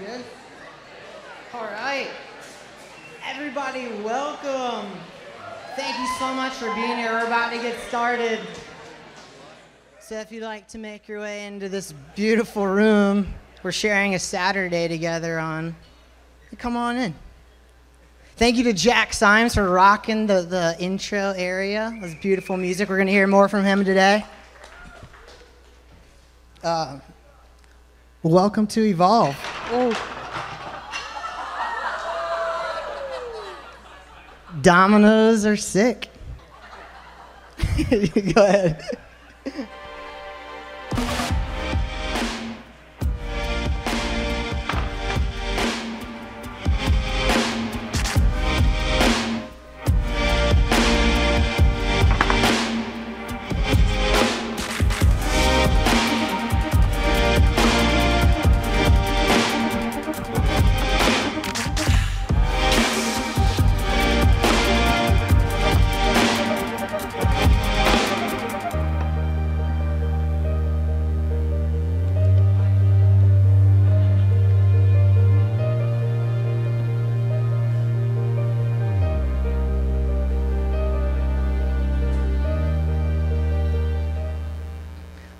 Good? All right. Everybody, welcome. Thank you so much for being here. We're about to get started. So if you'd like to make your way into this beautiful room, we're sharing a Saturday together on, come on in. Thank you to Jack Symes for rocking the intro area. It was beautiful music. We're going to hear more from him today. Welcome to Evolve. Oh. Dominoes are sick. Go ahead.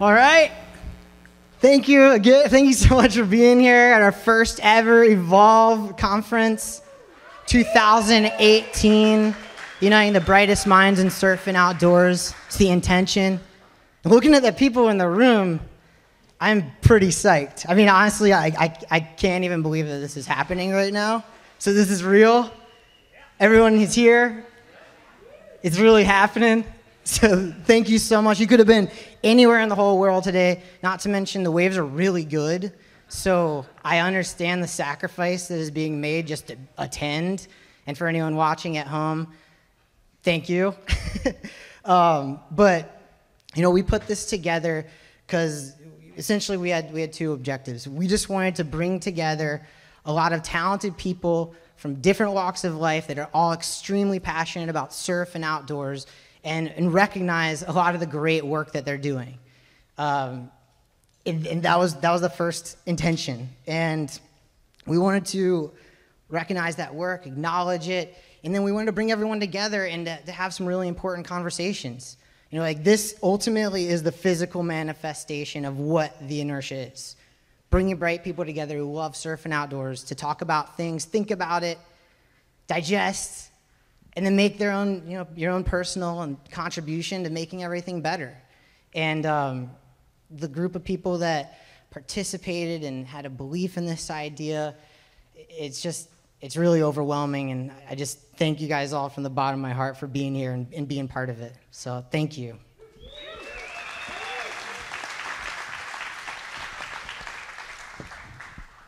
All right. Thank you again. Thank you so much for being here at our first ever Evolve conference, 2018, uniting the brightest minds in surf and outdoors. It's the intention. And looking at the people in the room, I'm pretty psyched. I mean, honestly, I can't even believe that this is happening right now. So this is real. Everyone is here. It's really happening. So thank you so much. You could have been anywhere in the whole world today, not to mention the waves are really good. So I understand the sacrifice that is being made just to attend. And for anyone watching at home, thank you. But, you know, we put this together because essentially we had two objectives. We just wanted to bring together a lot of talented people from different walks of life that are all extremely passionate about surf and outdoors, and recognize a lot of the great work that they're doing. And that was the first intention. And we wanted to recognize that work, acknowledge it, and then we wanted to bring everyone together and to have some really important conversations. You know, like this ultimately is the physical manifestation of what the Inertia is. Bringing bright people together who love surf and outdoors to talk about things, think about it, digest, and then make their own, you know, your own personal and contribution to making everything better. And the group of people that participated and had a belief in this idea, it's really overwhelming. And I just thank you guys all from the bottom of my heart for being here and being part of it. So thank you.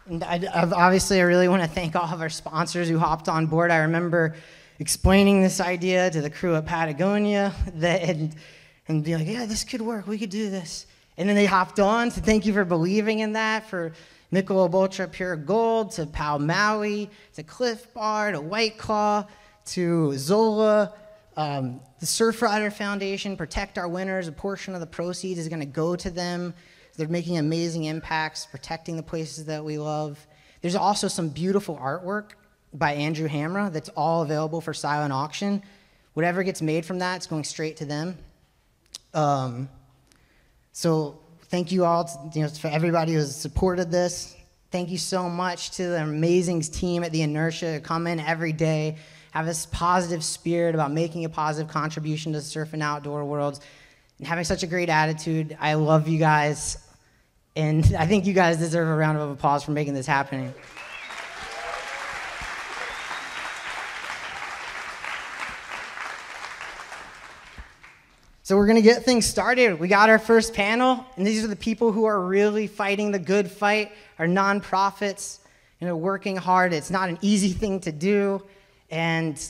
And I really want to thank all of our sponsors who hopped on board. I remember explaining this idea to the crew at Patagonia and be like, yeah, this could work. We could do this. And then they hopped on. So thank you for believing in that. For Michelob Ultra Pure Gold, to Pal Maui, to Cliff Bar, to White Claw, to Zola, the Surf Rider Foundation, Protect Our Winners. A portion of the proceeds is going to go to them. They're making amazing impacts, protecting the places that we love. There's also some beautiful artwork by Andrew Hamra that's all available for silent auction. Whatever gets made from that, it's going straight to them. So thank you all for everybody who has supported this. Thank you so much to the amazing team at the Inertia who come in every day, have this positive spirit about making a positive contribution to the surf and outdoor worlds, and having such a great attitude. I love you guys, and I think you guys deserve a round of applause for making this happening. So we're going to get things started. We got our first panel, and these are the people who are really fighting the good fight, our nonprofits, working hard. It's not an easy thing to do, and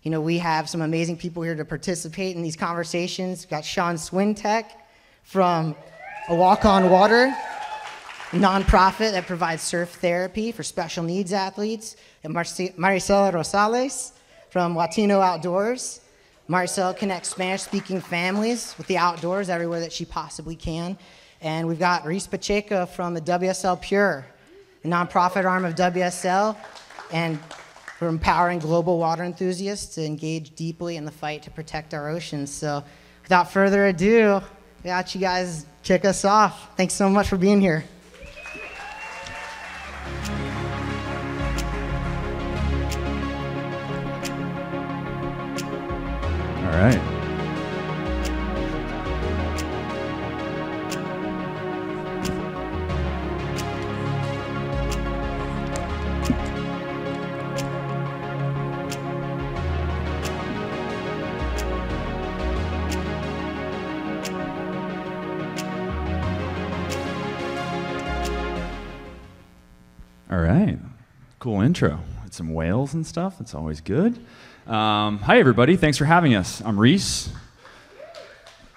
we have some amazing people here to participate in these conversations. We've got Sean Swentek from A Walk on Water, a nonprofit that provides surf therapy for special needs athletes, and Maricela Rosales from Latino Outdoors. Maricela connects Spanish-speaking families with the outdoors everywhere that she possibly can. And we've got Reece Pacheco from the WSL Pure, a nonprofit arm of WSL, and we're empowering global water enthusiasts to engage deeply in the fight to protect our oceans. So without further ado, we got you guys kick us off. Thanks so much for being here. All right. All right. Cool intro. With some whales and stuff. That's always good. Hi, everybody. Thanks for having us. I'm Reece.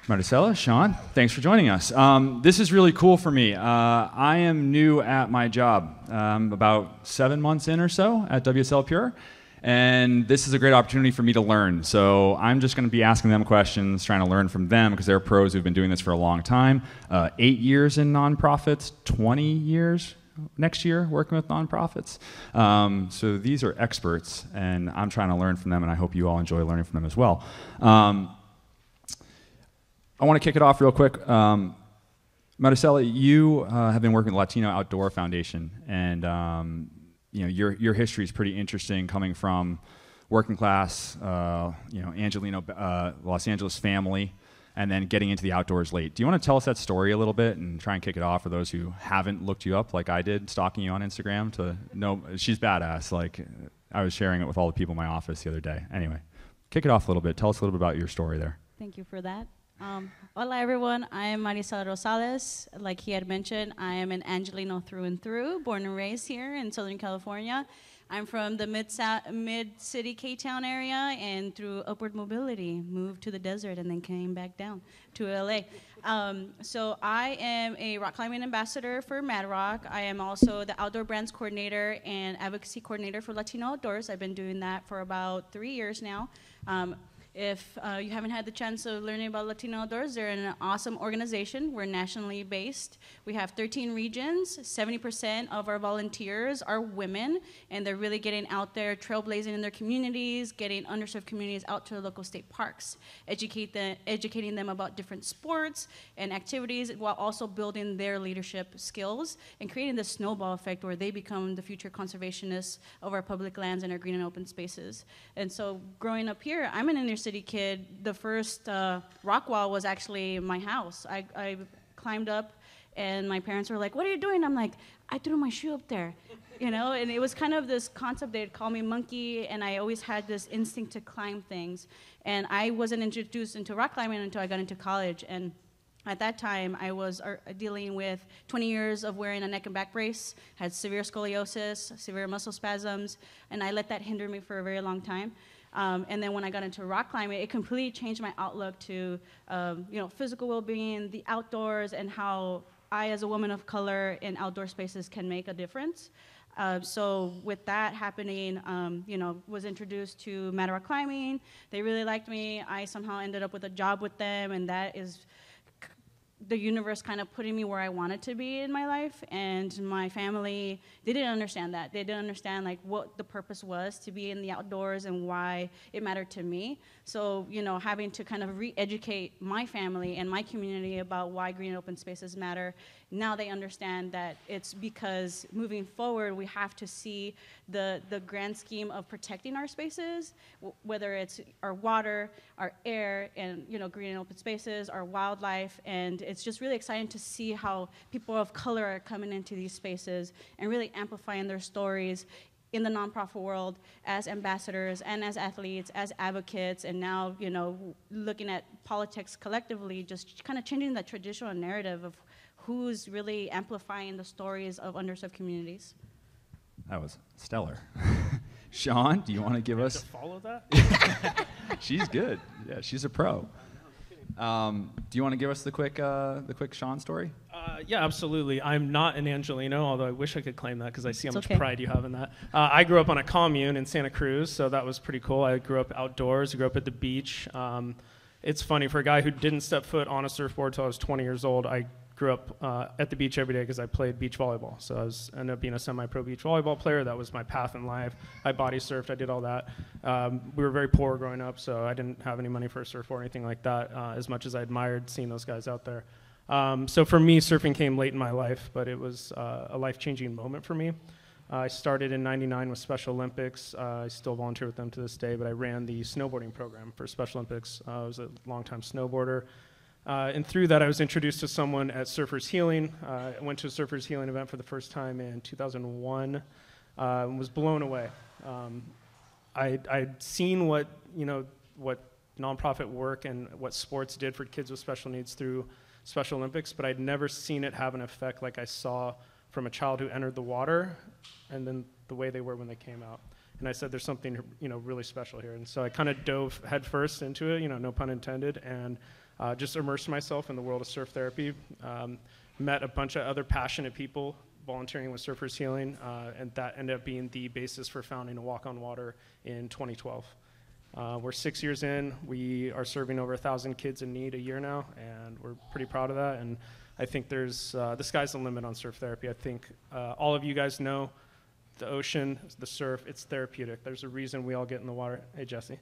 Maricela, Sean, thanks for joining us. This is really cool for me. I am new at my job, about 7 months in or so at WSL Pure, and this is a great opportunity for me to learn. So I'm just going to be asking them questions, trying to learn from them because they're pros who've been doing this for a long time. 8 years in nonprofits, 20 years next year working with nonprofits. So these are experts, and I'm trying to learn from them, and I hope you all enjoy learning from them as well. I want to kick it off real quick. Maricela, you have been working with Latino Outdoor Foundation, and your history is pretty interesting, coming from working class, Angelino, Los Angeles family, and then getting into the outdoors late. Do you want to tell us that story a little bit and try and kick it off for those who haven't looked you up like I did, stalking you on Instagram to know she's badass. Like, I was sharing it with all the people in my office the other day. Anyway, kick it off a little bit. Tell us a little bit about your story there. Thank you for that. Hola everyone, I am Maricela Rosales. Like he had mentioned, I am an Angelino through and through, born and raised here in Southern California. I'm from the mid-city K-Town area, and through upward mobility, moved to the desert and then came back down to LA. So I am a rock climbing ambassador for Mad Rock. I am also the outdoor brands coordinator and advocacy coordinator for Latino Outdoors. I've been doing that for about 3 years now. If you haven't had the chance of learning about Latino Outdoors, they're an awesome organization. We're nationally based. We have 13 regions. 70% of our volunteers are women, and they're really getting out there, trailblazing in their communities, getting underserved communities out to the local state parks, educating them about different sports and activities, while also building their leadership skills and creating this snowball effect where they become the future conservationists of our public lands and our green and open spaces. And so growing up here, I'm an inner city kid. The first rock wall was actually my house. I climbed up, and my parents were like, "What are you doing?" I'm like, "I threw my shoe up there," And it was kind of this concept. They'd call me monkey, and I always had this instinct to climb things. And I wasn't introduced into rock climbing until I got into college. And at that time, I was dealing with 20 years of wearing a neck and back brace, had severe scoliosis, severe muscle spasms, and I let that hinder me for a very long time. And then when I got into rock climbing, it completely changed my outlook to physical well-being, the outdoors, and how I, as a woman of color in outdoor spaces, can make a difference. So with that happening, was introduced to Mad Rock Climbing. They really liked me. I somehow ended up with a job with them, and that is the universe kind of putting me where I wanted to be in my life. And my family, they didn't understand that. They didn't understand like what the purpose was to be in the outdoors and why it mattered to me. So, having to kind of re-educate my family and my community about why green and open spaces matter. Now they understand that it's because moving forward, we have to see the grand scheme of protecting our spaces, whether it's our water, our air, and green and open spaces, our wildlife. And it's just really exciting to see how people of color are coming into these spaces and really amplifying their stories in the nonprofit world as ambassadors and as athletes, as advocates, and now, looking at politics collectively, just kind of changing that traditional narrative of who's really amplifying the stories of underserved communities. That was stellar. Sean, do you want to give us? To follow that? She's good. Yeah, she's a pro. Do you want to give us the quick Sean story? Yeah, absolutely. I'm not an Angelino, although I wish I could claim that because I see how much okay. pride you have in that. I grew up on a commune in Santa Cruz, so that was pretty cool. I grew up outdoors. I grew up at the beach. It's funny, for a guy who didn't step foot on a surfboard until I was 20 years old, I grew up at the beach every day because I played beach volleyball. So I ended up being a semi-pro beach volleyball player. That was my path in life. I body surfed. I did all that. We were very poor growing up, so I didn't have any money for a surfboard or anything like that, as much as I admired seeing those guys out there. So for me, surfing came late in my life, but it was a life-changing moment for me. I started in '99 with Special Olympics. I still volunteer with them to this day, but I ran the snowboarding program for Special Olympics. I was a longtime snowboarder. And through that, I was introduced to someone at Surfers Healing. I went to a Surfers Healing event for the first time in 2001 and was blown away. I'd seen what nonprofit work and what sports did for kids with special needs through Special Olympics, but I'd never seen it have an effect like I saw from a child who entered the water and then the way they were when they came out. And I said, there's something, really special here. And so I kind of dove headfirst into it, no pun intended, and just immersed myself in the world of surf therapy. Met a bunch of other passionate people volunteering with Surfers Healing, and that ended up being the basis for founding A Walk on Water in 2012. We're 6 years in. We are serving over 1,000 kids in need a year now, and we're pretty proud of that. And I think there's the sky's the limit on surf therapy. I think all of you guys know the ocean, the surf, it's therapeutic. There's a reason we all get in the water. Hey, Jesse.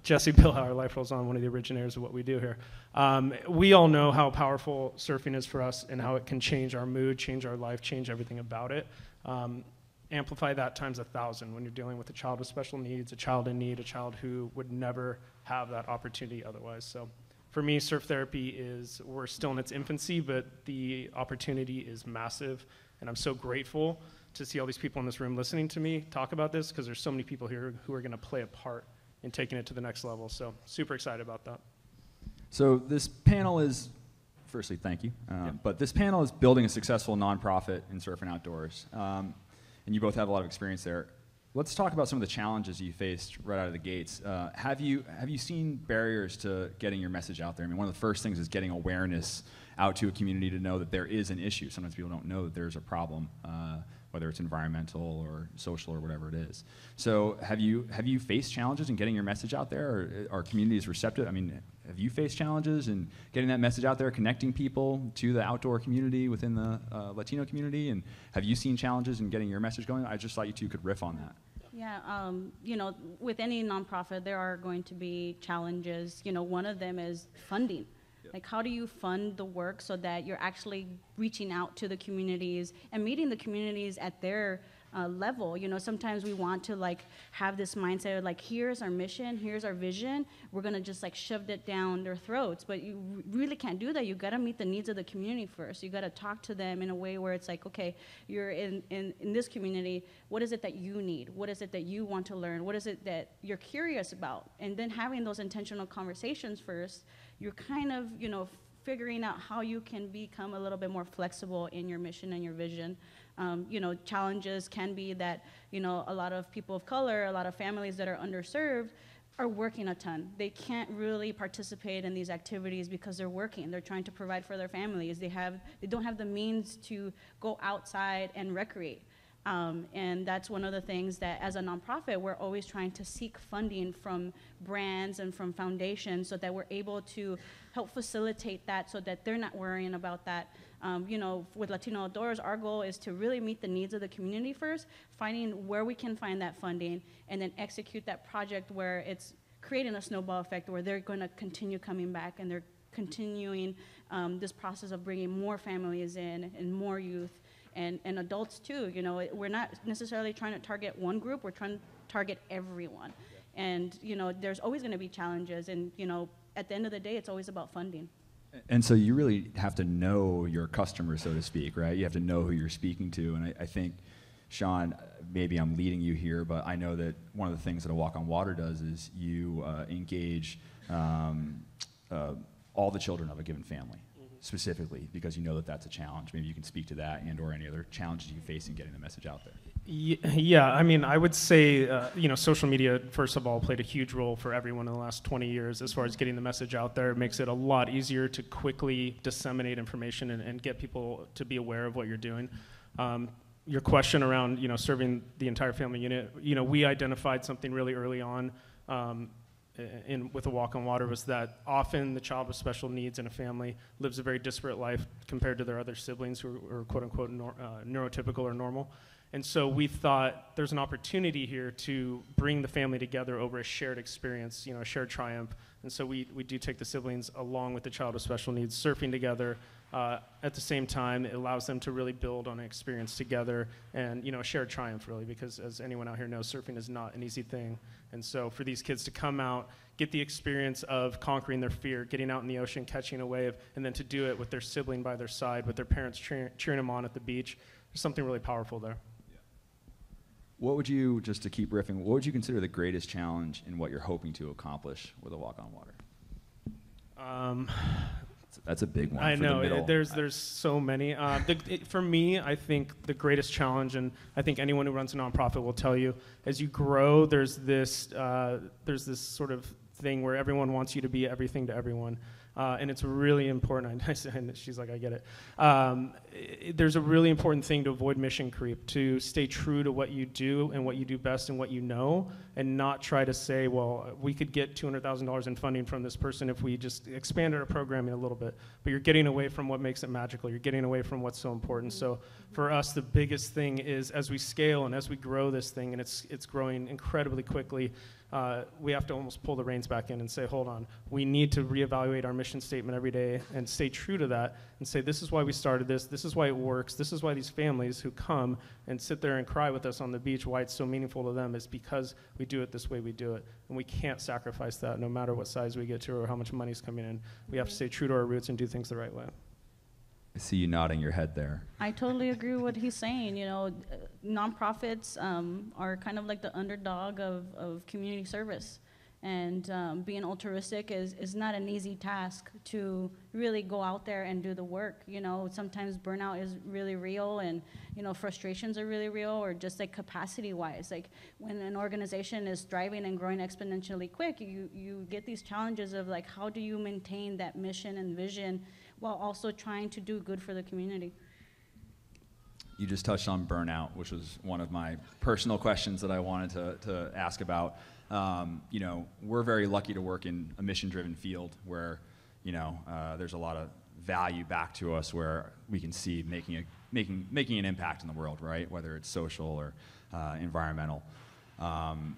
Jesse Billhauer, Life Rolls On, one of the originators of what we do here. We all know how powerful surfing is for us and how it can change our mood, change our life, change everything about it. Amplify that times 1,000 when you're dealing with a child with special needs, a child in need, a child who would never have that opportunity otherwise. So for me, surf therapy we're still in its infancy, but the opportunity is massive. And I'm so grateful to see all these people in this room listening to me talk about this, because there's so many people here who are going to play a part in taking it to the next level. So super excited about that. So this panel is, firstly, thank you. But this panel is building a successful nonprofit in surf and outdoors. And you both have a lot of experience there. Let's talk about some of the challenges you faced right out of the gates. Have you seen barriers to getting your message out there? I mean, one of the first things is getting awareness out to a community to know that there is an issue. Sometimes people don't know that there's a problem, whether it's environmental or social or whatever it is. So have you faced challenges in getting your message out there? Or are communities receptive? I mean, have you faced challenges in getting that message out there, connecting people to the outdoor community within the Latino community? And have you seen challenges in getting your message going? I just thought you two could riff on that. Yeah, with any nonprofit, there are going to be challenges. One of them is funding. Yep. Like, how do you fund the work so that you're actually reaching out to the communities and meeting the communities at their level? Sometimes we want to have this mindset of here's our mission, here's our vision. We're gonna just shove it down their throats, but you really can't do that. You gotta meet the needs of the community first. You gotta talk to them in a way where it's okay, you're in this community. What is it that you need? What is it that you want to learn? What is it that you're curious about? And then having those intentional conversations first, you're kind of figuring out how you can become a little bit more flexible in your mission and your vision. Challenges can be that, a lot of people of color, a lot of families that are underserved are working a ton. They can't really participate in these activities because they're working. They're trying to provide for their families. They don't have the means to go outside and recreate. And that's one of the things that as a nonprofit, we're always trying to seek funding from brands and from foundations so that we're able to help facilitate that so that they're not worrying about that. With Latino Outdoors, our goal is to really meet the needs of the community first, finding where we can find that funding, and then execute that project where it's creating a snowball effect where they're going to continue coming back and they're continuing this process of bringing more families in and more youth. And adults too, we're not necessarily trying to target one group, we're trying to target everyone. Yeah. And, there's always gonna be challenges and, at the end of the day, it's always about funding. And so you really have to know your customer, so to speak, right? You have to know who you're speaking to. And I think, Sean, maybe I'm leading you here, but I know that one of the things that A Walk on Water does is you engage all the children of a given family. Specifically, because you know that that's a challenge. Maybe you can speak to that and or any other challenges you face in getting the message out there. Yeah, I mean, I would say, social media, first of all, played a huge role for everyone in the last 20 years as far as getting the message out there. It makes it a lot easier to quickly disseminate information and get people to be aware of what you're doing. Your question around, serving the entire family unit, we identified something really early on. with a Walk on Water was that often the child with special needs in a family lives a very disparate life compared to their other siblings who are quote unquote neurotypical or normal. And so we thought there's an opportunity here to bring the family together over a shared experience, a shared triumph. And so we do take the siblings along with the child with special needs, surfing together. At the same time, it allows them to really build on an experience together and, a shared triumph, really, because as anyone out here knows, surfing is not an easy thing. And so for these kids to come out, get the experience of conquering their fear, getting out in the ocean, catching a wave, and then to do it with their sibling by their side, with their parents cheering them on at the beach, there's something really powerful there. What would you, just to keep riffing, what would you consider the greatest challenge in what you're hoping to accomplish with a Walk on Water? That's a big one. I for know, the middle. there's so many. For me, I think the greatest challenge, and I think anyone who runs a nonprofit will tell you, as you grow, there's this sort of thing where everyone wants you to be everything to everyone. And it's really important, and she's like, I get it. There's a really important thing to avoid mission creep, to stay true to what you do and what you do best and what you know, and not try to say, well, we could get $200,000 in funding from this person if we just expanded our programming a little bit. But you're getting away from what makes it magical. You're getting away from what's so important. So for us, the biggest thing is as we scale and as we grow this thing, and it's growing incredibly quickly, we have to almost pull the reins back in and say, hold on, we need to reevaluate our mission statement every day and stay true to that and say, this is why we started this is why it works, this is why these families who come and sit there and cry with us on the beach, why it's so meaningful to them is because we do it this way we do it. And we can't sacrifice that no matter what size we get to or how much money's coming in. We have to stay true to our roots and do things the right way. I see you nodding your head there. I totally agree with what he's saying. Nonprofits are kind of like the underdog of community service. And being altruistic is not an easy task to really go out there and do the work. Sometimes burnout is really real and, frustrations are really real, or just like capacity-wise. Like when an organization is thriving and growing exponentially quick, you get these challenges of like, how do you maintain that mission and vision while also trying to do good for the community? You just touched on burnout, which was one of my personal questions that I wanted to ask about. We're very lucky to work in a mission-driven field where, there's a lot of value back to us where we can see making an impact in the world, right? Whether it's social or environmental. And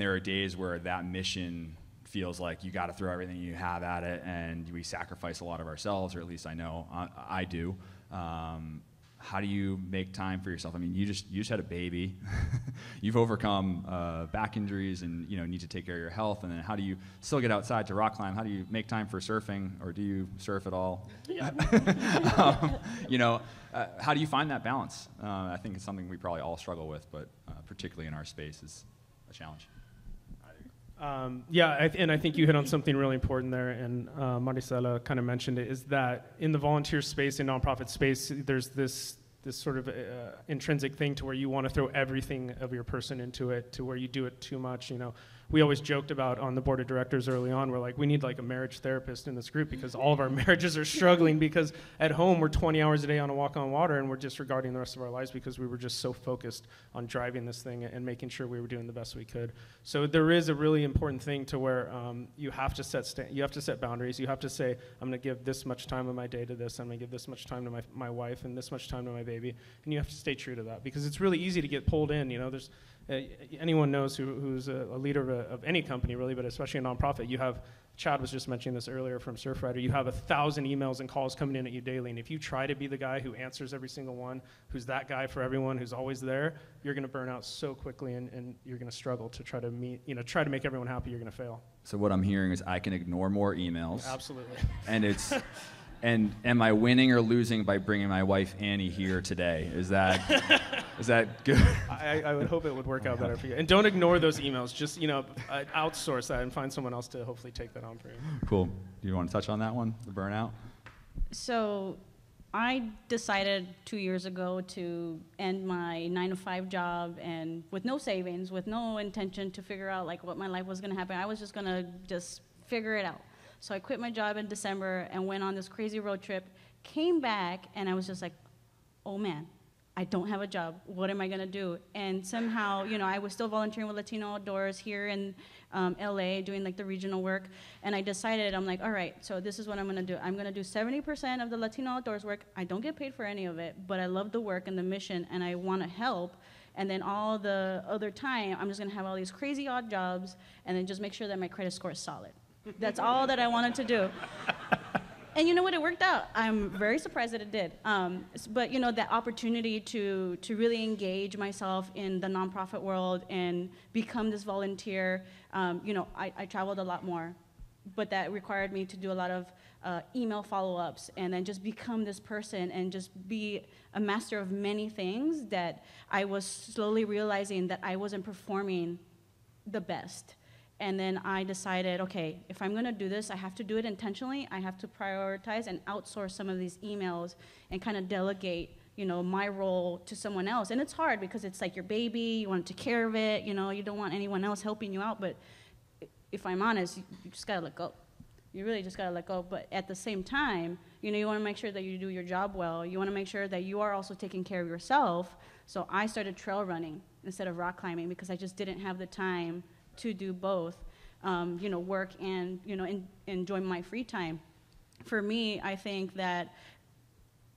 there are days where that mission feels like you got to throw everything you have at it, and we sacrifice a lot of ourselves, or at least I know I do. How do you make time for yourself? I mean, you just had a baby. You've overcome back injuries and need to take care of your health. And then how do you still get outside to rock climb? How do you make time for surfing, or do you surf at all? Yeah. How do you find that balance? I think it's something we probably all struggle with, but particularly in our space is a challenge. And I think you hit on something really important there, and Maricela kind of mentioned it, is that in the volunteer space, in nonprofit space, there's this sort of intrinsic thing to where you want to throw everything of your person into it, to where you do it too much. We always joked about on the board of directors early on, we're like, we need like a marriage therapist in this group because all of our marriages are struggling because at home we're 20 hours a day on a Walk on Water and we're disregarding the rest of our lives because we were just so focused on driving this thing and making sure we were doing the best we could. So there is a really important thing to where you have to set boundaries. You have to say, I'm going to give this much time of my day to this. I'm going to give this much time to my wife and this much time to my baby. And you have to stay true to that because it's really easy to get pulled in. There's anyone knows who's a leader of any company really, but especially a nonprofit. You have, Chad was just mentioning this earlier from Surfrider, you have 1,000 emails and calls coming in at you daily, and if you try to be the guy who answers every single one, who's that guy for everyone, who's always there, you're going to burn out so quickly, and you're going to struggle to try to make everyone happy. You're going to fail. So what I'm hearing is I can ignore more emails. Absolutely. And it's... And am I winning or losing by bringing my wife Annie here today? Is that good? I would hope it would work out better for you. And don't ignore those emails. Just outsource that and find someone else to hopefully take that on for you. Cool. Do you want to touch on that one, the burnout? So I decided 2 years ago to end my 9-to-5 job, and with no savings, with no intention to figure out like what my life was going to happen. I was just going to figure it out. So I quit my job in December and went on this crazy road trip, came back, and I was just like, oh man, I don't have a job. What am I going to do? And somehow, I was still volunteering with Latino Outdoors here in LA, doing like the regional work. And I decided, I'm like, all right, so this is what I'm gonna do. I'm gonna do 70% of the Latino outdoors work. I don't get paid for any of it, but I love the work and the mission, and I wanna help. And then all the other time, I'm just gonna have all these crazy odd jobs, and then just make sure that my credit score is solid. That's all that I wanted to do. And you know what, it worked out. I'm very surprised that it did. But you know, that opportunity to really engage myself in the nonprofit world and become this volunteer, you know, I traveled a lot more, but that required me to do a lot of email follow-ups and then just become this person and just be a master of many things that I was slowly realizing that I wasn't performing the best. And then I decided, okay, if I'm gonna do this, I have to do it intentionally. I have to prioritize and outsource some of these emails and kind of delegate, you know, my role to someone else. And it's hard because it's like your baby, you want to take care of it, you know, you don't want anyone else helping you out. But if I'm honest, you just gotta let go. You really just gotta let go. But at the same time, you know, you wanna make sure that you do your job well. You wanna make sure that you are also taking care of yourself. So I started trail running instead of rock climbing because I just didn't have the time to do both, you know, work and, you know, enjoy my free time. For me, I think that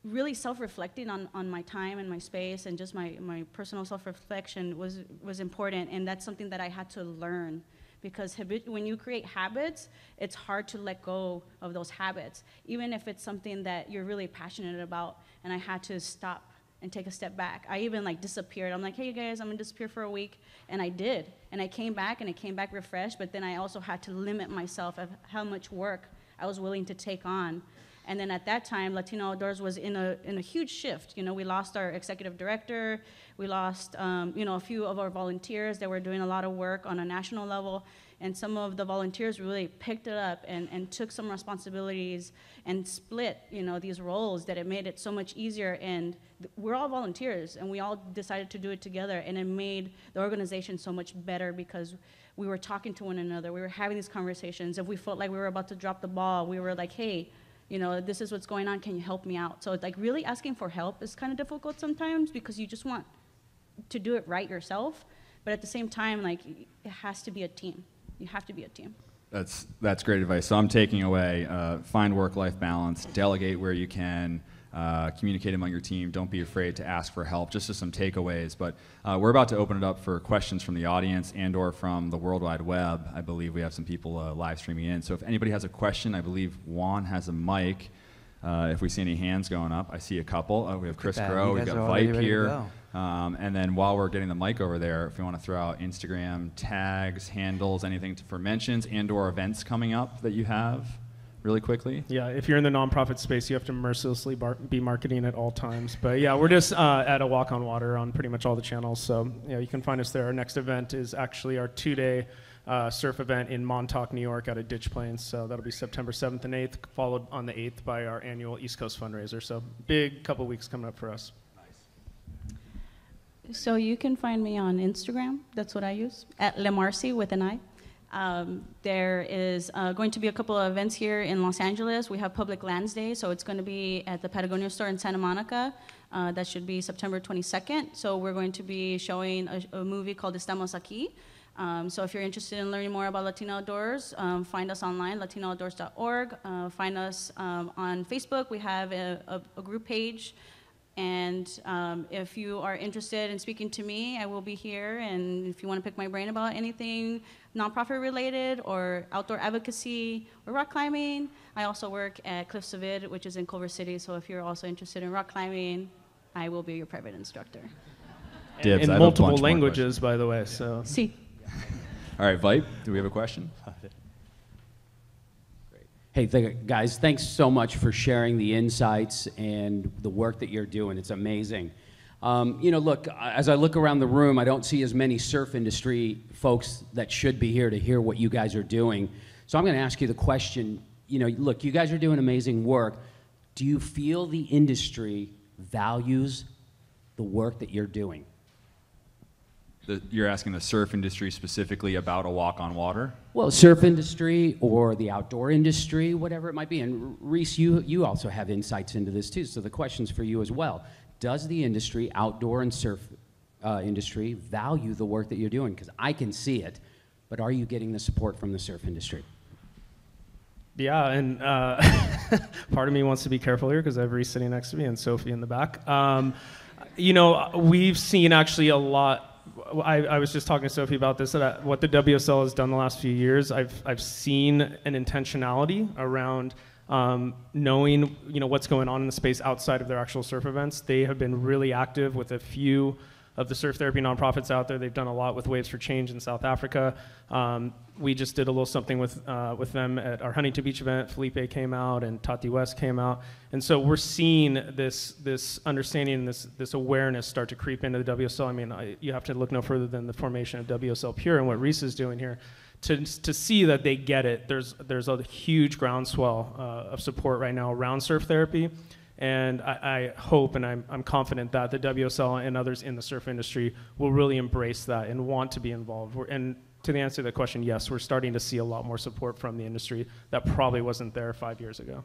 really self-reflecting on my time and my space and just my personal self-reflection was important, and that's something that I had to learn, because when you create habits, it's hard to let go of those habits, even if it's something that you're really passionate about. And I had to stop and take a step back. I even like disappeared. I'm like, hey you guys, I'm gonna disappear for a week. And I did. And I came back, and I came back refreshed, but then I also had to limit myself of how much work I was willing to take on. And then at that time, Latino Outdoors was in a huge shift. You know, we lost our executive director. We lost, you know, a few of our volunteers that were doing a lot of work on a national level. And some of the volunteers really picked it up and took some responsibilities and split, you know, these roles, that it made it so much easier. And we're all volunteers, and we all decided to do it together. And it made the organization so much better because we were talking to one another. We were having these conversations. If we felt like we were about to drop the ball, we were like, hey, you know, this is what's going on. Can you help me out? So like really asking for help is kind of difficult sometimes because you just want to do it right yourself. But at the same time, like, it has to be a team. You have to be a team. That's great advice. So I'm taking away, find work-life balance, delegate where you can, communicate among your team. Don't be afraid to ask for help. Just some takeaways. But we're about to open it up for questions from the audience and or from the World Wide Web. I believe we have some people live streaming in. So if anybody has a question, I believe Juan has a mic. If we see any hands going up, I see a couple. We have Chris Grow, we've got Vipe here. And then while we're getting the mic over there, if you want to throw out Instagram tags, handles, anything for mentions and or events coming up that you have really quickly. Yeah, if you're in the nonprofit space, you have to mercilessly be marketing at all times. But yeah, we're just at a Walk on Water on pretty much all the channels. So yeah, you can find us there. Our next event is actually our 2-day surf event in Montauk, New York at a Ditch Plains. So that'll be September 7th and 8th, followed on the 8th by our annual East Coast fundraiser. So big couple weeks coming up for us. So you can find me on Instagram. That's what I use, at Lemarcy with an I. There is going to be a couple of events here in Los Angeles. We have Public Lands Day, so it's going to be at the Patagonia store in Santa Monica. That should be September 22nd. So we're going to be showing a movie called Estamos Aquí. So if you're interested in learning more about Latino Outdoors, find us online, latinooutdoors.org. Find us on Facebook. We have a group page. And if you are interested in speaking to me, I will be here. And if you want to pick my brain about anything nonprofit related or outdoor advocacy or rock climbing, I also work at Cliffs of Id, which is in Culver City. So if you're also interested in rock climbing, I will be your private instructor. Dibs, in multiple languages, by the way. So. Si. All right, Vipe, do we have a question? Hey, guys, thanks so much for sharing the insights and the work that you're doing. It's amazing. You know, look, as I look around the room, I don't see as many surf industry folks that should be here to hear what you guys are doing. So I'm going to ask you the question, you know, look, you guys are doing amazing work. Do you feel the industry values the work that you're doing? You're asking the surf industry specifically about a walk on water? Well, surf industry or the outdoor industry, whatever it might be. And Reece, you also have insights into this too, so the question's for you as well. Does the industry, outdoor and surf industry, value the work that you're doing? Because I can see it, but are you getting the support from the surf industry? Yeah, and part of me wants to be careful here because I have Reece sitting next to me and Sophie in the back. You know, we've seen actually a lot. I was just talking to Sophie about this, that what the WSL has done the last few years. I've seen an intentionality around knowing, you know, what's going on in the space outside of their actual surf events. They have been really active with a few of the surf therapy nonprofits out there. They've done a lot with Waves for Change in South Africa. We just did a little something with them at our Huntington Beach event. Felipe came out and Tati West came out. And so we're seeing this understanding and this awareness start to creep into the WSL. I mean, you have to look no further than the formation of WSL Pure and what Reece is doing here to see that they get it. There's a huge groundswell of support right now around surf therapy. And I hope and I'm confident that the WSL and others in the surf industry will really embrace that and want to be involved. And to the answer to the question, yes, we're starting to see a lot more support from the industry that probably wasn't there 5 years ago.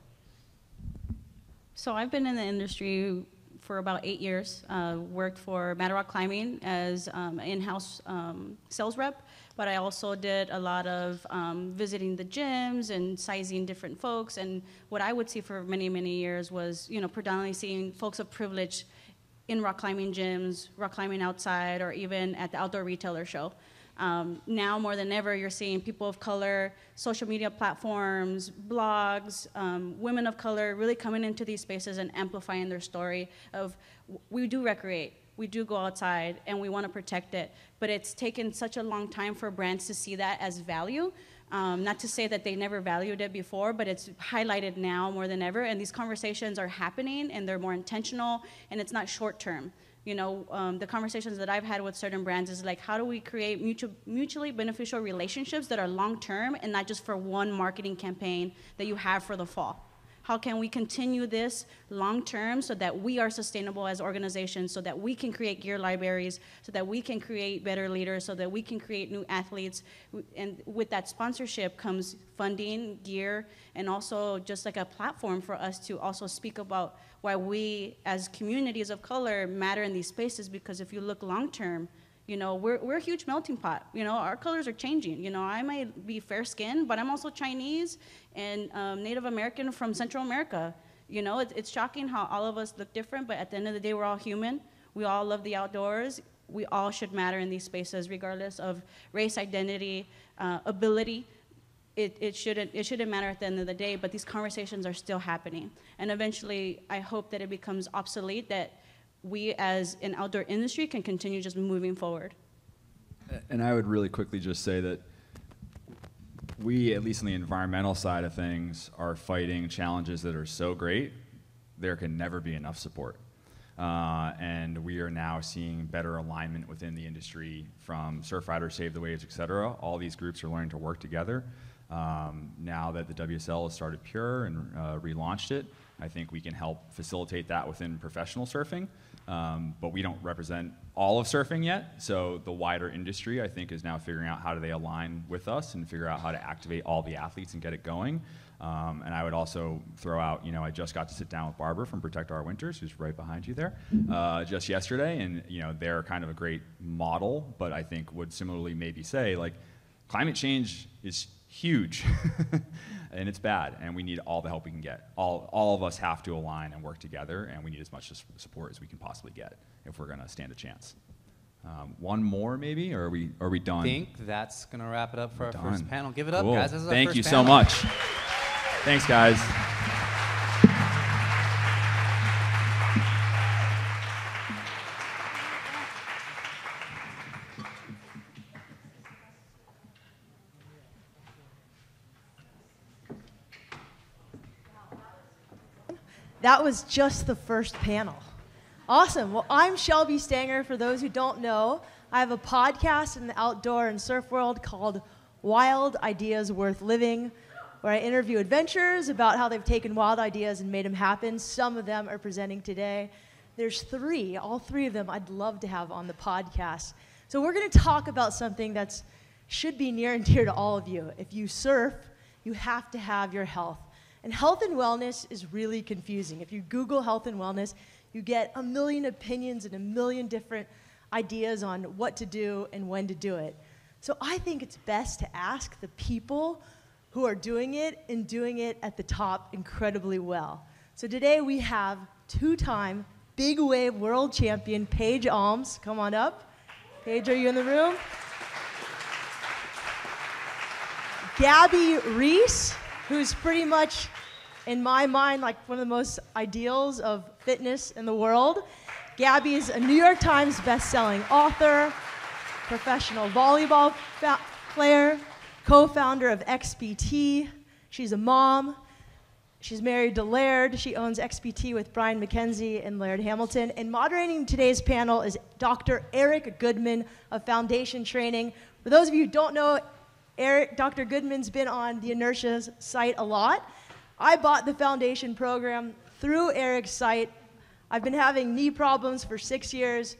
So I've been in the industry for about 8 years. Worked for Mad Rock Climbing as in-house sales rep. But I also did a lot of visiting the gyms and sizing different folks. And what I would see for many, many years was, you know, predominantly seeing folks of privilege in rock climbing gyms, rock climbing outside, or even at the outdoor retailer show. Now more than ever, you're seeing people of color, social media platforms, blogs, women of color really coming into these spaces and amplifying their story of, we do recreate. We do go outside and we want to protect it, but it's taken such a long time for brands to see that as value. Not to say that they never valued it before, but it's highlighted now more than ever, and these conversations are happening and they're more intentional and it's not short term. You know, the conversations that I've had with certain brands is like, how do we create mutually beneficial relationships that are long term and not just for one marketing campaign that you have for the fall? How can we continue this long term so that we are sustainable as organizations, so that we can create gear libraries, so that we can create better leaders, so that we can create new athletes? And with that sponsorship comes funding, gear, and also just like a platform for us to also speak about why we as communities of color matter in these spaces. Because if you look long term, you know, we're a huge melting pot. You know, our colors are changing. You know, I might be fair-skinned, but I'm also Chinese and Native American from Central America. You know, it's shocking how all of us look different, but at the end of the day, we're all human. We all love the outdoors. We all should matter in these spaces, regardless of race, identity, ability. It shouldn't matter at the end of the day, but these conversations are still happening. And eventually, I hope that it becomes obsolete, that we as an outdoor industry can continue just moving forward. And I would really quickly just say that we, at least on the environmental side of things, are fighting challenges that are so great, there can never be enough support. And we are now seeing better alignment within the industry from Surfriders, Save the Waves, et cetera. All these groups are learning to work together. Now that the WSL has started Pure and relaunched it, I think we can help facilitate that within professional surfing. But we don't represent all of surfing yet, so the wider industry, I think, is now figuring out how do they align with us and figure out how to activate all the athletes and get it going. And I would also throw out, you know, I just got to sit down with Barbara from Protect Our Winters, who's right behind you there, just yesterday, and you know, they're kind of a great model, but I think would similarly maybe say, like, climate change is huge and it's bad, and we need all the help we can get. All of us have to align and work together, and we need as much support as we can possibly get if we're going to stand a chance. One more maybe, or are we done? I think that's going to wrap it up for our first panel. Give it up, cool. guys. This is Thank our you first so panel. much. Thanks, guys. That was just the first panel. Awesome. Well, I'm Shelby Stanger. For those who don't know, I have a podcast in the outdoor and surf world called Wild Ideas Worth Living, where I interview adventurers about how they've taken wild ideas and made them happen. Some of them are presenting today. There's three. All three of them I'd love to have on the podcast. So we're going to talk about something that should be near and dear to all of you. If you surf, you have to have your health. And health and wellness is really confusing. If you Google health and wellness, you get a million opinions and a million different ideas on what to do and when to do it. So I think it's best to ask the people who are doing it and doing it at the top incredibly well. So today we have two-time big wave world champion Paige Alms. Come on up. Paige, are you in the room? Gabby Reece, who's pretty much, in my mind, like one of the most ideals of fitness in the world. Gabby is a New York Times best-selling author, professional volleyball player, co-founder of XPT. She's a mom. She's married to Laird. She owns XPT with Brian McKenzie and Laird Hamilton. And moderating today's panel is Dr. Eric Goodman of Foundation Training. For those of you who don't know, Dr. Goodman's been on the Inertia site a lot. I bought the Foundation program through Eric's site. I've been having knee problems for 6 years.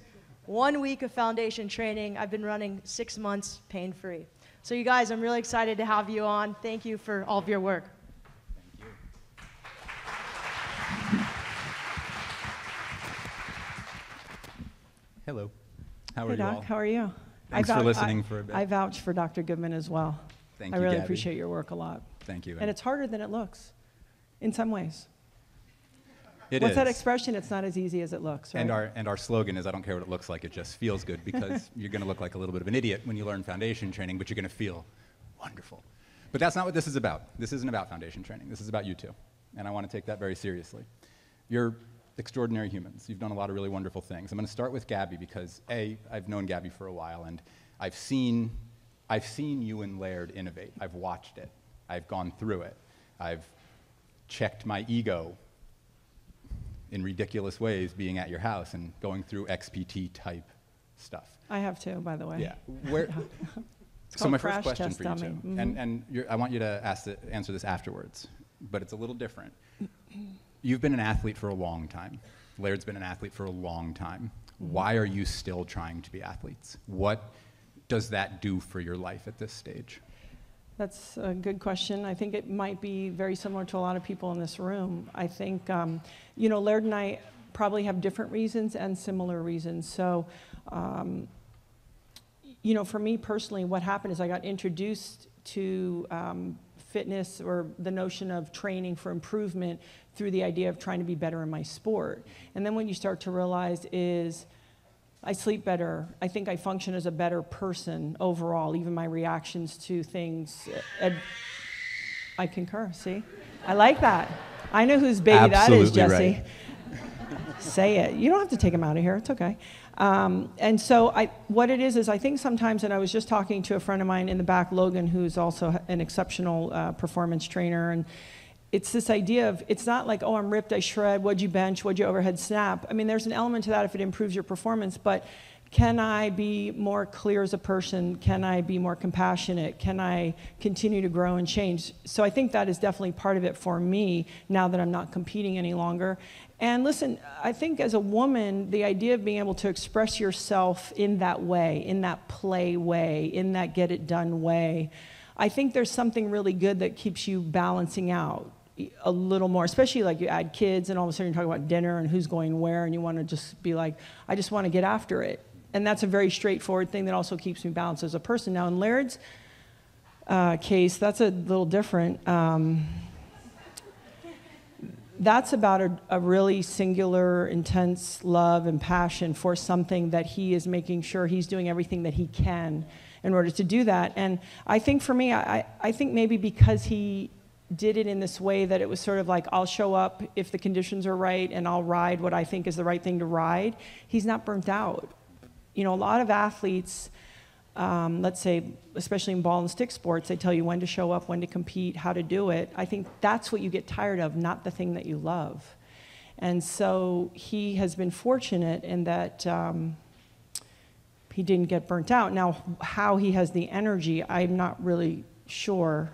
1 week of Foundation training. I've been running 6 months pain-free. So you guys, I'm really excited to have you on. Thank you for all of your work. Hello. How are Hey, you Doc. all? How are you? Thanks for listening for a bit. I vouch for Dr. Goodman as well. Thank I you, really Gabby. appreciate your work a lot. Thank you. And it's harder than it looks, in some ways. It What's is. that expression? It's not as easy as it looks, right? And our slogan is, I don't care what it looks like, it just feels good, because you're going to look like a little bit of an idiot when you learn foundation training, but you're going to feel wonderful. But that's not what this is about. This isn't about foundation training. This is about you two. And I want to take that very seriously. You're extraordinary humans. You've done a lot of really wonderful things. I'm going to start with Gabby because, A, I've known Gabby for a while, and I've seen you and Laird innovate. I've watched it. I've gone through it. I've checked my ego in ridiculous ways being at your house and going through XPT type stuff. I have too, by the way. Yeah. Where, It's so called my first crash question test for you dummy. two, Mhm. and I want you to answer this afterwards, but it's a little different. You've been an athlete for a long time. Laird's been an athlete for a long time. Why are you still trying to be athletes? What does that do for your life at this stage? That's a good question. I think it might be very similar to a lot of people in this room. I think, Laird and I probably have different reasons and similar reasons. So, for me personally, what happened is I got introduced to fitness or the notion of training for improvement through the idea of trying to be better in my sport. And then what you start to realize is I sleep better. I think I function as a better person overall, even my reactions to things. I concur, see? I like that. I know whose baby that is, Jesse. Right. Say it. You don't have to take him out of here. It's okay. And so what it is I think sometimes, and I was just talking to a friend of mine in the back, Logan, who's also an exceptional performance trainer, and it's this idea of, it's not like, oh, I'm ripped, I shred, what'd you bench, what'd you overhead snap? I mean, there's an element to that if it improves your performance, but can I be more clear as a person? Can I be more compassionate? Can I continue to grow and change? So I think that is definitely part of it for me now that I'm not competing any longer. And listen, I think as a woman, the idea of being able to express yourself in that way, in that play way, in that get it done way, I think there's something really good that keeps you balancing out a little more, especially like you add kids and all of a sudden you're talking about dinner and who's going where, and you want to just be like, I just want to get after it. And that's a very straightforward thing that also keeps me balanced as a person. Now in Laird's case, that's a little different. That's about a really singular, intense love and passion for something that he is making sure he's doing everything that he can in order to do that. And I think for me, I think maybe because he did it in this way that it was sort of like, I'll show up if the conditions are right and I'll ride what I think is the right thing to ride, he's not burnt out. A lot of athletes, let's say, especially in ball and stick sports, they tell you when to show up, when to compete, how to do it. I think that's what you get tired of, not the thing that you love. And so he has been fortunate in that he didn't get burnt out. Now, how he has the energy, I'm not really sure,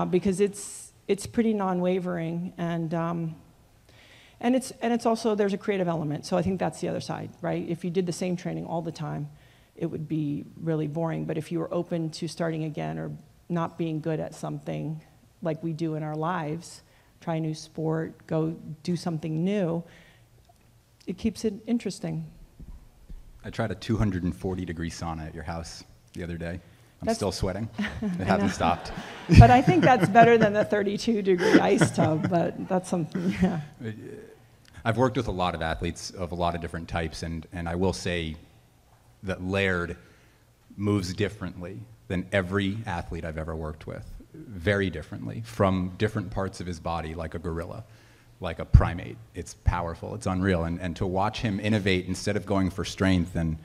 because it's pretty non-wavering, and it's also, there's a creative element. So I think that's the other side, right? If you did the same training all the time, it would be really boring. But if you were open to starting again or not being good at something like we do in our lives, try a new sport, go do something new, it keeps it interesting. I tried a 240-degree sauna at your house the other day. I'm That's- still sweating. It hasn't stopped. But I think that's better than the 32-degree ice tub, but that's something, yeah. I've worked with a lot of athletes of a lot of different types, and I will say that Laird moves differently than every athlete I've ever worked with, very differently, from different parts of his body, like a gorilla, like a primate. It's powerful, it's unreal, and to watch him innovate, instead of going for strength and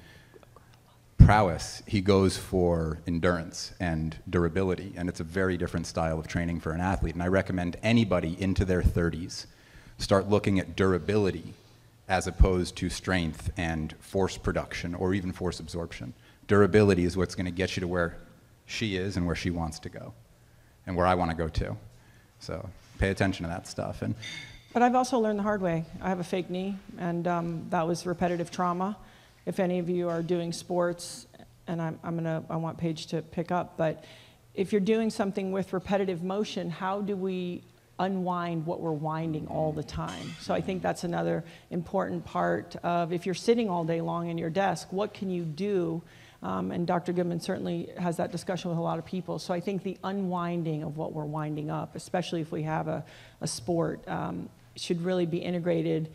prowess, he goes for endurance and durability, and it's a very different style of training for an athlete. And I recommend anybody into their 30s start looking at durability as opposed to strength and force production or even force absorption. Durability is what's going to get you to where she is and where she wants to go and where I want to go too. So pay attention to that stuff. But I've also learned the hard way. I have a fake knee, and that was repetitive trauma. If any of you are doing sports, and I want Paige to pick up, but if you're doing something with repetitive motion, how do we unwind what we're winding all the time? So I think that's another important part of, if you're sitting all day long in your desk, what can you do? And Dr. Goodman certainly has that discussion with a lot of people. So I think the unwinding of what we're winding up, especially if we have a sport, should really be integrated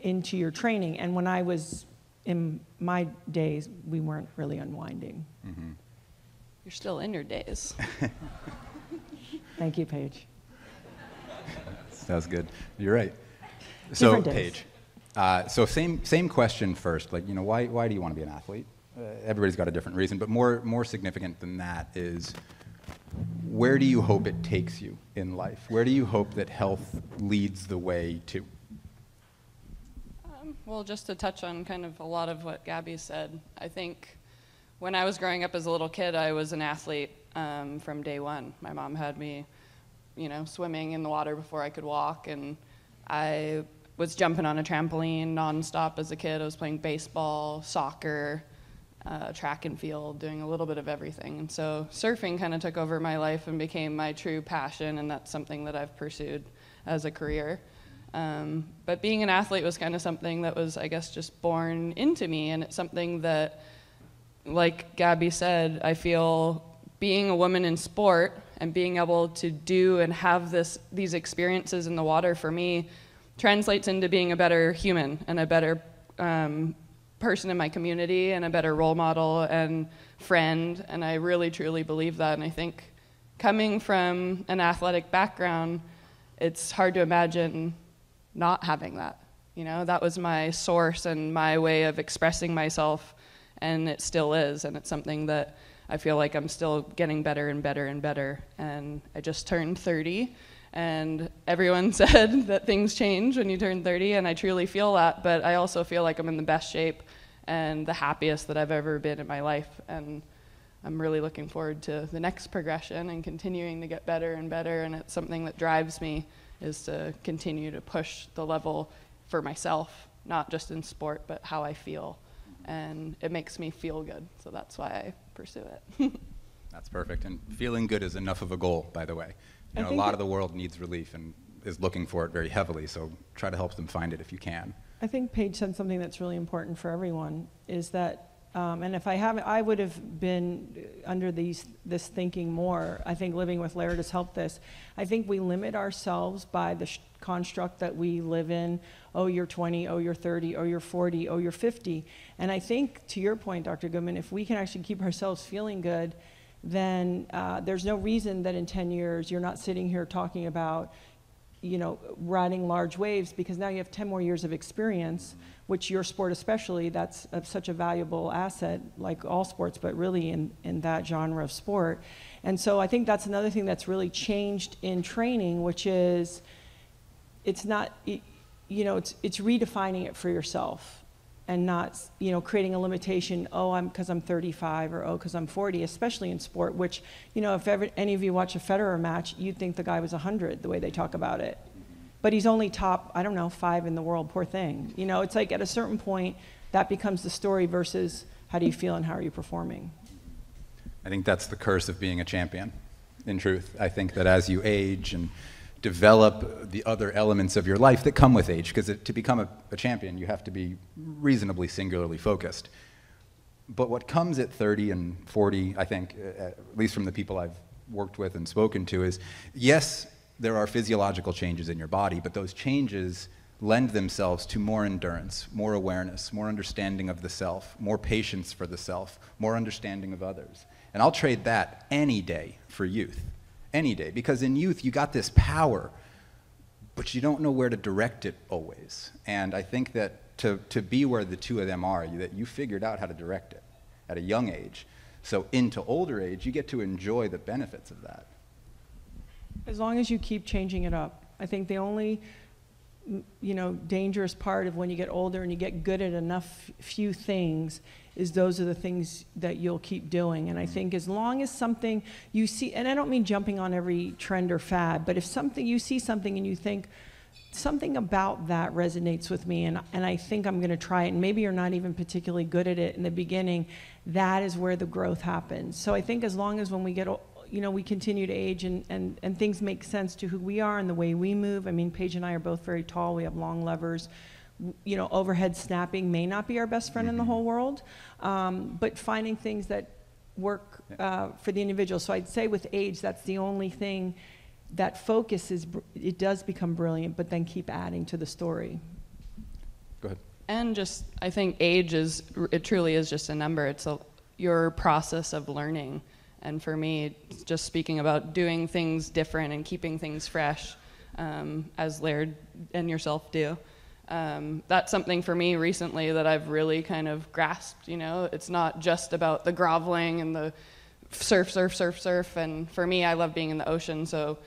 into your training. And when I was in my days, we weren't really unwinding. Mm-hmm. You're still in your days. Thank you, Paige. Sounds good. You're right. So, Different days. Paige, so same question first. Like, you know, why do you want to be an athlete? Everybody's got a different reason, but more significant than that is, where do you hope it takes you in life? Where do you hope that health leads the way to? Well, just to touch on kind of a lot of what Gabby said, I think when I was growing up as a little kid, I was an athlete from day one. My mom had me, you know, swimming in the water before I could walk, and I was jumping on a trampoline nonstop as a kid. I was playing baseball, soccer, track and field, doing a little bit of everything. And so surfing kind of took over my life and became my true passion, and that's something that I've pursued as a career. But being an athlete was kind of something that was, I guess, just born into me, and it's something that, like Gabby said, I feel being a woman in sport and being able to do and have these experiences in the water, for me, translates into being a better human and a better person in my community and a better role model and friend, and I really truly believe that. And I think coming from an athletic background, it's hard to imagine not having that. You know, that was my source and my way of expressing myself, and it still is, and it's something that I feel like I'm still getting better and better and better. And I just turned 30, and everyone said that things change when you turn 30, and I truly feel that, but I also feel like I'm in the best shape and the happiest that I've ever been in my life, and I'm really looking forward to the next progression and continuing to get better and better, and it's something that drives me, is to continue to push the level for myself, not just in sport, but how I feel. And it makes me feel good, so that's why I pursue it. That's perfect, and feeling good is enough of a goal, by the way. You know, a lot of the world needs relief and is looking for it very heavily, so try to help them find it if you can. I think Paige said something that's really important for everyone, is that, and if I would have been under this thinking more. I think living with Laird has helped this. I think we limit ourselves by the construct that we live in. Oh, you're 20, oh, you're 30, oh, you're 40, oh, you're 50. And I think, to your point, Dr. Goodman, if we can actually keep ourselves feeling good, then there's no reason that in 10 years you're not sitting here talking about, you know, riding large waves, because now you have 10 more years of experience, which your sport especially, that's such a valuable asset, like all sports, but really in that genre of sport. And so I think that's another thing that's really changed in training, which is it's not, you know, it's redefining it for yourself and not, you know, creating a limitation, oh, because I'm 35, or oh, because I'm 40, especially in sport, which, you know, if any of you watch a Federer match, you'd think the guy was 100, the way they talk about it. But he's only top, I don't know, 5 in the world, poor thing. You know, it's like at a certain point, that becomes the story versus how do you feel and how are you performing. I think that's the curse of being a champion, in truth. I think that as you age and develop the other elements of your life that come with age, because to become a champion, you have to be reasonably singularly focused. But what comes at 30 and 40, I think, at least from the people I've worked with and spoken to, is yes, there are physiological changes in your body, but those changes lend themselves to more endurance, more awareness, more understanding of the self, more patience for the self, more understanding of others. And I'll trade that any day for youth, any day, because in youth you got this power, but you don't know where to direct it always. And I think that to be where the two of them are, that you figured out how to direct it at a young age. So into older age, you get to enjoy the benefits of that. As long as you keep changing it up. I think the only, dangerous part of when you get older and you get good at enough few things is those are the things that you'll keep doing. And I think as long as something you see, and I don't mean jumping on every trend or fad, but if you see something and you think, something about that resonates with me, and I think I'm going to try it, and maybe you're not even particularly good at it in the beginning, that is where the growth happens. So I think as long as when we get, we continue to age and things make sense to who we are and the way we move. I mean, Paige and I are both very tall. We have long levers. Overhead snapping may not be our best friend in the whole world, but finding things that work for the individual. So I'd say with age, that's the only thing. That focus it does become brilliant, but then keep adding to the story. Go ahead. And I think age it truly is just a number. It's your process of learning. And for me, just speaking about doing things different and keeping things fresh, as Laird and yourself do, that's something for me recently that I've really kind of grasped. It's not just about the groveling and the surf. And for me, I love being in the ocean, so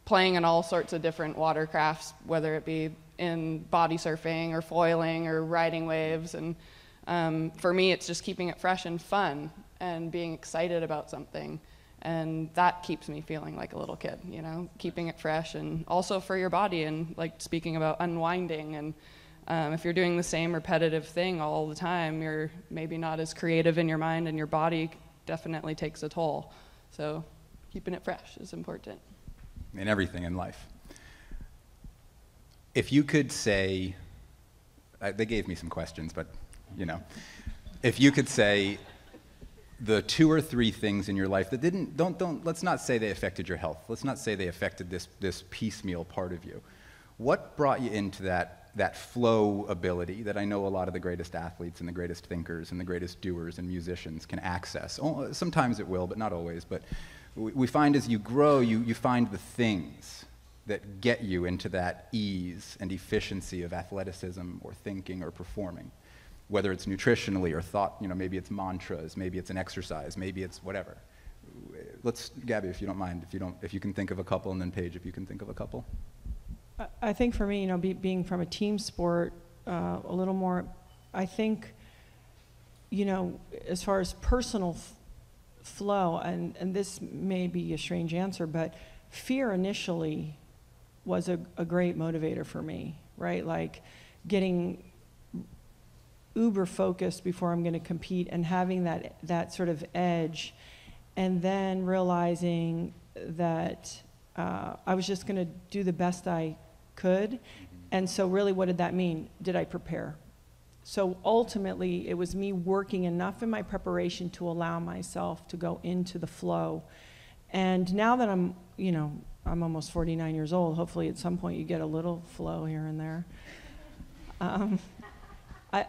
playing in all sorts of different watercrafts, whether it be in body surfing or foiling or riding waves. And for me, it's just keeping it fresh and fun and being excited about something. And that keeps me feeling like a little kid, keeping it fresh, and also for your body, and like speaking about unwinding. And if you're doing the same repetitive thing all the time, you're maybe not as creative in your mind, and your body definitely takes a toll. So keeping it fresh is important. In everything in life. If you could say, they gave me some questions, but if you could say the 2 or 3 things in your life that let's not say they affected your health. Let's not say they affected this piecemeal part of you. What brought you into that flow ability that I know a lot of the greatest athletes and the greatest thinkers and the greatest doers and musicians can access? Sometimes it will, but not always. But we find as you grow, you find the things that get you into that ease and efficiency of athleticism or thinking or performing, whether it's nutritionally or thought, maybe it's mantras, maybe it's an exercise, maybe it's whatever. Gabby, if you don't mind, if you can think of a couple, and then Paige, if you can think of a couple. I think for me, being from a team sport, a little more, I think, as far as personal flow, and this may be a strange answer, but fear initially was a great motivator for me, right? Like getting uber focused before I'm going to compete and having that sort of edge, and then realizing that I was just going to do the best I could. And so really, what did that mean? Did I prepare? So ultimately, it was me working enough in my preparation to allow myself to go into the flow. And now that I'm almost 49 years old, hopefully at some point you get a little flow here and there.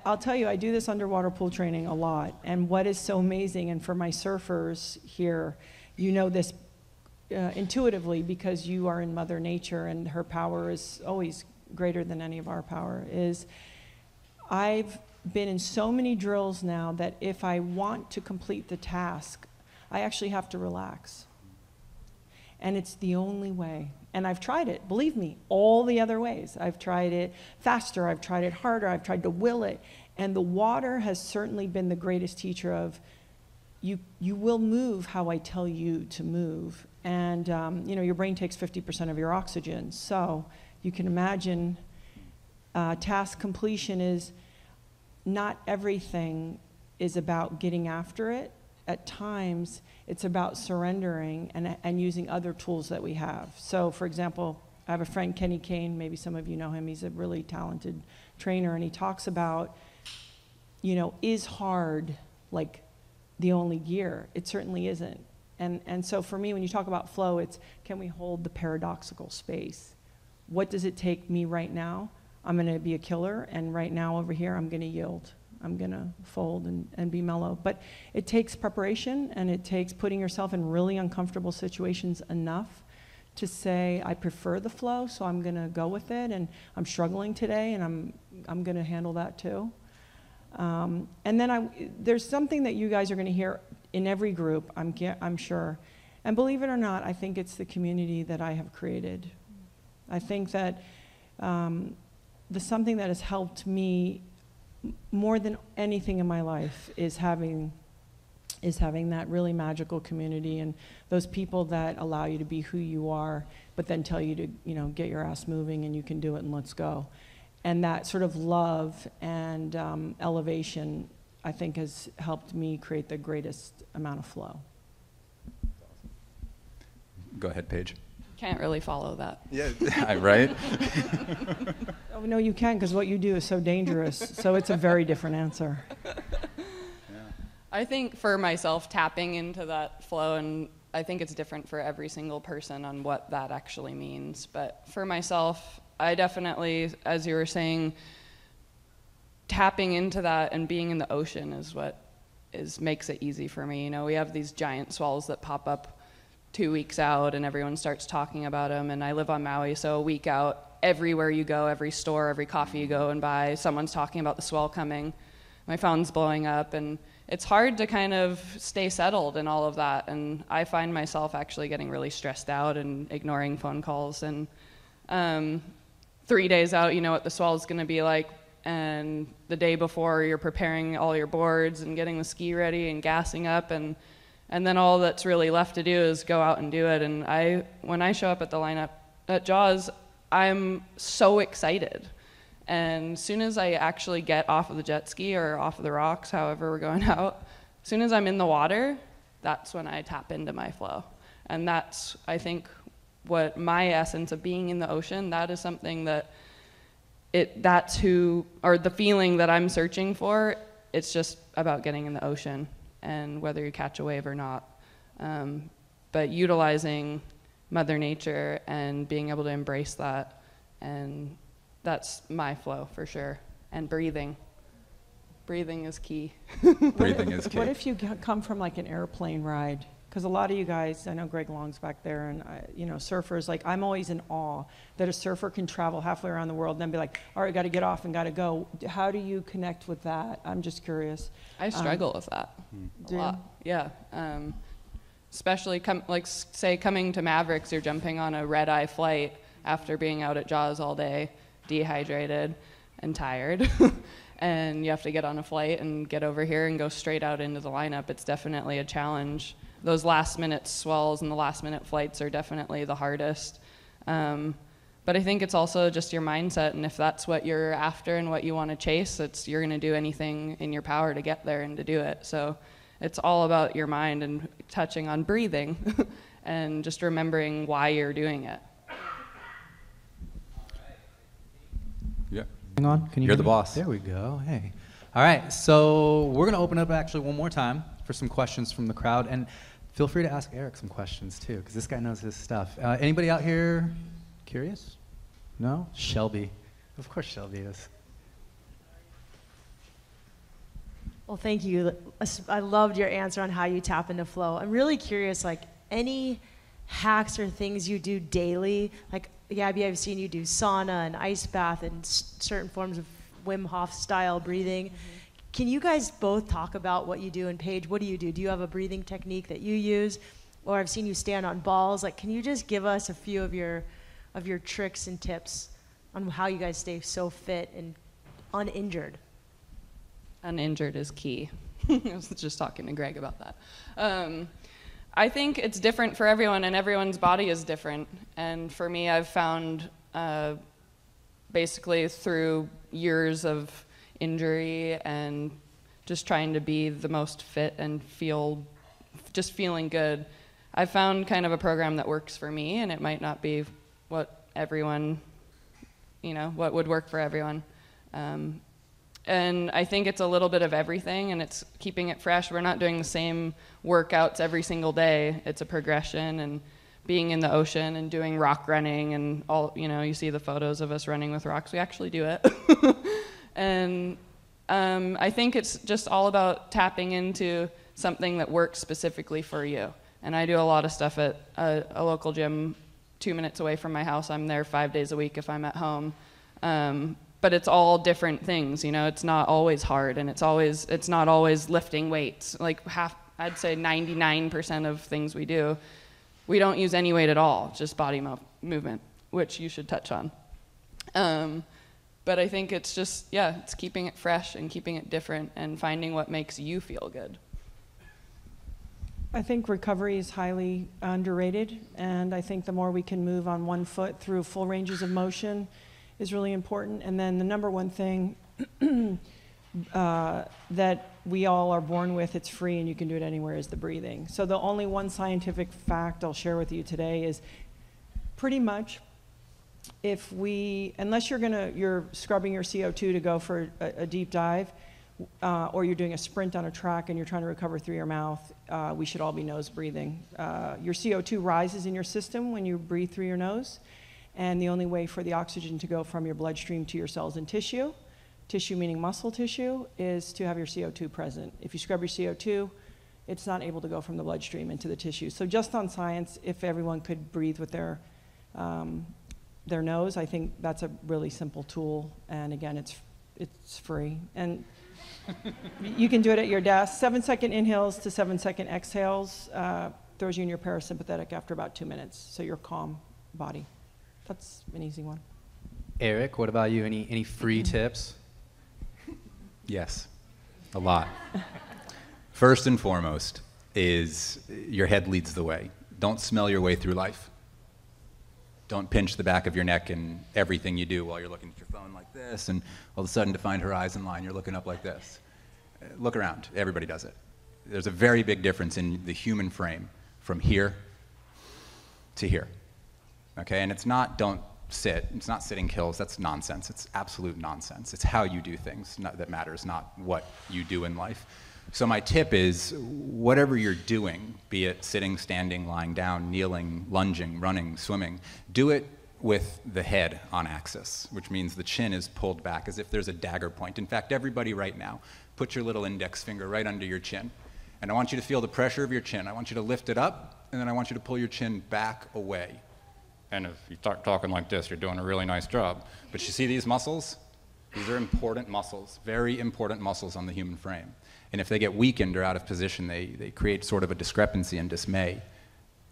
I'll tell you, I do this underwater pool training a lot. And what is so amazing, and for my surfers here, this intuitively, because you are in Mother Nature and her power is always greater than any of our power, is I've been in so many drills now that if I want to complete the task, I actually have to relax. And it's the only way. And I've tried it, believe me, all the other ways. I've tried it faster, I've tried it harder, I've tried to will it. And the water has certainly been the greatest teacher of, you will move how I tell you to move. And your brain takes 50% of your oxygen. So you can imagine task completion is not everything is about getting after it. At times, it's about surrendering and using other tools that we have. So, for example, I have a friend, Kenny Kane, maybe some of you know him. He's a really talented trainer, and he talks about, is hard, like the only gear. It certainly isn't. And so for me, when you talk about flow, it's can we hold the paradoxical space? What does it take me right now? I'm going to be a killer, and right now over here, I'm going to yield. I'm going to fold and be mellow. But it takes preparation, and it takes putting yourself in really uncomfortable situations enough to say, I prefer the flow, so I'm going to go with it, and I'm struggling today, and I'm going to handle that too. And then there's something that you guys are going to hear in every group, I'm sure. And believe it or not, I think it's the community that I have created. I think that the something that has helped me more than anything in my life is having that really magical community and those people that allow you to be who you are, but then tell you to, get your ass moving and you can do it and let's go. And that sort of love and elevation, I think, has helped me create the greatest amount of flow. Go ahead, Paige. Can't really follow that. Yeah, right? Oh, no, you can, because what you do is so dangerous. So it's a very different answer. I think for myself, tapping into that flow, and I think it's different for every single person on what that actually means. But for myself, I definitely, as you were saying, tapping into that and being in the ocean is what makes it easy for me. We have these giant swells that pop up 2 weeks out and everyone starts talking about them, and I live on Maui, so a week out, everywhere you go, every store, every coffee you go and buy, someone's talking about the swell coming. My phone's blowing up, and it's hard to kind of stay settled in all of that, and I find myself actually getting really stressed out and ignoring phone calls, and 3 days out, you know what the swell is going to be like, and the day before you're preparing all your boards and getting the ski ready and gassing up, and then all that's really left to do is go out and do it. And when I show up at the lineup at Jaws, I'm so excited. And as soon as I actually get off of the jet ski or off of the rocks, however we're going out, as soon as I'm in the water, that's when I tap into my flow. And that's, I think, what my essence of being in the ocean, that is something that that's the feeling that I'm searching for. It's just about getting in the ocean and whether you catch a wave or not. But utilizing Mother Nature and being able to embrace that, and that's my flow for sure. And breathing. Breathing is key. Breathing is key. What if you come from like an airplane ride? Because a lot of you guys, I know Greg Long's back there, and surfers, like I'm always in awe that a surfer can travel halfway around the world and then be like, all right, got to get off and got to go. How do you connect with that? I'm just curious. I struggle with that a lot. Yeah. Especially coming to Mavericks, you're jumping on a red-eye flight after being out at Jaws all day, dehydrated and tired. And you have to get on a flight and get over here and go straight out into the lineup. It's definitely a challenge. Those last-minute swells and the last-minute flights are definitely the hardest. But I think it's also just your mindset, and if that's what you're after and what you want to chase, you're going to do anything in your power to get there and to do it. So it's all about your mind and touching on breathing and just remembering why you're doing it. Yeah. Hang on. Can you You're hear the me? boss. There we go. Hey. All right. So we're going to open up actually one more time for some questions from the crowd. And feel free to ask Eric some questions too, because this guy knows his stuff. Anybody out here curious? No? Shelby. Of course Shelby is. Well, thank you. I loved your answer on how you tap into flow. I'm really curious, like any hacks or things you do daily? Like, Gabby, I've seen you do sauna and ice bath and certain forms of Wim Hof style breathing. Mm-hmm. Can you guys both talk about what you do? And Paige, what do you do? Do you have a breathing technique that you use? Or I've seen you stand on balls. Like, can you just give us a few of your tricks and tips on how you guys stay so fit and uninjured? Uninjured is key. I was just talking to Greg about that. I think it's different for everyone, and everyone's body is different. And for me, I've found basically through years of injury and just trying to be the most fit and feeling good, I found kind of a program that works for me, and it might not be what everyone, what would work for everyone. And I think it's a little bit of everything, and it's keeping it fresh. We're not doing the same workouts every single day. It's a progression, and being in the ocean and doing rock running and all, you see the photos of us running with rocks. We actually do it. And I think it's just all about tapping into something that works specifically for you. And I do a lot of stuff at a local gym 2 minutes away from my house. I'm there 5 days a week if I'm at home. But it's all different things, it's not always hard, and it's not always lifting weights. Like I'd say 99% of things we do, we don't use any weight at all, just body movement, which you should touch on. But I think it's just, it's keeping it fresh and keeping it different and finding what makes you feel good. I think recovery is highly underrated, and I think the more we can move on one foot through full ranges of motion is really important. And then the number one thing that we all are born with, it's free and you can do it anywhere, is the breathing. So the only one scientific fact I'll share with you today is pretty much unless you're scrubbing your CO2 to go for a deep dive, or you're doing a sprint on a track and you're trying to recover through your mouth, we should all be nose breathing. Your CO2 rises in your system when you breathe through your nose. And the only way for the oxygen to go from your bloodstream to your cells and tissue meaning muscle tissue, is to have your CO2 present. If you scrub your CO2, it's not able to go from the bloodstream into the tissue. So just on science, if everyone could breathe with their nose, I think that's a really simple tool. And again, it's free. And you can do it at your desk. 7-second inhales to 7-second exhales throws you in your parasympathetic after about 2 minutes. So you're calm body. That's an easy one. Eric, what about you? Any free tips? Yes, a lot. First and foremost is your head leads the way. Don't smell your way through life. Don't pinch the back of your neck in everything you do while you're looking at your phone like this, and all of a sudden to find horizon line, you're looking up like this. Look around. Everybody does it. There's a very big difference in the human frame from here to here. Okay, and it's not don't sit. It's not sitting kills. That's nonsense. It's absolute nonsense. It's how you do things that matters, not what you do in life. So my tip is, whatever you're doing, be it sitting, standing, lying down, kneeling, lunging, running, swimming, do it with the head on axis, which means the chin is pulled back as if there's a dagger point. In fact, everybody right now, put your little index finger right under your chin. And I want you to feel the pressure of your chin. I want you to lift it up, and then I want you to pull your chin back away. And if you start talking like this, you're doing a really nice job. But you see these muscles? These are important muscles, very important muscles on the human frame. And if they get weakened or out of position, they create sort of a discrepancy and dismay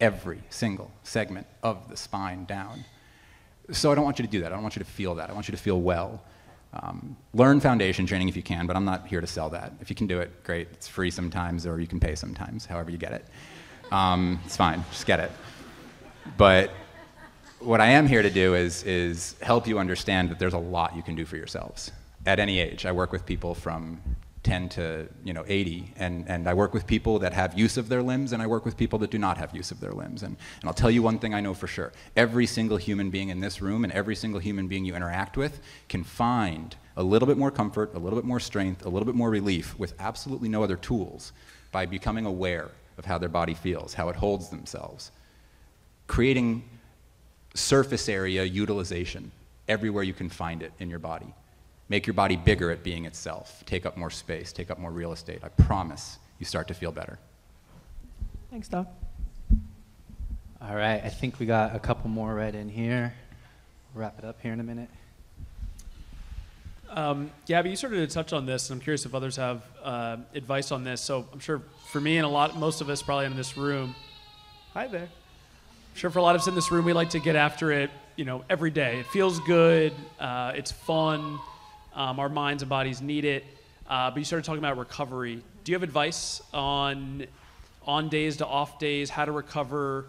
every single segment of the spine down. So I don't want you to do that. I don't want you to feel that. I want you to feel well. Learn foundation training if you can, but I'm not here to sell that. If you can do it, great. It's free sometimes, or you can pay sometimes, however you get it. It's fine. Just get it. But what I am here to do is help you understand that there's a lot you can do for yourselves at any age. I work with people from 10 to 80, and I work with people that have use of their limbs, and I work with people that do not have use of their limbs. And I'll tell you one thing I know for sure. Every single human being in this room and every single human being you interact with can find a little bit more comfort, a little bit more strength, a little bit more relief with absolutely no other tools by becoming aware of how their body feels, how it holds themselves. Creating surface area utilization everywhere you can find it in your body. Make your body bigger at being itself. Take up more space, take up more real estate. I promise you start to feel better. Thanks, Doc. All right, I think we got a couple more right in here. We'll wrap it up here in a minute. Gabby, you started to touch on this, and I'm curious if others have advice on this. So I'm sure for me and most of us probably in this room, hi there. I'm sure for a lot of us in this room, we like to get after it, every day. It feels good, it's fun, our minds and bodies need it. But you started talking about recovery. Do you have advice on days to off days, how to recover?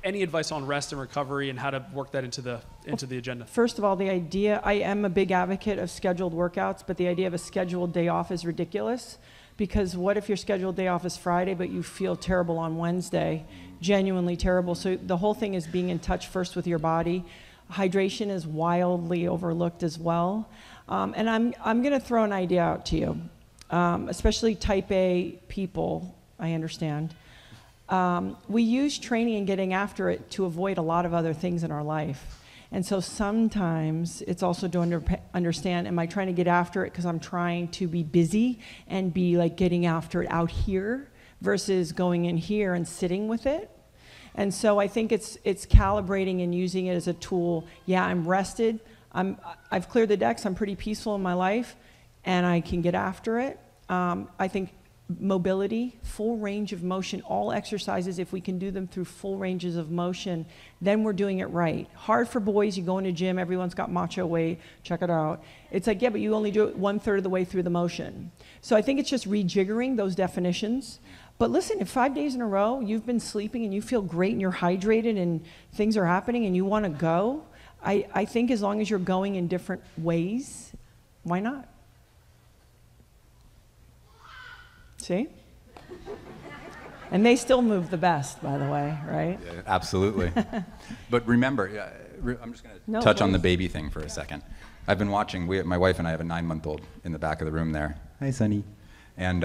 Any advice on rest and recovery and how to work that into the agenda? First of all, the idea, I am a big advocate of scheduled workouts, but the idea of a scheduled day off is ridiculous, because what if your scheduled day off is Friday, but you feel terrible on Wednesday, genuinely terrible? So the whole thing is being in touch first with your body. Hydration is wildly overlooked as well. And I'm going to throw an idea out to you, especially type A people, I understand. We use training and getting after it to avoid a lot of other things in our life. And so sometimes it's also to understand, am I trying to get after it because I'm trying to be busy and be like getting after it out here versus going in here and sitting with it? And so I think it's calibrating and using it as a tool. Yeah, I'm rested. I've cleared the decks. I'm pretty peaceful in my life, and I can get after it. I think mobility, full range of motion, all exercises, if we can do them through full ranges of motion, then we're doing it right. Hard for boys, you go in a gym, everyone's got macho weight, check it out. It's like, yeah, but you only do it 1/3 of the way through the motion. So I think it's just rejiggering those definitions. But listen, if 5 days in a row you've been sleeping and you feel great and you're hydrated and things are happening and you want to go, I think as long as you're going in different ways, why not? See? And they still move the best, by the way, right? Yeah, absolutely. But remember, I'm just going to touch on the baby thing for a second. I've been watching, my wife and I have a 9-month-old in the back of the room there. Hi, Sonny. And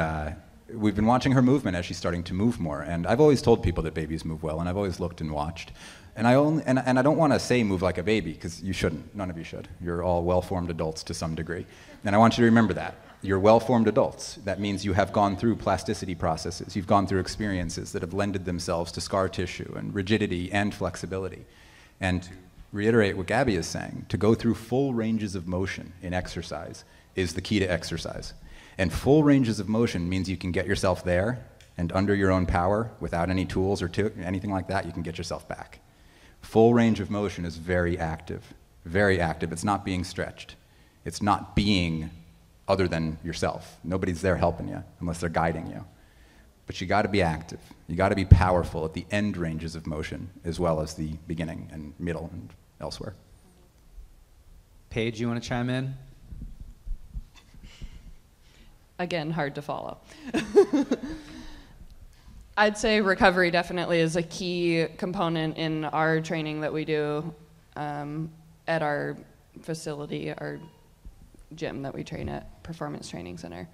we've been watching her movement as she's starting to move more. And I've always told people that babies move well, and I've always looked and watched. And I don't want to say move like a baby, because you shouldn't. None of you should. You're all well-formed adults to some degree. And I want you to remember that. You're well-formed adults. That means you have gone through plasticity processes. You've gone through experiences that have lended themselves to scar tissue and rigidity and flexibility. And to reiterate what Gabby is saying, to go through full ranges of motion in exercise is the key to exercise. And full ranges of motion means you can get yourself there, and under your own power, without any tools or anything like that, you can get yourself back. Full range of motion is very active. Very active. It's not being stretched. It's not being other than yourself. Nobody's there helping you unless they're guiding you. But you got to be active. You got to be powerful at the end ranges of motion as well as the beginning and middle and elsewhere. Paige, you want to chime in? Again, hard to follow. I'd say recovery definitely is a key component in our training that we do at our facility, our gym that we train at, Performance Training Center.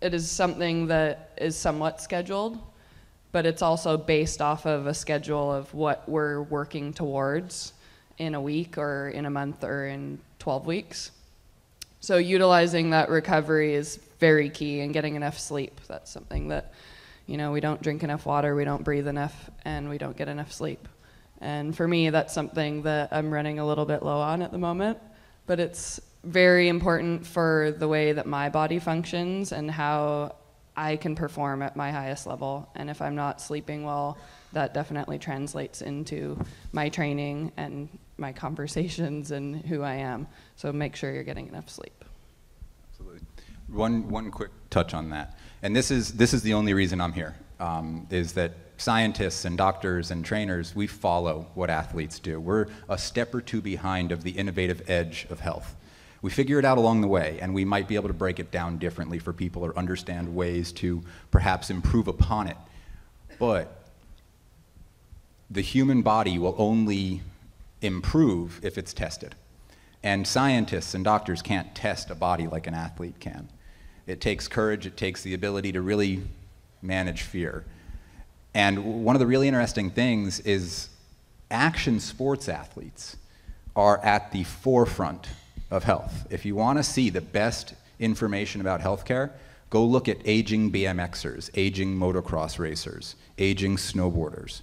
It is something that is somewhat scheduled, but it's also based off of a schedule of what we're working towards in a week or in a month or in 12 weeks. So utilizing that recovery is very key, and getting enough sleep. That's something that, you know, we don't drink enough water, we don't breathe enough, and we don't get enough sleep. And for me, that's something that I'm running a little bit low on at the moment, but it's very important for the way that my body functions and how I can perform at my highest level. And if I'm not sleeping well, that definitely translates into my training and my conversations and who I am. So make sure you're getting enough sleep. Absolutely. One quick touch on that. And this is the only reason I'm here, is that scientists and doctors and trainers, we follow what athletes do. We're a step or two behind of the innovative edge of health. We figure it out along the way, and we might be able to break it down differently for people or understand ways to perhaps improve upon it. But the human body will only improve if it's tested. And scientists and doctors can't test a body like an athlete can. It takes courage, it takes the ability to really manage fear. And one of the really interesting things is action sports athletes are at the forefront of health. If you want to see the best information about healthcare, go look at aging BMXers, aging motocross racers, aging snowboarders.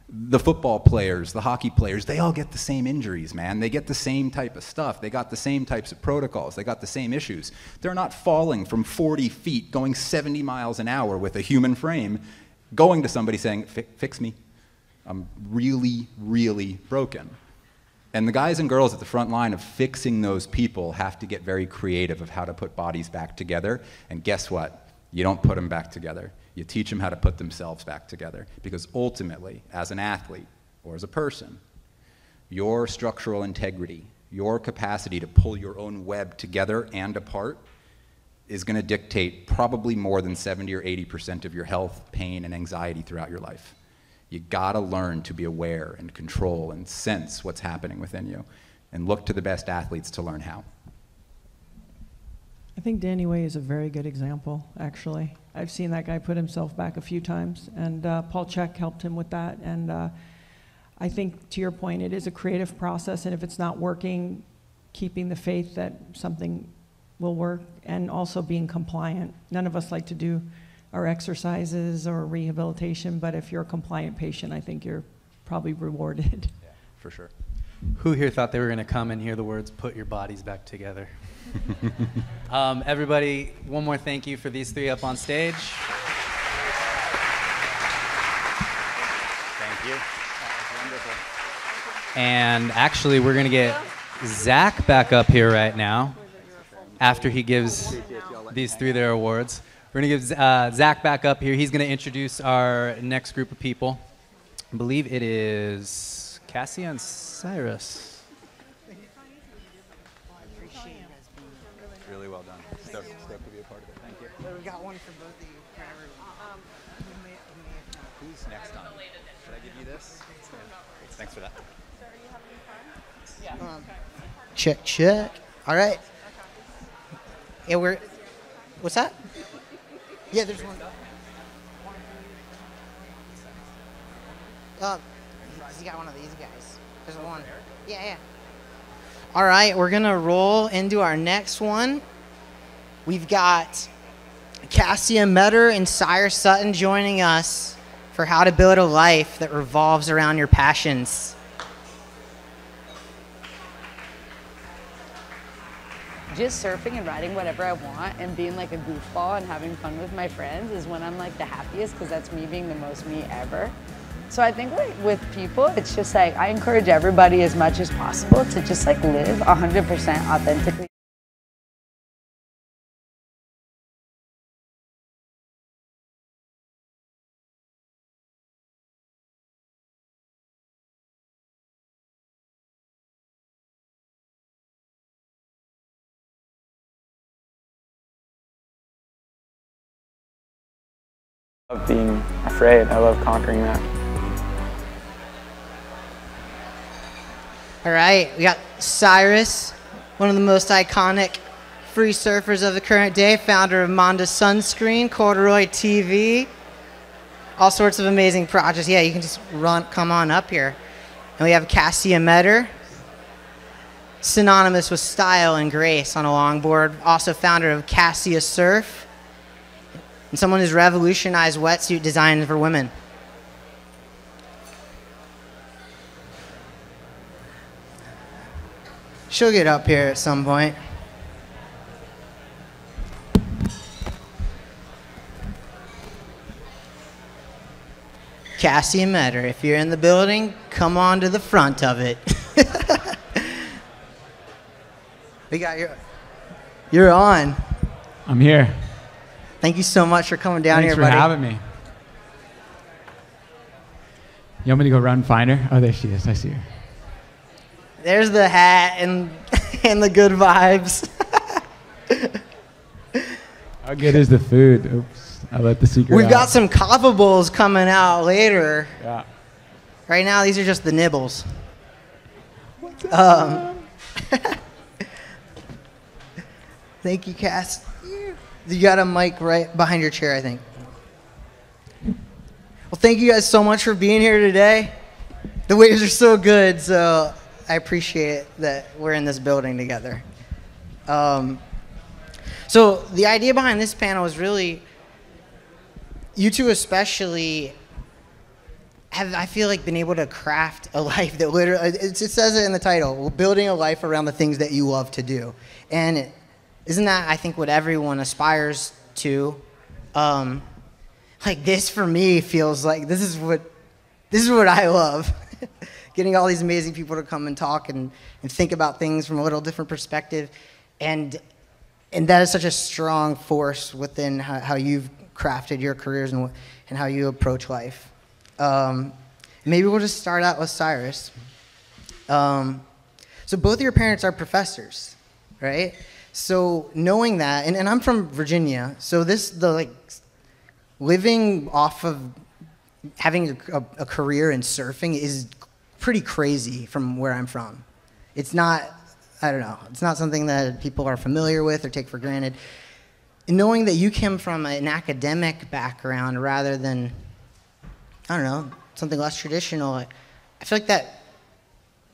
The football players, the hockey players, they all get the same injuries, man. They get the same type of stuff. They got the same types of protocols. They got the same issues. They're not falling from 40 feet, going 70 miles an hour with a human frame, going to somebody saying, fix me. I'm really, really broken. And the guys and girls at the front line of fixing those people have to get very creative of how to put bodies back together. And guess what? You don't put them back together. You teach them how to put themselves back together. Because ultimately, as an athlete or as a person, your structural integrity, your capacity to pull your own web together and apart is going to dictate probably more than 70 or 80% of your health, pain, and anxiety throughout your life. You gotta learn to be aware and control and sense what's happening within you, and look to the best athletes to learn how. I think Danny Way is a very good example, actually. I've seen that guy put himself back a few times, and Paul Check helped him with that. And I think, to your point, it is a creative process, and if it's not working, keeping the faith that something will work, and also being compliant. None of us like to do our exercises or rehabilitation, but if you're a compliant patient, I think you're probably rewarded. Yeah, for sure. Who here thought they were going to come and hear the words, put your bodies back together? Everybody, one more thank you for these three up on stage. Thank you. That was wonderful. And actually, we're going to get Zach back up here right now after he gives these three their awards. We're going to give Zach back up here. He's going to introduce our next group of people. I believe it is Cassie and Cyrus. Really well done. Stoked to be a part of it. Thank you. We got one for both of you. Who's next on? Should I give you this? Thanks for that. Check, check. All right. Yeah, what's that? Yeah, there's one. He's got one of these guys. There's one. Yeah. All right, we're gonna roll into our next one. We've got Cassia Metter and Cyrus Sutton joining us for how to build a life that revolves around your passions. Just surfing and riding whatever I want and being like a goofball and having fun with my friends is when I'm like the happiest, because that's me being the most me ever. So I think like with people, it's just like I encourage everybody as much as possible to just like live 100% authentically. I love being afraid. I love conquering that. All right, we got Cyrus, one of the most iconic free surfers of the current day, founder of Monda Sunscreen, Corduroy TV, all sorts of amazing projects. Yeah, you can just come on up here. And we have Cassia Metter, synonymous with style and grace on a longboard, also founder of Cassia Surf, and someone who's revolutionized wetsuit design for women. She'll get up here at some point. Cassie Metter, if you're in the building, come on to the front of it. We got you're on. I'm here. Thank you so much for coming down Thanks here, buddy. Thanks for having me. You want me to go run and find her? Oh, there she is. I see her. There's the hat and the good vibes. How good is the food? Oops, I let the secret We've out. got some kava bowls coming out later. Yeah. Right now, these are just the nibbles. Thank you, Cass. You got a mic right behind your chair, I think. Well, thank you guys so much for being here today. The waves are so good, so I appreciate it that we're in this building together. So the idea behind this panel is really, you two especially have, I feel like, been able to craft a life that literally, it says it in the title, we're building a life around the things that you love to do. And isn't that, I think, what everyone aspires to? Like this for me feels like this is what I love. Getting all these amazing people to come and talk and think about things from a little different perspective. And that is such a strong force within how you've crafted your careers and how you approach life. Maybe we'll just start out with Cyrus. So both of your parents are professors, right? So knowing that, and I'm from Virginia, so living off of having a career in surfing is pretty crazy from where I'm from. It's not, I don't know. It's not something that people are familiar with or take for granted. And knowing that you came from an academic background rather than, I don't know, something less traditional, I feel like that,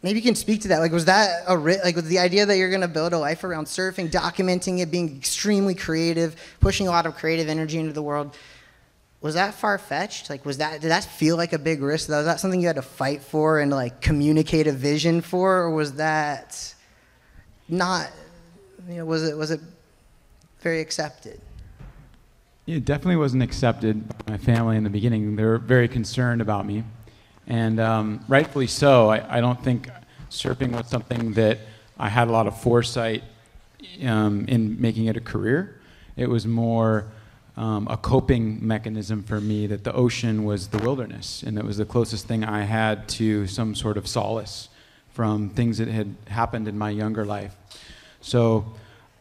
maybe you can speak to that. Like, was that was the idea that you're going to build a life around surfing, documenting it, being extremely creative, pushing a lot of creative energy into the world? Was that far-fetched? Like, did that feel like a big risk? Was that something you had to fight for and like communicate a vision for, or was that not? Was it very accepted? It definitely wasn't accepted by my family in the beginning. They were very concerned about me, and rightfully so. I don't think surfing was something that I had a lot of foresight in making it a career. It was more a coping mechanism for me, that the ocean was the wilderness, and it was the closest thing I had to some sort of solace from things that had happened in my younger life. So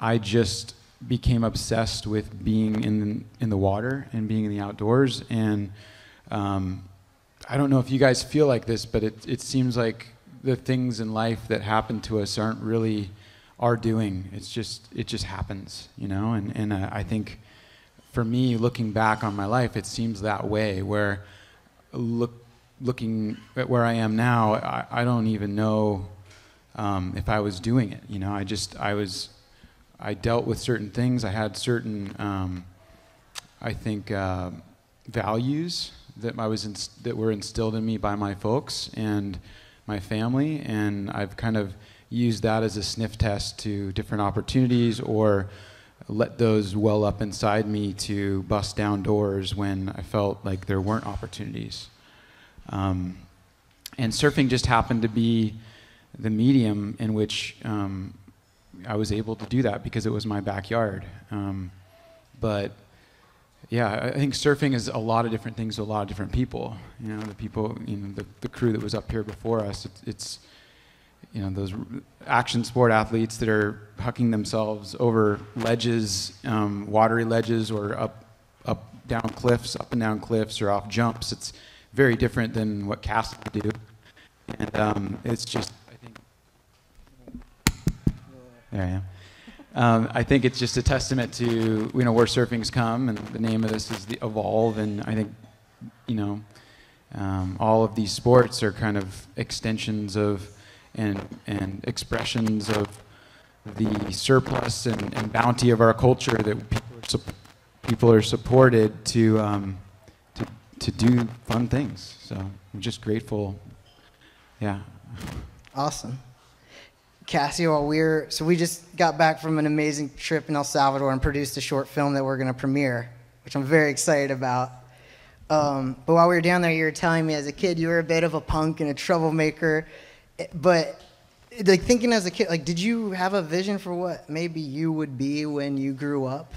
I just became obsessed with being in the water and being in the outdoors. And I don't know if you guys feel like this, but it seems like the things in life that happen to us aren't really our doing. It just happens, you know. And I think for me, looking back on my life, it seems that way. Where looking at where I am now, I don't even know if I was doing it. You know, I dealt with certain things. I had certain, I think, values that were instilled in me by my folks and my family, and I've kind of used that as a sniff test to different opportunities, or let those well up inside me to bust down doors when I felt like there weren't opportunities. And surfing just happened to be the medium in which I was able to do that because it was my backyard. But yeah, I think surfing is a lot of different things to a lot of different people. You know, the crew that was up here before us, it's you know, those action sport athletes that are hucking themselves over ledges, watery ledges, or up and down cliffs, or off jumps. It's very different than what casts do. And it's just, I think, there I am. I think it's just a testament to, you know, where surfing's come, and the name of this is the Evolve, and I think, you know, all of these sports are kind of extensions of and expressions of the surplus and bounty of our culture, that people are supported to do fun things. So I'm just grateful. Yeah. Awesome. Cassie, we just got back from an amazing trip in El Salvador and produced a short film that we're going to premiere, which I'm very excited about. But while we were down there, you were telling me as a kid you were a bit of a punk and a troublemaker. But like, thinking as a kid, like, did you have a vision for what maybe you would be when you grew up?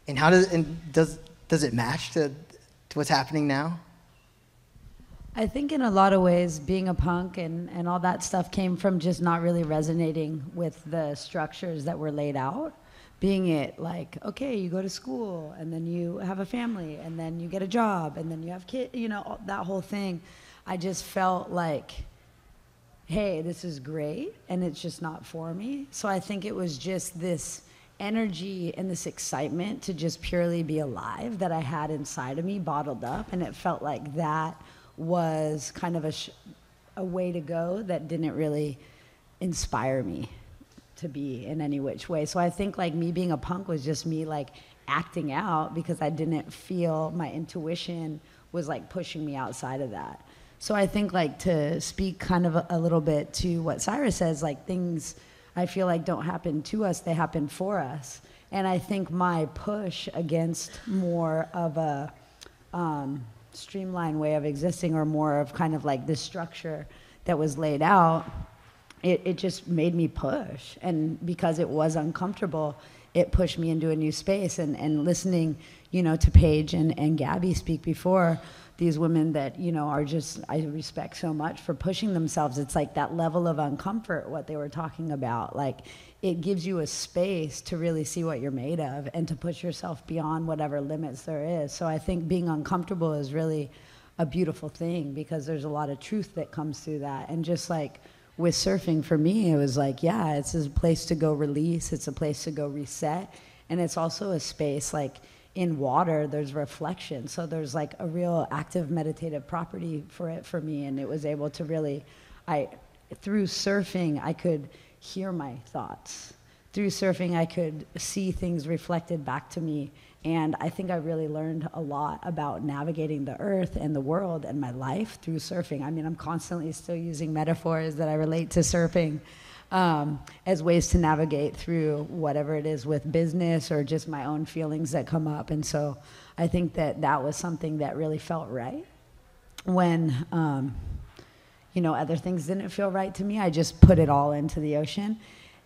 And does it match to what's happening now? I think in a lot of ways, being a punk and all that stuff came from just not really resonating with the structures that were laid out. Being it like, okay, you go to school, and then you have a family, and then you get a job, and then you have kids, you know, that whole thing. I just felt like, hey, this is great, and it's just not for me. So I think it was just this energy and this excitement to just purely be alive that I had inside of me, bottled up, and it felt like that was kind of a way to go that didn't really inspire me to be in any which way. So I think like me being a punk was just me like acting out because I didn't feel my intuition was like pushing me outside of that. So I think like to speak kind of a little bit to what Cyrus says, like things I feel like don't happen to us, they happen for us. And I think my push against more of a streamlined way of existing, or more of kind of like this structure that was laid out, it just made me push. And because it was uncomfortable, it pushed me into a new space. And listening, you know, to Paige and Gabby speak before, these women that, you know, are just, I respect so much for pushing themselves. It's like that level of uncomfort, what they were talking about. Like, it gives you a space to really see what you're made of and to push yourself beyond whatever limits there is. So I think being uncomfortable is really a beautiful thing, because there's a lot of truth that comes through that. And just like with surfing, for me, it was like, yeah, it's a place to go release, it's a place to go reset, and it's also a space, like, in water, there's reflection, so there's like a real active meditative property for it for me, and it was able to really, through surfing, I could hear my thoughts. Through surfing, I could see things reflected back to me, and I think I really learned a lot about navigating the earth and the world and my life through surfing. I mean, I'm constantly still using metaphors that I relate to surfing as ways to navigate through whatever it is with business or just my own feelings that come up. And so I think that that was something that really felt right. When, other things didn't feel right to me, I just put it all into the ocean.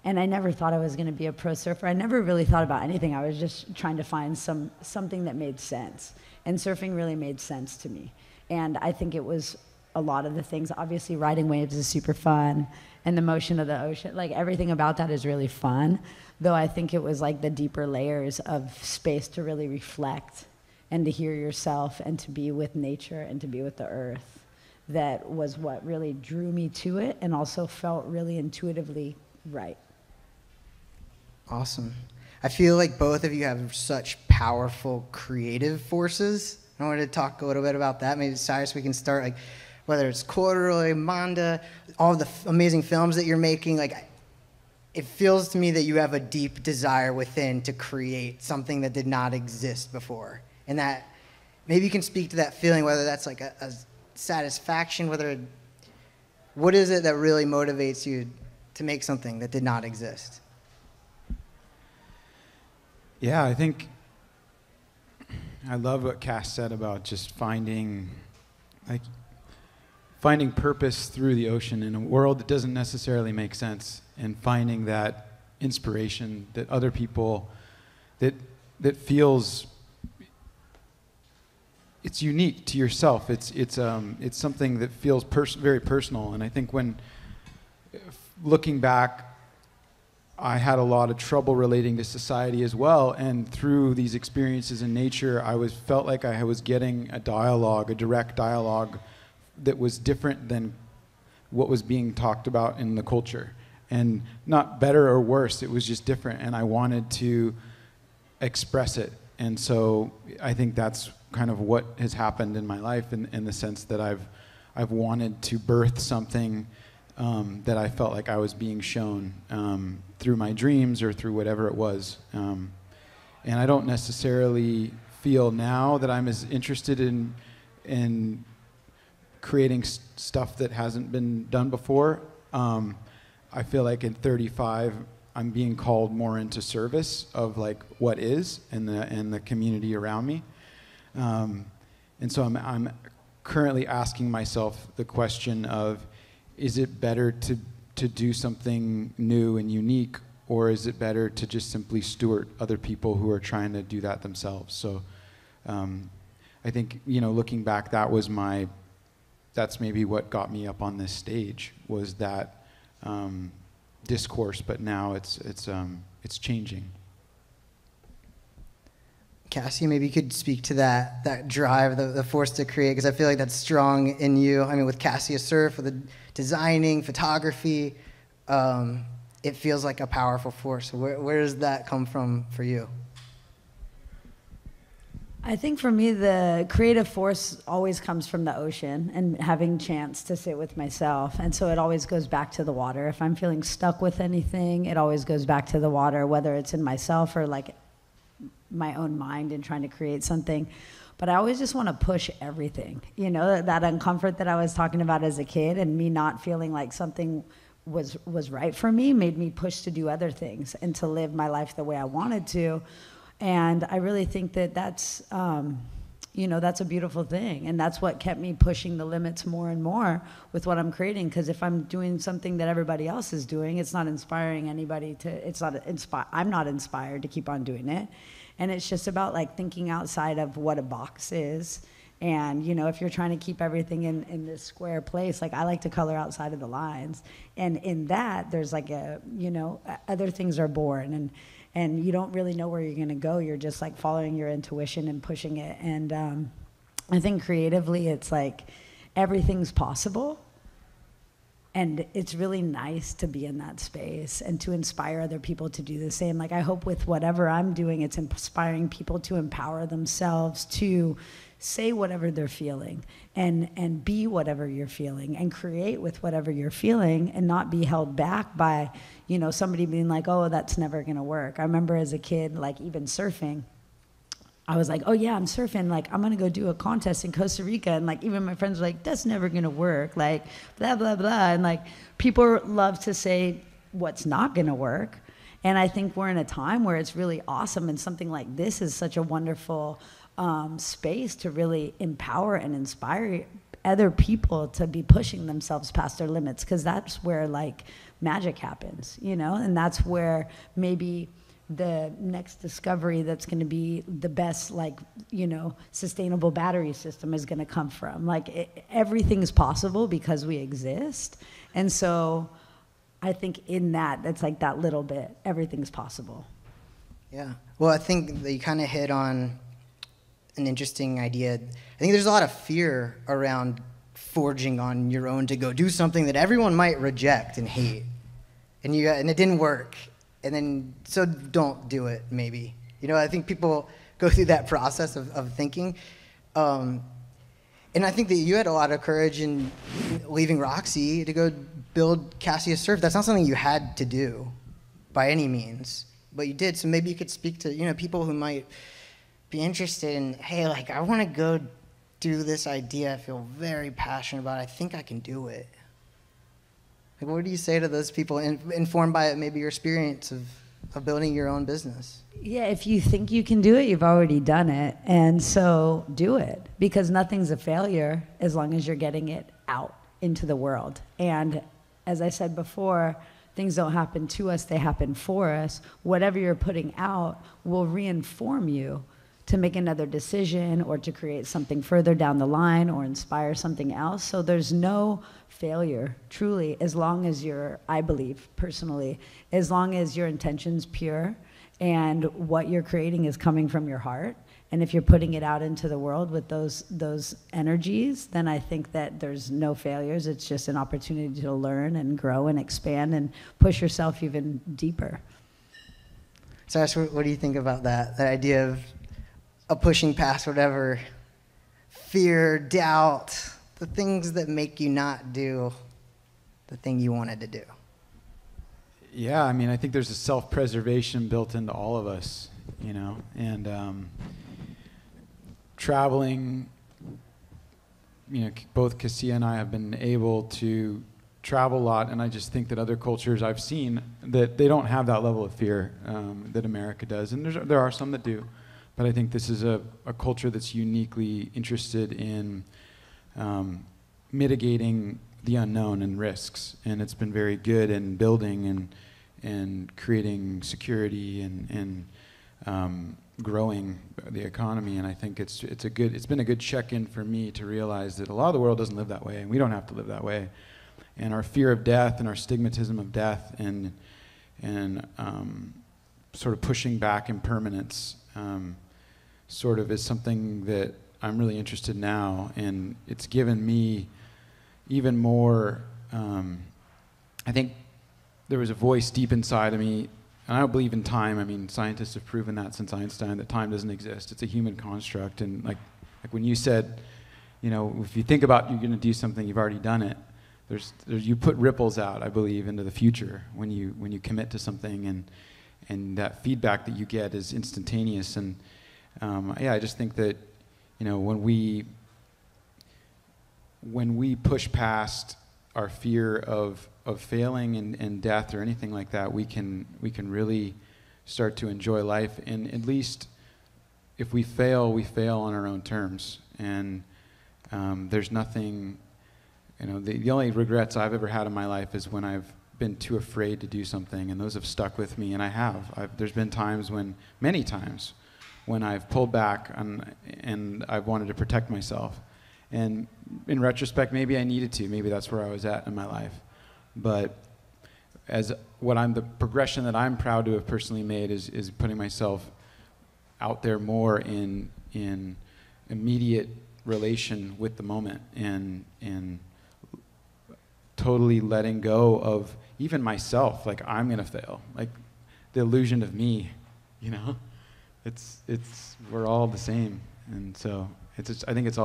And I never thought I was going to be a pro surfer. I never really thought about anything. I was just trying to find something that made sense. And surfing really made sense to me. And I think it was a lot of the things. Obviously, riding waves is super fun. And the motion of the ocean, like everything about that is really fun. Though I think it was like the deeper layers of space to really reflect and to hear yourself and to be with nature and to be with the earth. That was what really drew me to it and also felt really intuitively right. Awesome. I feel like both of you have such powerful creative forces. I wanted to talk a little bit about that. Maybe, Cyrus, we can start, like, whether it's Corduroy, Manda, all the amazing films that you're making. Like, it feels to me that you have a deep desire within to create something that did not exist before. And that, maybe you can speak to that feeling, whether that's like a satisfaction, what is it that really motivates you to make something that did not exist? Yeah, I think I love what Cass said about just finding purpose through the ocean in a world that doesn't necessarily make sense, and finding that inspiration that other people, that feels, it's unique to yourself. It's something that feels very personal. And I think when looking back, I had a lot of trouble relating to society as well, and through these experiences in nature, felt like I was getting a direct dialogue that was different than what was being talked about in the culture. And not better or worse, it was just different, and I wanted to express it. And so I think that's kind of what has happened in my life, in the sense that I've wanted to birth something that I felt like I was being shown through my dreams or through whatever it was. And I don't necessarily feel now that I'm as interested in creating stuff that hasn't been done before. I feel like in 35, I'm being called more into service of like what is and the community around me. And so I'm currently asking myself the question of, is it better to do something new and unique, or is it better to just simply steward other people who are trying to do that themselves? So I think, looking back, that's maybe what got me up on this stage, was that discourse, but now it's changing. Cassie, maybe you could speak to that drive, the force to create, because I feel like that's strong in you. I mean, with Cassia Surf, with the designing, photography, it feels like a powerful force. Where does that come from for you? I think for me, the creative force always comes from the ocean and having chance to sit with myself. And so it always goes back to the water. If I'm feeling stuck with anything, it always goes back to the water, whether it's in myself or like my own mind and trying to create something. But I always just want to push everything. That uncomfort that I was talking about as a kid, and me not feeling like something was right for me, made me push to do other things and to live my life the way I wanted to. And I really think that that's a beautiful thing. And that's what kept me pushing the limits more and more with what I'm creating. Because if I'm doing something that everybody else is doing, it's not inspiring anybody I'm not inspired to keep on doing it. And it's just about like thinking outside of what a box is. And, if you're trying to keep everything in this square place, like I like to color outside of the lines. And in that, there's like other things are born. And you don't really know where you're going to go. You're just like following your intuition and pushing it. And I think creatively, it's like everything's possible. And it's really nice to be in that space and to inspire other people to do the same. Like, I hope with whatever I'm doing, it's inspiring people to empower themselves to say whatever they're feeling and be whatever you're feeling and create with whatever you're feeling and not be held back by, you know, somebody being like, oh, that's never gonna work. I remember as a kid, like even surfing, I was like, oh yeah, I'm surfing, like I'm gonna go do a contest in Costa Rica, and like even my friends were like, that's never gonna work, like blah, blah, blah. And like people love to say what's not gonna work. And I think we're in a time where it's really awesome, and something like this is such a wonderful space to really empower and inspire other people to be pushing themselves past their limits, because that's where like magic happens, you know, and that's where maybe the next discovery that's going to be the best, like, you know, sustainable battery system is going to come from. Like everything's possible because we exist. And so I think in that, that's like that little bit, everything's possible. Yeah. Well, I think that you kind of hit on an interesting idea. I think there's a lot of fear around forging on your own to go do something that everyone might reject and hate. And it didn't work. And then, so don't do it, maybe. You know, I think people go through that process of thinking. And I think that you had a lot of courage in leaving Roxy to go build Cassius Surf. That's not something you had to do by any means, but you did. So maybe you could speak to, you know, people who might be interested in, hey, like, I want to go do this idea I feel very passionate about. I think I can do it. Like, what do you say to those people informed by maybe your experience of building your own business? Yeah, if you think you can do it, you've already done it. And so do it, because nothing's a failure as long as you're getting it out into the world. And as I said before, things don't happen to us, they happen for us. Whatever you're putting out will reinform you to make another decision or to create something further down the line or inspire something else. So there's no failure, truly, as long as you're, I believe personally, as long as your intention's pure and what you're creating is coming from your heart. And if you're putting it out into the world with those energies, then I think that there's no failures. It's just an opportunity to learn and grow and expand and push yourself even deeper. So Ash, what do you think about that idea of pushing past whatever fear, doubt, the things that make you not do the thing you wanted to do? Yeah, I mean, I think there's a self-preservation built into all of us, you know, and traveling, you know, both Cassia and I have been able to travel a lot, and I just think that other cultures I've seen, that they don't have that level of fear that America does, and there are some that do. But I think this is a culture that's uniquely interested in mitigating the unknown and risks, and it's been very good in building and creating security and growing the economy. And I think it's been a good check-in for me to realize that a lot of the world doesn't live that way, and we don't have to live that way. And our fear of death and our stigmatism of death and sort of pushing back impermanence sort of is something that I'm really interested in now, and it's given me even more, I think there was a voice deep inside of me, and I don't believe in time. I mean, scientists have proven that since Einstein, that time doesn't exist. It's a human construct, and like when you said, you know, if you think about you're going to do something, you've already done it. You put ripples out, I believe, into the future when you commit to something, and that feedback that you get is instantaneous. And yeah, I just think that, you know, when we push past our fear of failing and death or anything like that, we can really start to enjoy life. And at least if we fail, we fail on our own terms. And there's nothing, you know, the only regrets I've ever had in my life is when I've been too afraid to do something, and those have stuck with me. And I have. There's been many times when I've pulled back and I've wanted to protect myself. And in retrospect, maybe I needed to. Maybe that's where I was at in my life. But the progression that I'm proud to have personally made is putting myself out there more in immediate relation with the moment and totally letting go of even myself. Like, I'm gonna fail. Like, the illusion of me, you know. We're all the same, and so I think it's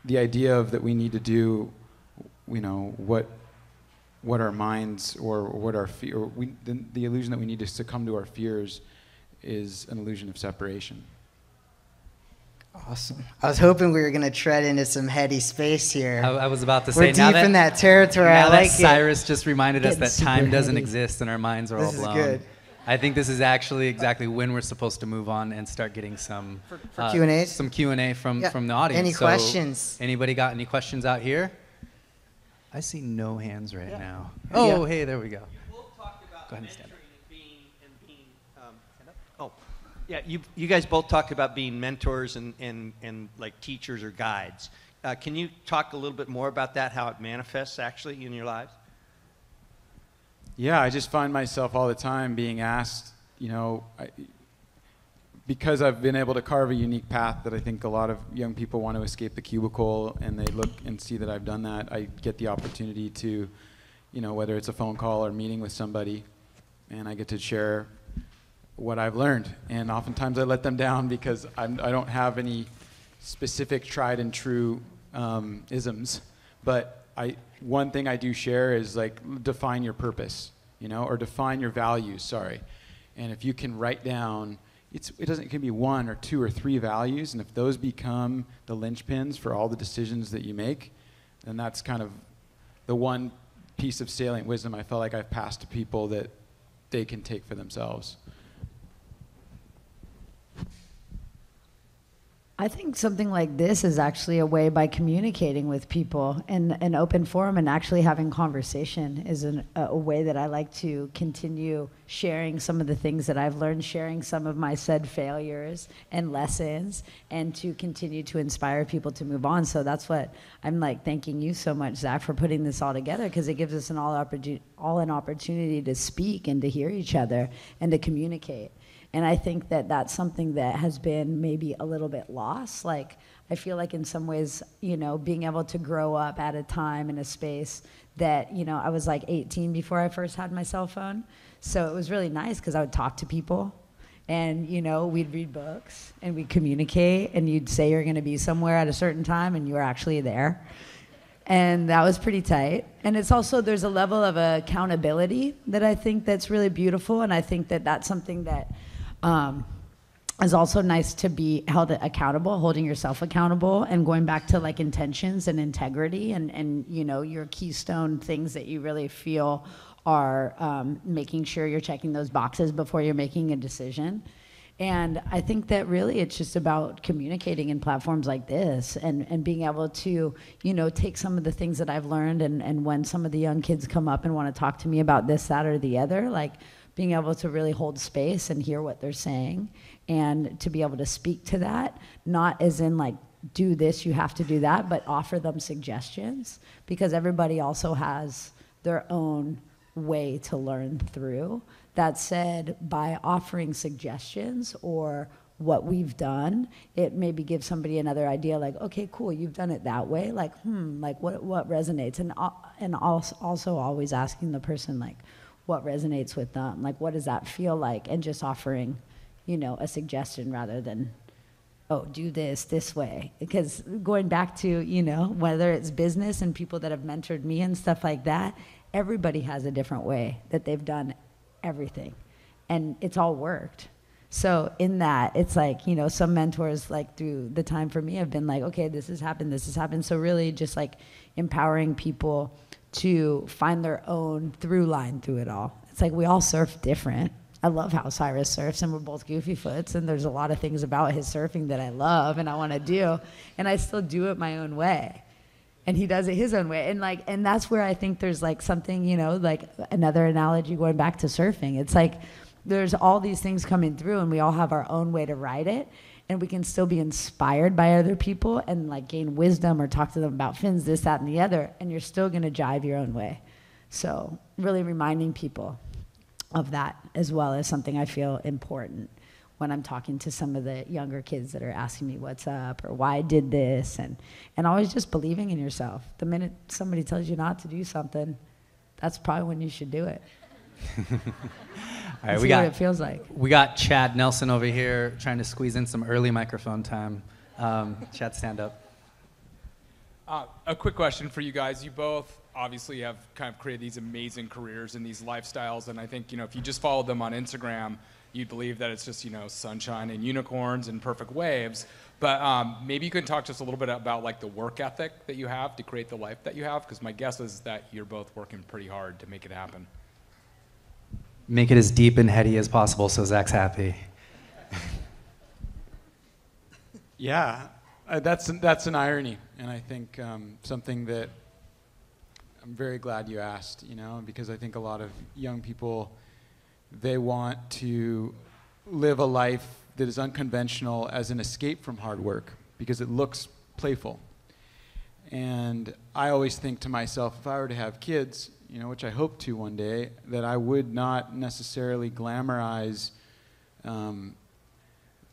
the idea of that we need to do, you know, what our minds or what our fear, the illusion that we need to succumb to our fears is an illusion of separation. Awesome. I was hoping we were going to tread into some heady space here. I was about to We're say, deep in that territory. Now I that like Cyrus just reminded us Getting that time super doesn't heady. exist and our minds are all This is blown. good. I think this is actually exactly when we're supposed to move on and start getting some Q&As? Some Q&A from Yeah. the audience. Any So questions? Anybody got any questions out here? I see no hands right now. Yeah. Oh, hey, there we go. You both talked about Go ahead and stand up. Yeah, you guys both talked about being mentors and like teachers or guides. Can you talk a little bit more about that, how it manifests actually in your lives? Yeah, I just find myself all the time being asked, you know, because I've been able to carve a unique path that I think a lot of young people want to escape the cubicle, and they look and see that I've done that. I get the opportunity to, you know, whether it's a phone call or meeting with somebody, and I get to share what I've learned. And oftentimes I let them down because I don't have any specific tried and true isms. But one thing I do share is, like, define your purpose, you know, or define your values, sorry. And if you can write down, it can be 1 or 2 or 3 values, and if those become the linchpins for all the decisions that you make, then that's kind of the one piece of salient wisdom I felt like I've passed to people that they can take for themselves. I think something like this is actually a way, by communicating with people in an open forum and actually having conversation, is a way that I like to continue sharing some of the things that I've learned, sharing some of my said failures and lessons, and to continue to inspire people to move on. So that's what I'm like thanking you so much, Zach, for putting this all together, because it gives us an opportunity to speak and to hear each other and to communicate. And I think that that's something that has been maybe a little bit lost. Like, I feel like in some ways, you know, being able to grow up at a time in a space that, you know, I was like 18 before I first had my cell phone. So it was really nice because I would talk to people, and, you know, we'd read books and we'd communicate, and you'd say you're going to be somewhere at a certain time and you were actually there. And that was pretty tight. And it's also, there's a level of accountability that I think that's really beautiful. And I think that that's something that is also nice to be held accountable, holding yourself accountable, and going back to like intentions and integrity and you know, your keystone things that you really feel are making sure you're checking those boxes before you're making a decision. And I think that really it's just about communicating in platforms like this and being able to, you know, take some of the things that I've learned, and when some of the young kids come up and want to talk to me about this, that, or the other, like, being able to really hold space and hear what they're saying, and to be able to speak to that, not as in like, do this, you have to do that, but offer them suggestions, because everybody also has their own way to learn through. That said, by offering suggestions or what we've done, it maybe gives somebody another idea, like, okay, cool, you've done it that way, like, like what resonates, and also always asking the person, like, what resonates with them, like, what does that feel like, and just offering, you know, a suggestion rather than, oh, do this way. Because going back to, you know, whether it's business and people that have mentored me and stuff like that, everybody has a different way that they've done everything, and it's all worked. So in that, it's like, you know, some mentors, like, through the time for me have been like, okay, this has happened. So really just like empowering people to find their own through line through it all. It's like, we all surf different. I love how Cyrus surfs, and we're both goofy foots, and there's a lot of things about his surfing that I love and I want to do, and I still do it my own way, and he does it his own way. And like, and that's where I think there's like something, you know, like another analogy going back to surfing. It's like, there's all these things coming through, and we all have our own way to ride it, and we can still be inspired by other people and like gain wisdom or talk to them about fins, this, that, and the other, and you're still going to jive your own way. So really reminding people of that as well is something I feel important. when I'm talking to some of the younger kids that are asking me what's up or why I did this, and always just believing in yourself. The minute somebody tells you not to do something, that's probably when you should do it. All right, see what it feels like. We got Chad Nelson over here trying to squeeze in some early microphone time. Chad, stand up. A quick question for you guys. You both obviously have kind of created these amazing careers and these lifestyles, and I think, you know, if you just followed them on Instagram, you'd believe that it's just, you know, sunshine and unicorns and perfect waves. But maybe you could talk to us a little bit about like the work ethic that you have to create the life that you have, because my guess is that you're both working pretty hard to make it happen. Make it as deep and heady as possible so Zach's happy. Yeah, that's an irony, and I think something that I'm very glad you asked, you know, because I think a lot of young people, they want to live a life that is unconventional as an escape from hard work because it looks playful. And I always think to myself, if I were to have kids, you know, which I hope to one day, that I would not necessarily glamorize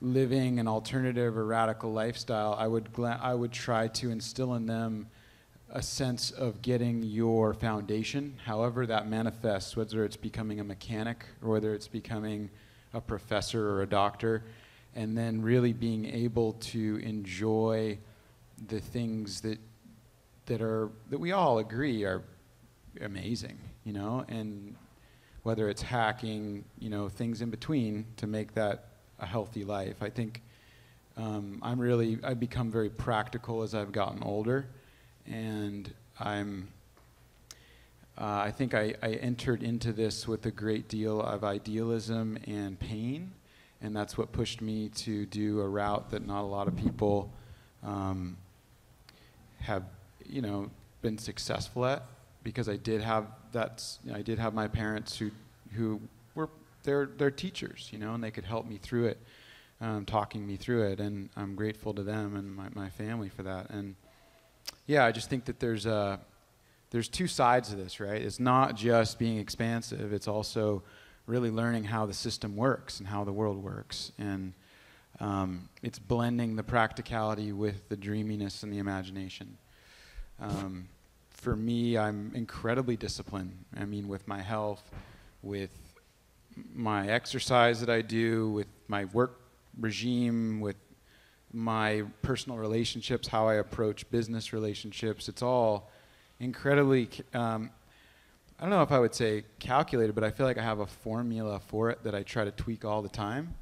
living an alternative or radical lifestyle. I would try to instill in them a sense of getting your foundation, however that manifests, whether it's becoming a mechanic or whether it's becoming a professor or a doctor, and then really being able to enjoy the things that we all agree are amazing, you know, and whether it's hacking, you know, things in between to make that a healthy life. I think I've become very practical as I've gotten older, and I think I entered into this with a great deal of idealism and pain, and that's what pushed me to do a route that not a lot of people have, you know, been successful at, because I did have my parents who were they're teachers, you know, and they could help me through it, talking me through it, and I'm grateful to them and my family for that. And yeah, I just think that there's two sides to this, right? It's not just being expansive, it's also really learning how the system works and how the world works. And it's blending the practicality with the dreaminess and the imagination. For me, I'm incredibly disciplined. I mean, with my health, with my exercise that I do, with my work regime, with my personal relationships, how I approach business relationships. It's all incredibly, I don't know if I would say calculated, but I feel like I have a formula for it that I try to tweak all the time.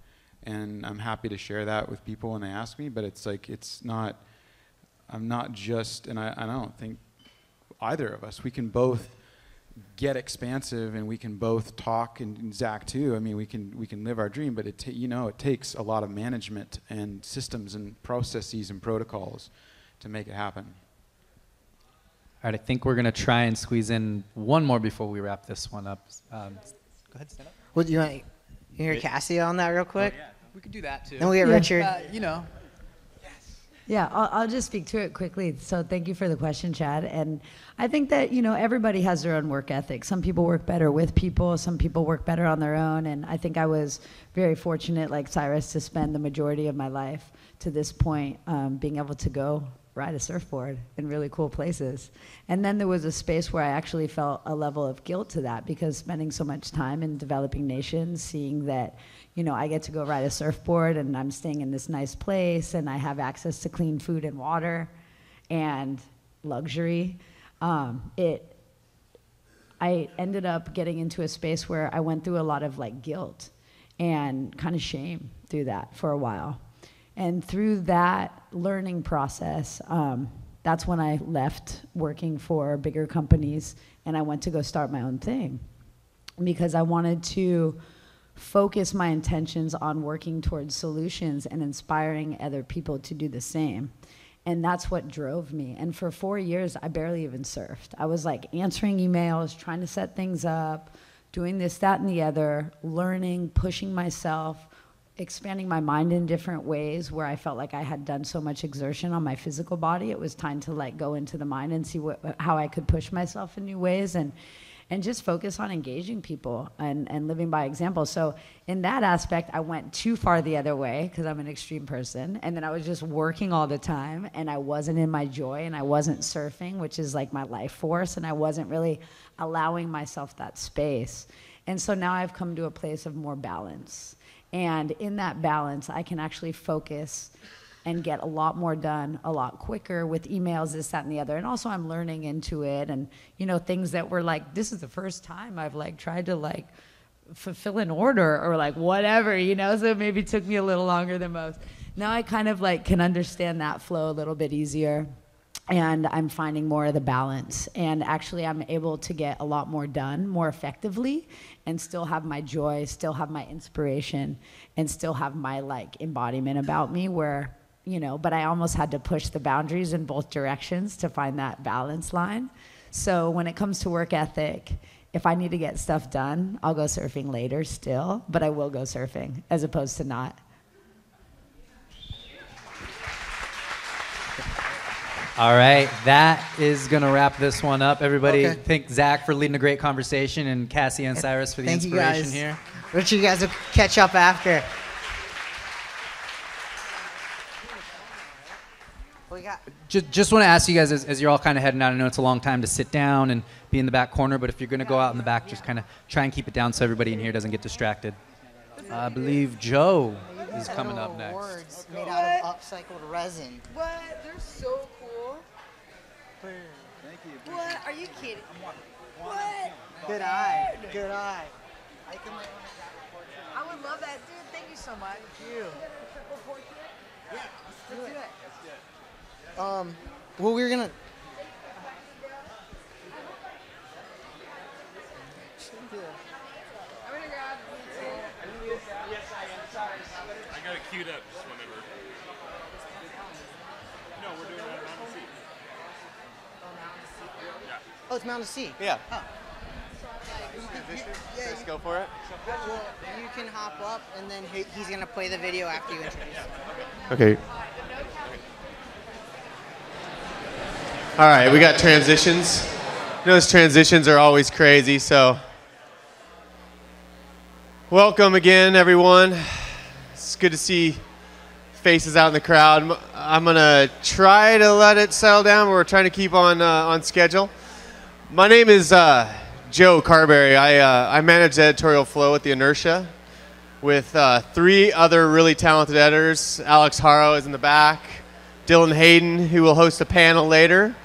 And I'm happy to share that with people when they ask me, but it's like, I'm not just, and I don't think either of us, we can both get expansive and we can both talk, and Zach too. I mean, we can live our dream, but it takes a lot of management and systems and processes and protocols to make it happen. All right, I think we're gonna try and squeeze in one more before we wrap this one up. Go ahead, stand up. Well, you want to hear Cassia on that real quick? Oh, yeah. We could do that too. Then we get Richard. You know. Yeah, I'll just speak to it quickly. So thank you for the question, Chad. And I think that, you know, everybody has their own work ethic. Some people work better with people. Some people work better on their own. And I think I was very fortunate, like Cyrus, to spend the majority of my life to this point being able to go ride a surfboard in really cool places. And then there was a space where I actually felt a level of guilt to that, because spending so much time in developing nations, seeing that, you know, I get to go ride a surfboard and I'm staying in this nice place and I have access to clean food and water and luxury. I ended up getting into a space where I went through a lot of like guilt and kind of shame through that for a while. And through that learning process, that's when I left working for bigger companies and I went to go start my own thing, because I wanted to focus my intentions on working towards solutions and inspiring other people to do the same. And that's what drove me. And for 4 years, I barely even surfed. I was like answering emails, trying to set things up, doing this, that, and the other, learning, pushing myself, expanding my mind in different ways, where I felt like I had done so much exertion on my physical body. It was time to like go into the mind and see how I could push myself in new ways. And and just focus on engaging people and living by example. So in that aspect, I went too far the other way because I'm an extreme person. And then I was just working all the time, and I wasn't in my joy, and I wasn't surfing, which is like my life force, and I wasn't really allowing myself that space. And so now I've come to a place of more balance. And in that balance, I can actually focus and get a lot more done a lot quicker with emails, this, that, and the other. And also I'm learning into it, and things that were like, this is the first time I've like tried to like fulfill an order or like whatever, so it maybe took me a little longer than most. Now I kind of like can understand that flow a little bit easier, and I'm finding more of the balance. And actually I'm able to get a lot more done more effectively and still have my joy, still have my inspiration, and still have my like embodiment about me where, but I almost had to push the boundaries in both directions to find that balance line. So when it comes to work ethic, if I need to get stuff done, I'll go surfing later still, but I will go surfing as opposed to not. All right, that is going to wrap this one up. Everybody, Okay. thank Zach for leading a great conversation, and Cassie and Cyrus for the Thank you inspiration guys. here. Rich, you guys will catch up after. We got. Just want to ask you guys, as you're all kind of heading out, I know it's a long time to sit down and be in the back corner, but if you're going to go out in the back, just kind of try and keep it down so everybody in here doesn't get distracted. I believe Joe is coming up next. Boards made out of upcycled resin. What? They're so cool. Thank you. What? Are you kidding? What? Good eye. Good eye. I can might want to grab a portrait. I would love that, dude. Thank you so much. Thank you. Triple portrait? Yeah, Let's do it. Well, we're gonna. I got it queued up just whenever. No, we're doing it at Mountain Sea. Yeah. Oh, it's Mountain Sea. Yeah. Oh. Yeah, Let's go for it. Well, you can hop up, and then he's gonna play the video after you introduce him. Okay. All right, we got transitions. Those transitions are always crazy, so welcome again, everyone. It's good to see faces out in the crowd. I'm gonna try to let it settle down. We're trying to keep on schedule. My name is Joe Carberry. I manage the editorial flow at the Inertia with 3 other really talented editors. Alex Haro is in the back. Dylan Hayden, who will host a panel later.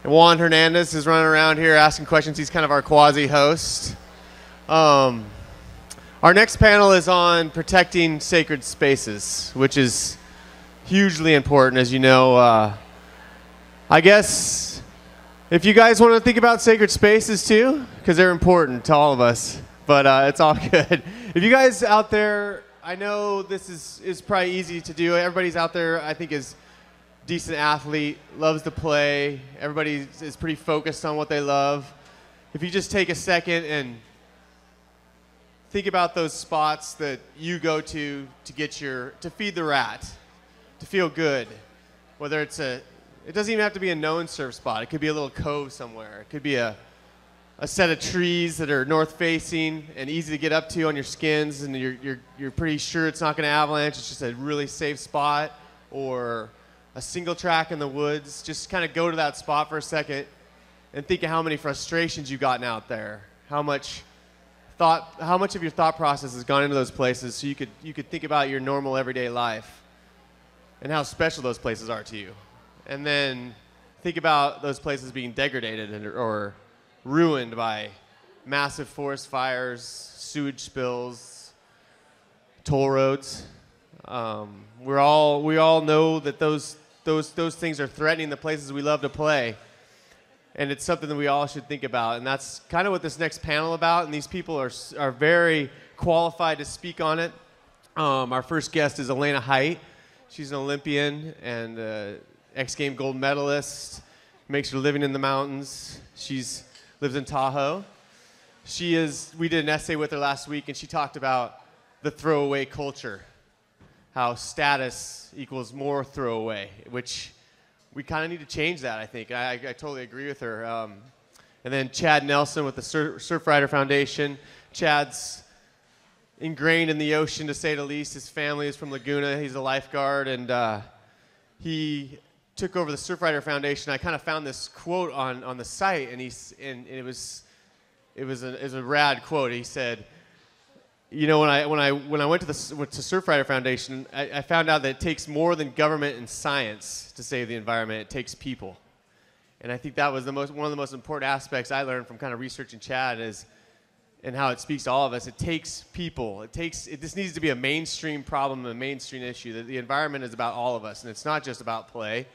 And Juan Hernandez is running around here asking questions. He's kind of our quasi-host. Our next panel is on protecting sacred spaces, which is hugely important, as you know. I guess if you guys want to think about sacred spaces too, because they're important to all of us, but it's all good. If you guys out there, I know this is probably easy to do. Everybody's out there, I think, is decent athlete, loves to play. Everybody is pretty focused on what they love. If you just take a second and think about those spots that you go to get to feed the rat, to feel good. Whether it doesn't even have to be a known surf spot. It could be a little cove somewhere. It could be a set of trees that are north facing and easy to get up to on your skins, and you're pretty sure it's not going to avalanche. It's just a really safe spot, or a single track in the woods. Just kind of go to that spot for a second and think of how many frustrations you've gotten out there. How much of your thought process has gone into those places so you could think about your normal everyday life and how special those places are to you. And then think about those places being degraded or ruined by massive forest fires, sewage spills, toll roads. We all know that those things are threatening the places we love to play. And it's something that we all should think about. And that's kind of what this next panel about. And these people are very qualified to speak on it. Our first guest is Elena Height. She's an Olympian and X-Game gold medalist. Makes her living in the mountains. Lives in Tahoe. We did an essay with her last week, and she talked about the throwaway culture. How status equals more throwaway, which we kind of need to change that, I think. I totally agree with her. And then Chad Nelson with the Surfrider Foundation. Chad's ingrained in the ocean, to say the least. His family is from Laguna. He's a lifeguard, and he took over the Surfrider Foundation. I kind of found this quote on the site, and it was a rad quote. He said, you know, when I went to Surfrider Foundation, I found out that it takes more than government and science to save the environment. It takes people. And I think that was one of the most important aspects I learned from kind of researching Chad and how it speaks to all of us. It takes people. This needs to be a mainstream problem, a mainstream issue. That the environment is about all of us, and it's not just about play,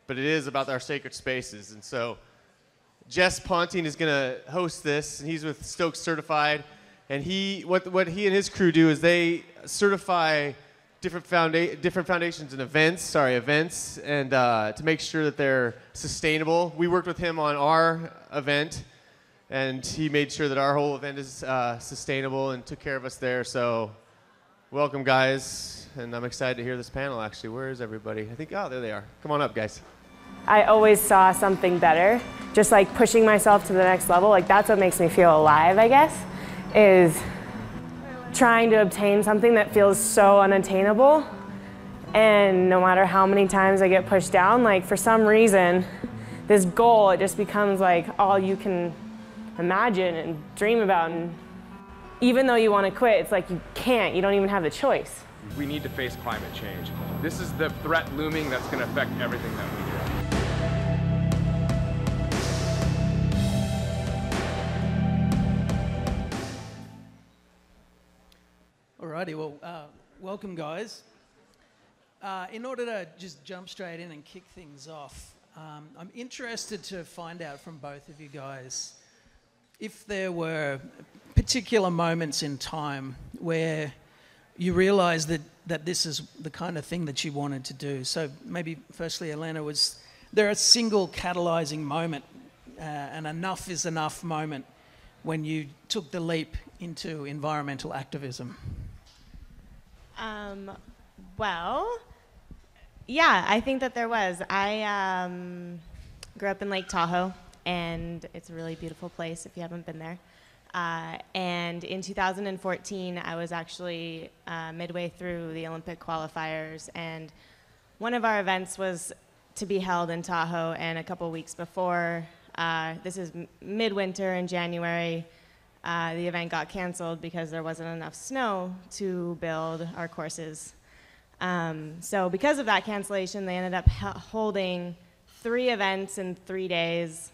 but it is about our sacred spaces. And so Jess Ponting is going to host this, and he's with Stokes Certified. And what he and his crew do is they certify different foundations and events, and to make sure that they're sustainable. We worked with him on our event, and he made sure that our whole event is sustainable and took care of us there. So welcome, guys, and I'm excited to hear this panel, actually. Where is everybody? I think, there they are. Come on up, guys. I always saw something better, just like pushing myself to the next level. Like, that's what makes me feel alive, I guess, is trying to obtain something that feels so unattainable. And no matter how many times I get pushed down, like, for some reason, this goal, it just becomes like all you can imagine and dream about. And even though you want to quit, it's like you can't. You don't even have the choice. We need to face climate change. This is the threat looming that's going to affect everything that we do. Alrighty, well, welcome, guys. In order to just jump straight in and kick things off, I'm interested to find out from both of you guys if there were particular moments in time where you realized that this is the kind of thing that you wanted to do. So maybe firstly, Elena, was there a single catalyzing moment, an enough is enough moment, when you took the leap into environmental activism? Well, yeah, I think that there was. I grew up in Lake Tahoe, and it's a really beautiful place if you haven't been there. And in 2014, I was actually midway through the Olympic qualifiers, and one of our events was to be held in Tahoe, and a couple weeks before, this is midwinter in January, the event got canceled because there wasn't enough snow to build our courses. So because of that cancellation, they ended up holding 3 events in 3 days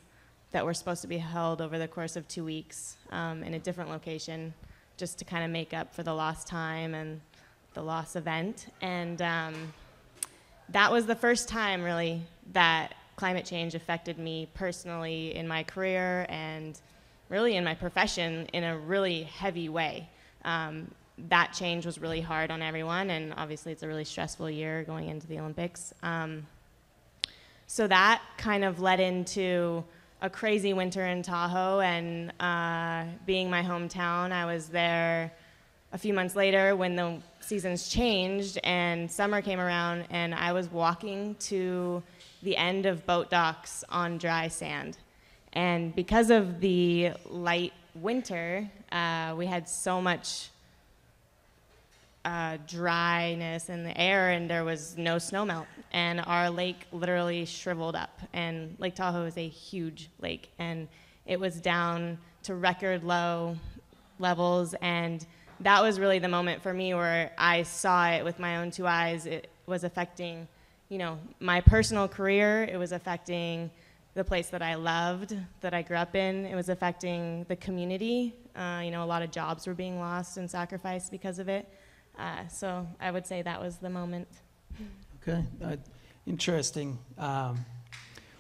that were supposed to be held over the course of 2 weeks in a different location, just to kind of make up for the lost time and the lost event. And that was the first time, really, that climate change affected me personally in my career and really in my profession in a really heavy way. That change was really hard on everyone, and obviously it's a really stressful year going into the Olympics. So that kind of led into a crazy winter in Tahoe, and being my hometown, I was there a few months later when the seasons changed and summer came around, and I was walking to the end of boat docks on dry sand. And because of the light winter, we had so much dryness in the air, and there was no snowmelt, and our lake literally shriveled up. And Lake Tahoe is a huge lake, and it was down to record low levels, and that was really the moment for me where I saw it with my own 2 eyes. It was affecting, you know, my personal career. It was affecting the place that I loved, that I grew up in. It was affecting the community. You know, a lot of jobs were being lost and sacrificed because of it. So I would say that was the moment. Okay, interesting.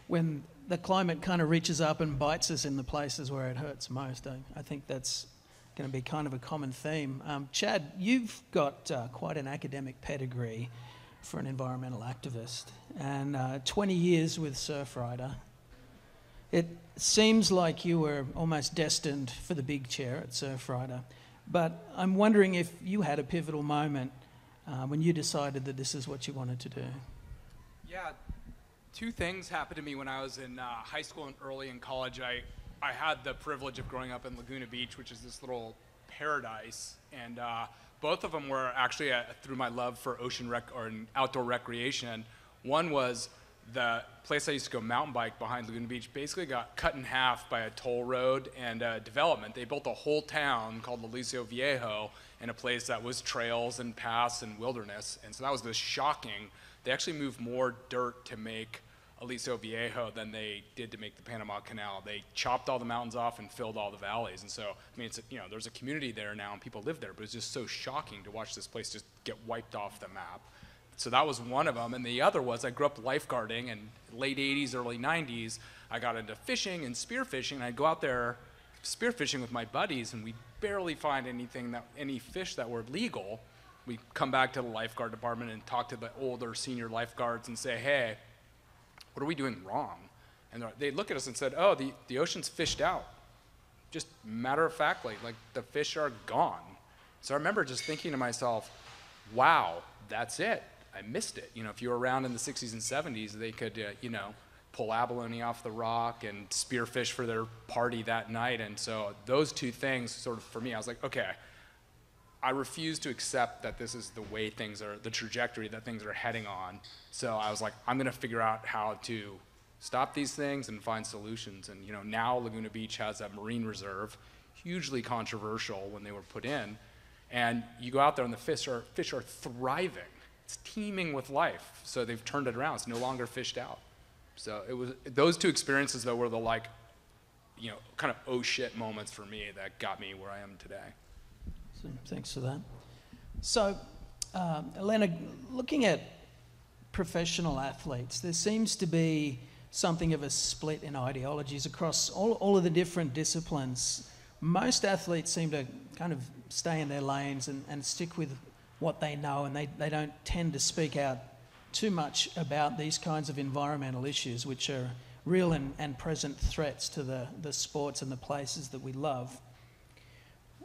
When the climate kind of reaches up and bites us in the places where it hurts most, I think that's going to be kind of a common theme. Chad, you've got quite an academic pedigree for an environmental activist, and 20 years with Surfrider. It seems like you were almost destined for the big chair at Surfrider, but I'm wondering if you had a pivotal moment when you decided that this is what you wanted to do. Yeah, Two things happened to me when I was in high school and early in college. I had the privilege of growing up in Laguna Beach, which is this little paradise, and both of them were actually through my love for outdoor recreation. One was the place I used to go mountain bike behind Laguna Beach basically got cut in half by a toll road and development. They built a whole town called Aliso Viejo in a place that was trails and paths and wilderness, and so that was the shocking. They actually moved more dirt to make Aliso Viejo than they did to make the Panama Canal. They chopped all the mountains off and filled all the valleys. And so, I mean, there's a community there now and people live there, but it's just so shocking to watch this place just get wiped off the map. So that was one of them. And the other was I grew up lifeguarding, and late 80s, early 90s, I got into fishing and spearfishing. And I'd go out there spearfishing with my buddies, and we'd barely find any fish that were legal. We'd come back to the lifeguard department and talk to the older senior lifeguards and say, hey, what are we doing wrong? And they'd look at us and said, oh, the ocean's fished out. Just matter of factly, like the fish are gone. So I remember just thinking to myself, wow, that's it. I missed it. If you were around in the 60s and 70s, they could, pull abalone off the rock and spearfish for their party that night. And so those two things sort of, for me, I was like, okay, I refuse to accept that this is the way things are, the trajectory that things are heading on. So I was like, I'm going to figure out how to stop these things and find solutions. And now Laguna Beach has a marine reserve, hugely controversial when they were put in. And you go out there and the fish are thriving. It's teeming with life. So they've turned it around. It's no longer fished out. So it was those two experiences though were the kind of oh shit moments for me that got me where I am today. Thanks for that. So, Elena, looking at professional athletes, there seems to be something of a split in ideologies across all of the different disciplines. Most athletes seem to kind of stay in their lanes and stick with what they know, and they don't tend to speak out too much about these kinds of environmental issues, which are real and present threats to the sports and the places that we love.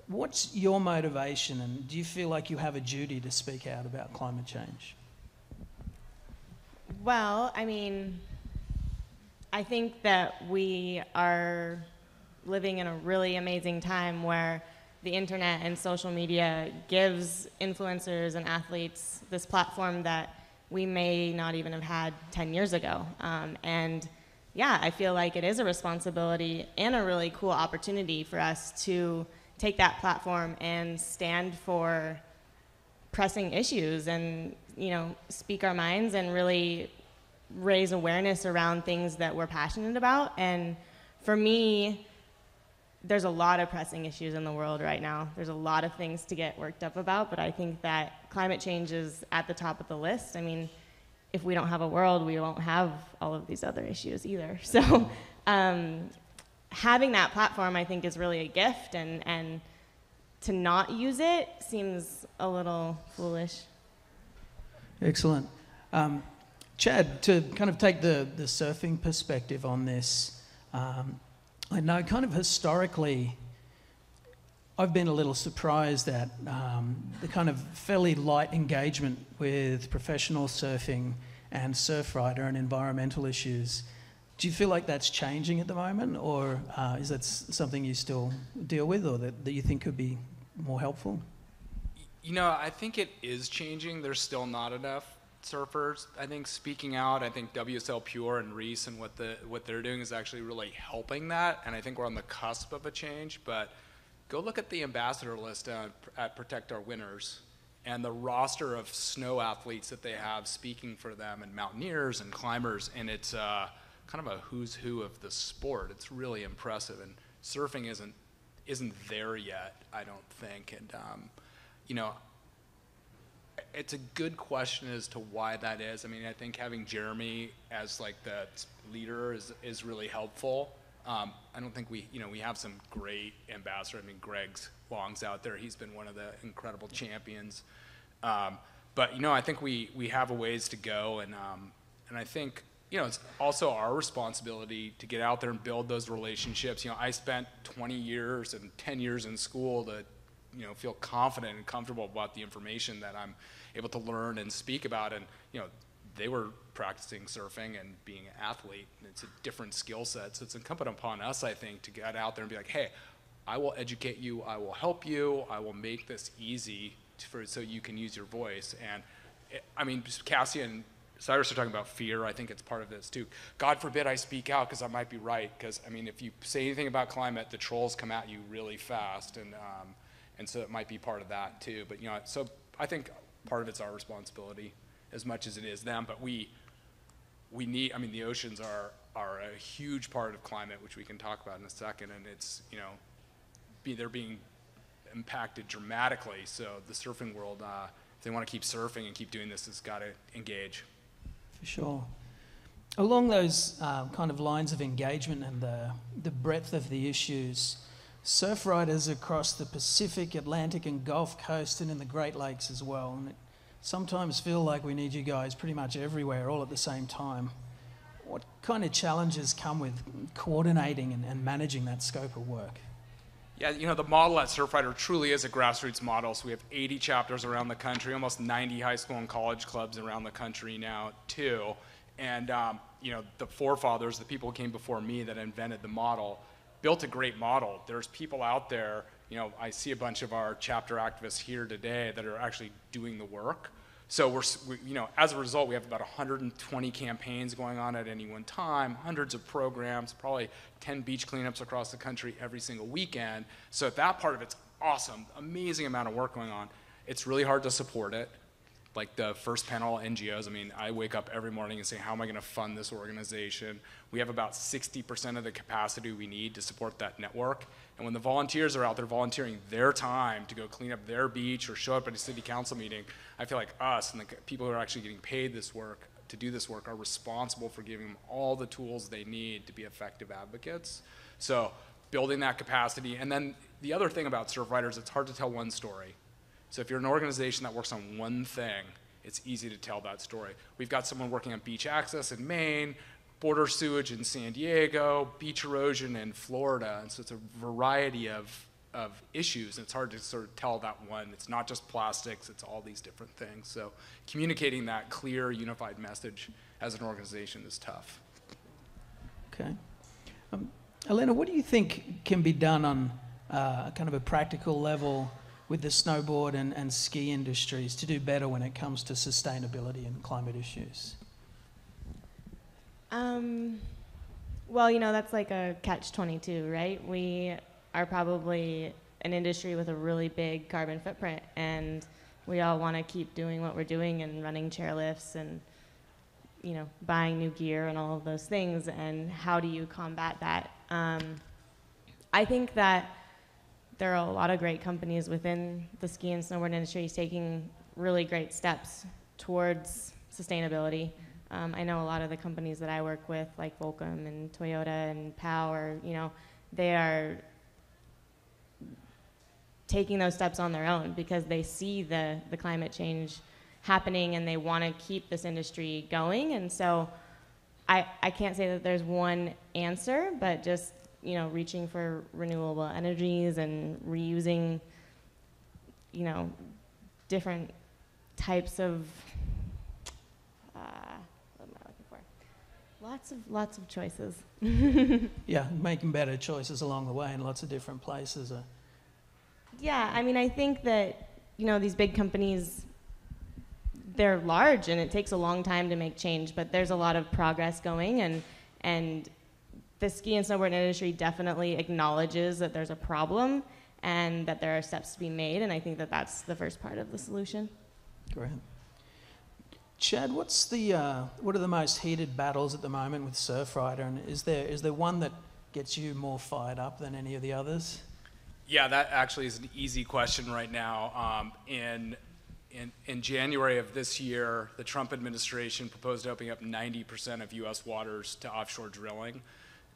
What's your motivation, and do you feel like you have a duty to speak out about climate change? Well, I mean, I think that we are living in a really amazing time where the internet and social media gives influencers and athletes this platform that we may not even have had 10 years ago. And yeah, I feel like it is a responsibility and a really cool opportunity for us to take that platform and stand for pressing issues and, speak our minds and really raise awareness around things that we're passionate about. And for me, there's a lot of pressing issues in the world right now. There's a lot of things to get worked up about, but I think that climate change is at the top of the list. I mean, if we don't have a world, we won't have all of these other issues either. So having that platform, I think, is really a gift, and to not use it seems a little foolish. Excellent. Chad, to kind of take the surfing perspective on this, I know kind of historically, I've been a little surprised at the kind of fairly light engagement with professional surfing and Surfrider and environmental issues. Do you feel like that's changing at the moment, or is that something you still deal with, or that you think could be more helpful? I think it is changing. There's still not enough surfers, I think, speaking out. I think WSL Pure and Reece and what they're doing is actually really helping that, and I think we're on the cusp of a change. But go look at the ambassador list at Protect Our Winners and the roster of snow athletes that they have speaking for them, and mountaineers and climbers, and it's kind of a who's who of the sport. It's really impressive, and surfing isn't there yet, I don't think. And it's a good question as to why that is. I mean, I think having Jeremy as like the leader is really helpful. I don't think we have some great ambassadors. I mean, Greg's Long's out there. He's been one of the incredible champions. But I think we have a ways to go, and I think it's also our responsibility to get out there and build those relationships. I spent 20 years and 10 years in school to feel confident and comfortable about the information that I'm able to learn and speak about. And they were practicing surfing and being an athlete. And it's a different skill set. So it's incumbent upon us, I think, to get out there and be like, hey, I will educate you, I will help you, I will make this easy so you can use your voice. And I mean, Cassie and Cyrus are talking about fear. I think it's part of this too. God forbid I speak out because I might be right. Because I mean, if you say anything about climate, the trolls come at you really fast, and so it might be part of that too. But so I think part of it's our responsibility as much as it is them. But we need. I mean, the oceans are a huge part of climate, which we can talk about in a second, and it's they're being impacted dramatically. So the surfing world, if they want to keep surfing and keep doing this, has got to engage. For sure. Along those kind of lines of engagement and the breadth of the issues, surf riders across the Pacific, Atlantic and Gulf Coast and in the Great Lakes as well. And it sometimes feel like we need you guys pretty much everywhere all at the same time. What kind of challenges come with coordinating and managing that scope of work? Yeah, the model at Surfrider truly is a grassroots model. So we have 80 chapters around the country, almost 90 high school and college clubs around the country now, too. And, the forefathers, the people who came before me that invented the model, built a great model. There's people out there, I see a bunch of our chapter activists here today that are actually doing the work. So as a result, we have about 120 campaigns going on at any one time, hundreds of programs, probably 10 beach cleanups across the country every single weekend. So that part of it's awesome, amazing amount of work going on. It's really hard to support it. Like the first panel NGOs, I mean, I wake up every morning and say, how am I gonna fund this organization? We have about 60% of the capacity we need to support that network. And when the volunteers are out there volunteering their time to go clean up their beach or show up at a city council meeting, I feel like us and the people who are actually getting paid this work to do this work are responsible for giving them all the tools they need to be effective advocates. So building that capacity. And then the other thing about surf riders, it's hard to tell one story. So if you're an organization that works on one thing, it's easy to tell that story. We've got someone working on beach access in Maine, border sewage in San Diego, beach erosion in Florida, and so it's a variety of issues, and it's hard to sort of tell that one. It's not just plastics, it's all these different things. So communicating that clear, unified message as an organization is tough. Okay. Elena, what do you think can be done on kind of a practical level with the snowboard and ski industries to do better when it comes to sustainability and climate issues? Well, that's like a catch-22, right? We are probably an industry with a really big carbon footprint, and we all want to keep doing what we're doing and running chairlifts and, buying new gear and all of those things. And how do you combat that? I think that there are a lot of great companies within the ski and snowboard industry taking really great steps towards sustainability. I know a lot of the companies that I work with, like Volcom and Toyota and Power, they are taking those steps on their own because they see the climate change happening and they want to keep this industry going. And so I can't say that there's one answer, but just reaching for renewable energies and reusing, different types of, what am I looking for? Lots of choices. Yeah, making better choices along the way in lots of different places. Yeah, I mean, I think that, these big companies, they're large and it takes a long time to make change, but there's a lot of progress going, and the ski and snowboard industry definitely acknowledges that there's a problem and that there are steps to be made, and I think that that's the first part of the solution. Great. Chad, what are the most heated battles at the moment with Surfrider, and is there one that gets you more fired up than any of the others? Yeah, that actually is an easy question right now. In January of this year, the Trump administration proposed opening up 90% of U.S. waters to offshore drilling.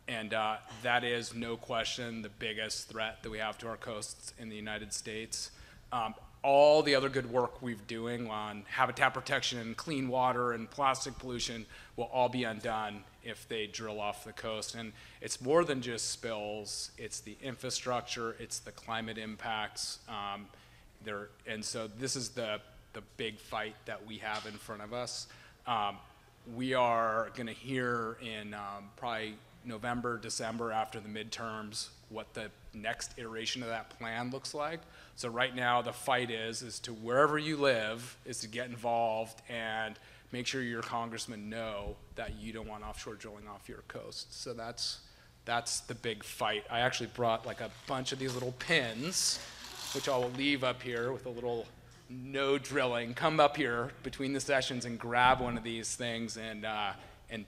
And that is, no question, the biggest threat that we have to our coasts in the United States. All the other good work we're doing on habitat protection, clean water, and plastic pollution will all be undone if they drill off the coast. And it's more than just spills, it's the infrastructure, it's the climate impacts. And so this is the big fight that we have in front of us. We are going to hear in probably November, December after the midterms what the next iteration of that plan looks like. So right now the fight is to wherever you live is to get involved and make sure your congressmen know that you don't want offshore drilling off your coast. So that's the big fight. I actually brought like a bunch of these little pins, which I will leave up here with a little no drilling. Come up here between the sessions and grab one of these things and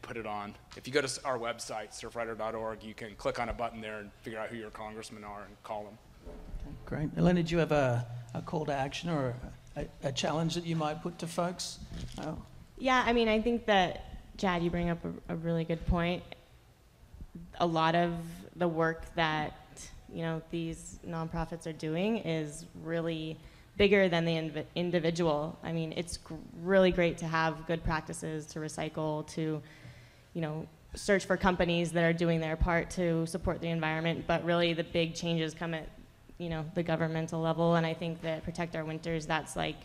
put it on. If you go to our website, surfrider.org, you can click on a button there and figure out who your congressmen are and call them. Great. Elena, do you have a call to action or a challenge that you might put to folks? Oh. Yeah, I mean, I think that, Chad, you bring up a really good point. A lot of the work that, you know, these nonprofits are doing is really bigger than the individual. I mean, it's really great to have good practices to recycle, to, you know, search for companies that are doing their part to support the environment, but really the big changes come at, you know, the governmental level. And I think that Protect Our Winters, that's like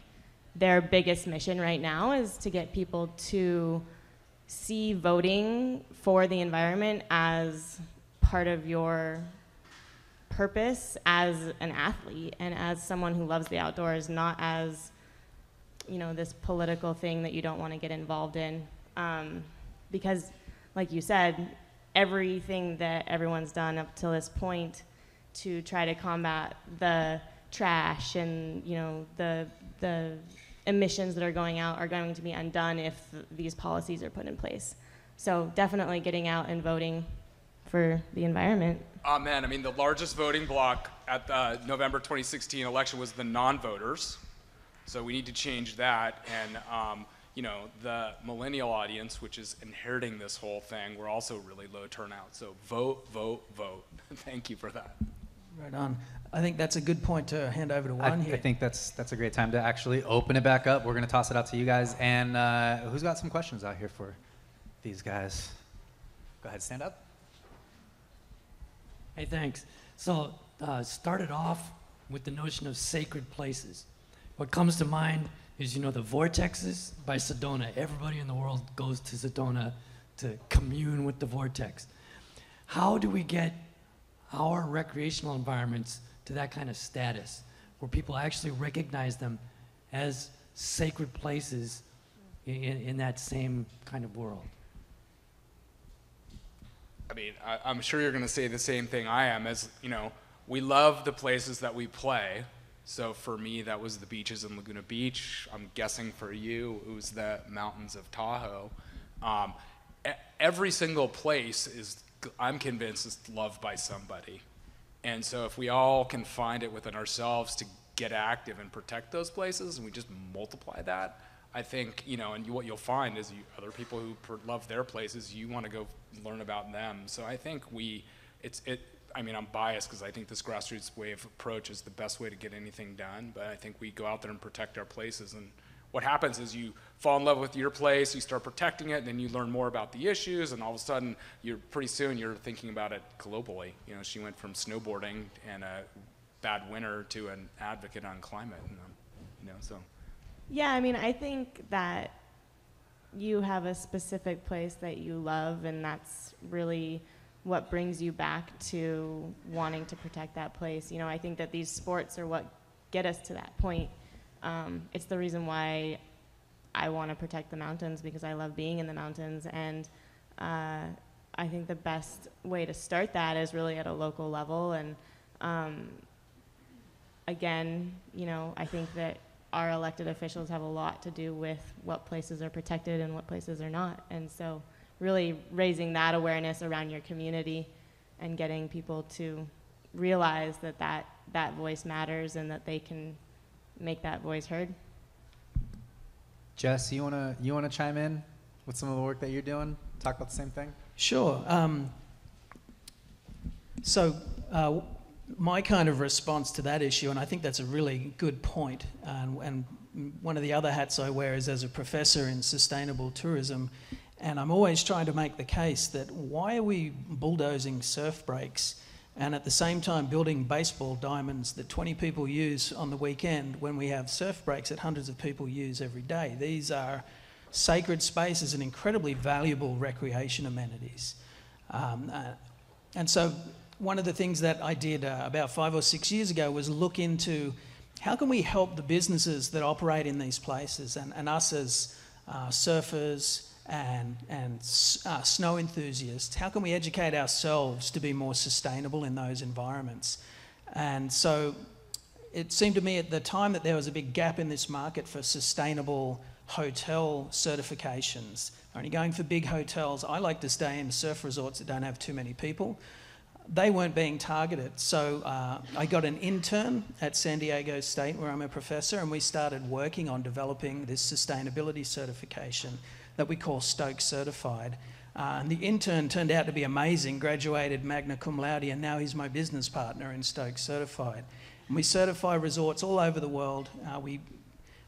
their biggest mission right now, is to get people to see voting for the environment as part of your purpose as an athlete and as someone who loves the outdoors, not as, you know, this political thing that you don't want to get involved in. Because, like you said, everything that everyone's done up to this point to try to combat the trash and, you know, the emissions that are going out are going to be undone if these policies are put in place. So definitely getting out and voting for the environment. Man, I mean, the largest voting bloc at the November 2016 election was the non-voters. So we need to change that. And, you know, the millennial audience, which is inheriting this whole thing, we're also really low turnout. So vote, vote, vote. Thank you for that. Right on. I think that's a good point to hand over to Juan here. I think that's a great time to actually open it back up. We're going to toss it out to you guys. And who's got some questions out here for these guys? Go ahead, stand up. Hey, thanks. So started off with the notion of sacred places. What comes to mind is, you know, the vortexes by Sedona. Everybody in the world goes to Sedona to commune with the vortex. How do we get our recreational environments to that kind of status where people actually recognize them as sacred places in that same kind of world? I mean, I'm sure you're going to say the same thing I am, as, you know, we love the places that we play. So for me, that was the beaches in Laguna Beach. I'm guessing for you, it was the mountains of Tahoe. Every single place is, I'm convinced, is loved by somebody. And so if we all can find it within ourselves to get active and protect those places, and we just multiply that, I think, you know, and what you'll find is other people who love their places, you want to go learn about them. So I think I mean, I'm biased because I think this grassroots way of approach is the best way to get anything done, but I think we go out there and protect our places. And what happens is you fall in love with your place, you start protecting it, and then you learn more about the issues, and all of a sudden, pretty soon you're thinking about it globally. You know, she went from snowboarding and a bad winter to an advocate on climate, you know, so. Yeah, I mean, I think that you have a specific place that you love, and that's really what brings you back to wanting to protect that place. You know, I think that these sports are what get us to that point. It's the reason why I want to protect the mountains, because I love being in the mountains, and I think the best way to start that is really at a local level. And again, you know, I think that our elected officials have a lot to do with what places are protected and what places are not. And so really raising that awareness around your community and getting people to realize that voice matters and that they can make that voice heard. Jess, you wanna chime in with some of the work that you're doing? Talk about the same thing? Sure. My kind of response to that issue, and I think that's a really good point, and one of the other hats I wear is as a professor in sustainable tourism, and I'm always trying to make the case that why are we bulldozing surf breaks and at the same time building baseball diamonds that 20 people use on the weekend when we have surf breaks that hundreds of people use every day? These are sacred space is an incredibly valuable recreation amenities. And so one of the things that I did about 5 or 6 years ago was look into how can we help the businesses that operate in these places, and us as surfers and snow enthusiasts, how can we educate ourselves to be more sustainable in those environments? And so it seemed to me at the time that there was a big gap in this market for sustainable hotel certifications. Only going for big hotels. I like to stay in surf resorts that don't have too many people. They weren't being targeted. So I got an intern at San Diego State, where I'm a professor, and we started working on developing this sustainability certification that we call Stoke Certified. And the intern turned out to be amazing, graduated magna cum laude, and now he's my business partner in Stoke Certified. And we certify resorts all over the world. We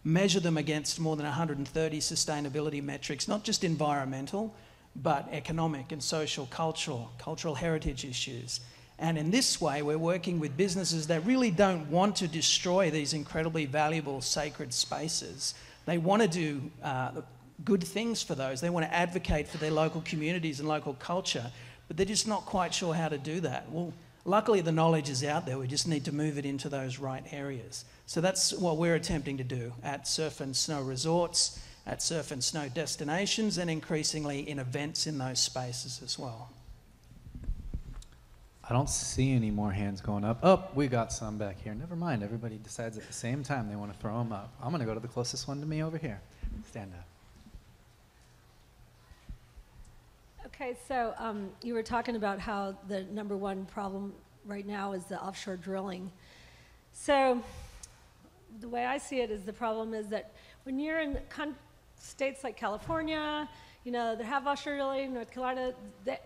measure them against more than 130 sustainability metrics, not just environmental, but economic and social, cultural heritage issues. And in this way, we're working with businesses that really don't want to destroy these incredibly valuable sacred spaces. They want to do good things for those. They want to advocate for their local communities and local culture, but they're just not quite sure how to do that. Well, luckily the knowledge is out there. We just need to move it into those right areas. So that's what we're attempting to do at surf and snow resorts, at surf and snow destinations, and increasingly in events in those spaces as well. I don't see any more hands going up. Oh, we got some back here. Never mind. Everybody decides at the same time they want to throw them up. I'm going to go to the closest one to me over here. Stand up. Okay, so you were talking about how the number one problem right now is the offshore drilling. So the way I see it is the problem is that when you're in states like California, you know, that have offshore drilling, North Carolina,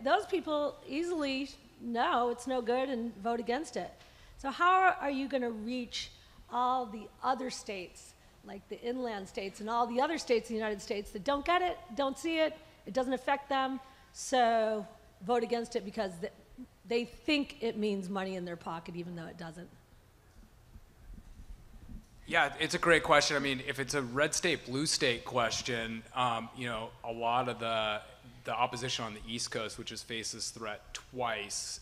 those people easily know it's no good and vote against it. So how are you going to reach all the other states, like the inland states and all the other states in the United States that don't get it, don't see it, it doesn't affect them, so vote against it because they think it means money in their pocket even though it doesn't? Yeah, it's a great question. I mean, if it's a red state, blue state question, you know, a lot of the opposition on the East Coast, which has faced this threat twice,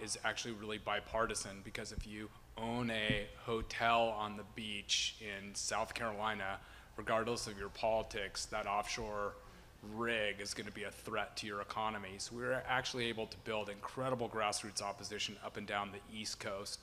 is actually really bipartisan, because if you own a hotel on the beach in South Carolina, regardless of your politics, that offshore rig is going to be a threat to your economy. So we were actually able to build incredible grassroots opposition up and down the East Coast.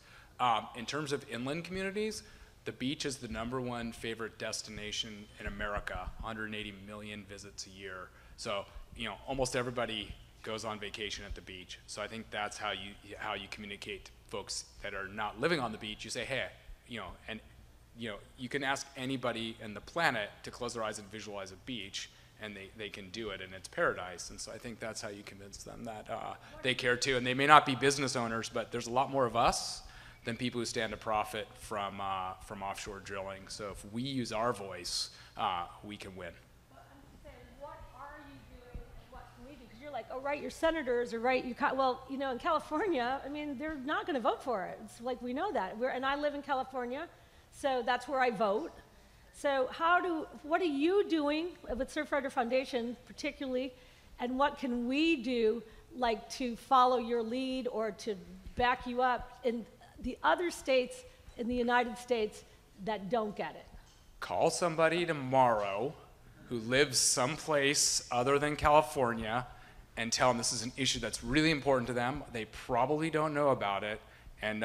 In terms of inland communities, the beach is the #1 favorite destination in America, 180 million visits a year. So, you know, almost everybody goes on vacation at the beach. So I think that's how you communicate to folks that are not living on the beach. You say, hey, you know, and you know, you can ask anybody in the planet to close their eyes and visualize a beach, and they can do it, and it's paradise. And so I think that's how you convince them that they care too. And they may not be business owners, but there's a lot more of us than people who stand to profit from offshore drilling. So if we use our voice, we can win. Well, I'm just saying, what are you doing and what can we do? Because you're like, oh, right, your senators are right. Well, you know, in California, I mean, they're not going to vote for it. It's like, we know that. And I live in California, so that's where I vote. So what are you doing with Surfrider Foundation particularly, and what can we do, like, to follow your lead or to back you up in the other states in the United States that don't get it? Call somebody tomorrow who lives someplace other than California and tell them this is an issue that's really important to them. They probably don't know about it, and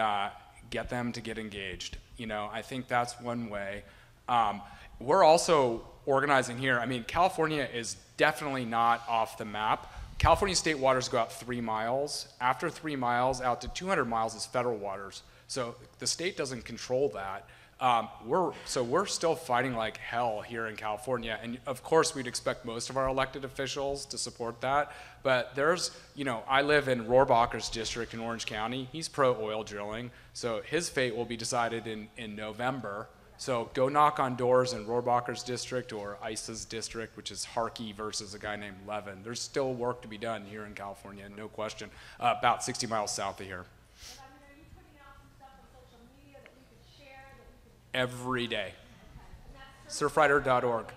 get them to get engaged. You know, I think that's one way. We're also organizing here. I mean, California is definitely not off the map. California state waters go out 3 miles. After 3 miles, out to 200 miles is federal waters. So the state doesn't control that. We're still fighting like hell here in California. And of course, we'd expect most of our elected officials to support that. But there's, you know, I live in Rohrabacher's district in Orange County. He's pro-oil drilling. So his fate will be decided in November. So go knock on doors in Rohrabacher's district or ICE's district, which is Harkey versus a guy named Levin. There's still work to be done here in California, no question, about 60 miles south of here. But, I mean, are you putting out some stuff on social media that we could share? Every day. Surfrider.org.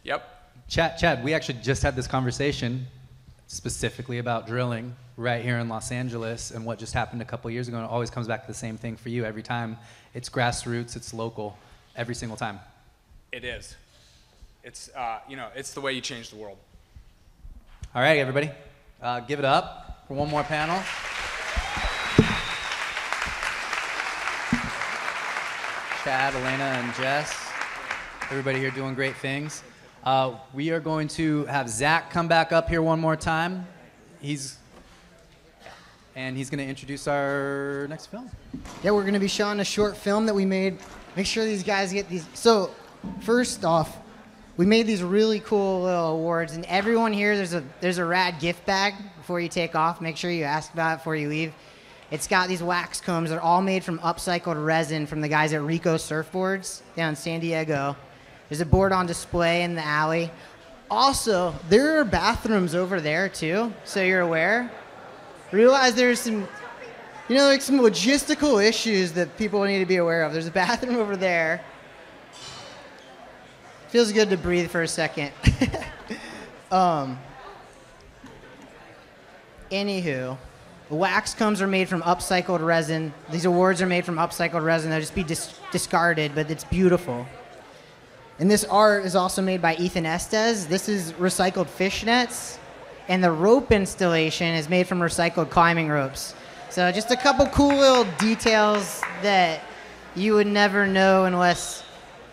Yep. Chad, we actually just had this conversation specifically about drilling right here in Los Angeles and what just happened a couple years ago, and it always comes back to the same thing for you every time. It's grassroots, it's local, every single time. It is. It's, it's the way you change the world. All right, everybody, give it up for one more panel. Chad, Elena, and Jess, everybody here doing great things. We are going to have Zach come back up here one more time. He's going to introduce our next film. Yeah, we're going to be showing a short film that we made. Make sure these guys get these. So, first off, we made these really cool little awards, and everyone here, there's a rad gift bag before you take off. Make sure you ask about it before you leave. It's got these wax combs. They're all made from upcycled resin from the guys at Rico Surfboards down in San Diego. There's a board on display in the alley. Also, there are bathrooms over there, too, so you're aware. Realize there's some, some logistical issues that people need to be aware of. There's a bathroom over there. Feels good to breathe for a second. Anywho, the wax combs are made from upcycled resin. These awards are made from upcycled resin. They'll just be discarded, but it's beautiful. And this art is also made by Ethan Estes. This is recycled fishnets. And the rope installation is made from recycled climbing ropes. So just a couple cool little details that you would never know unless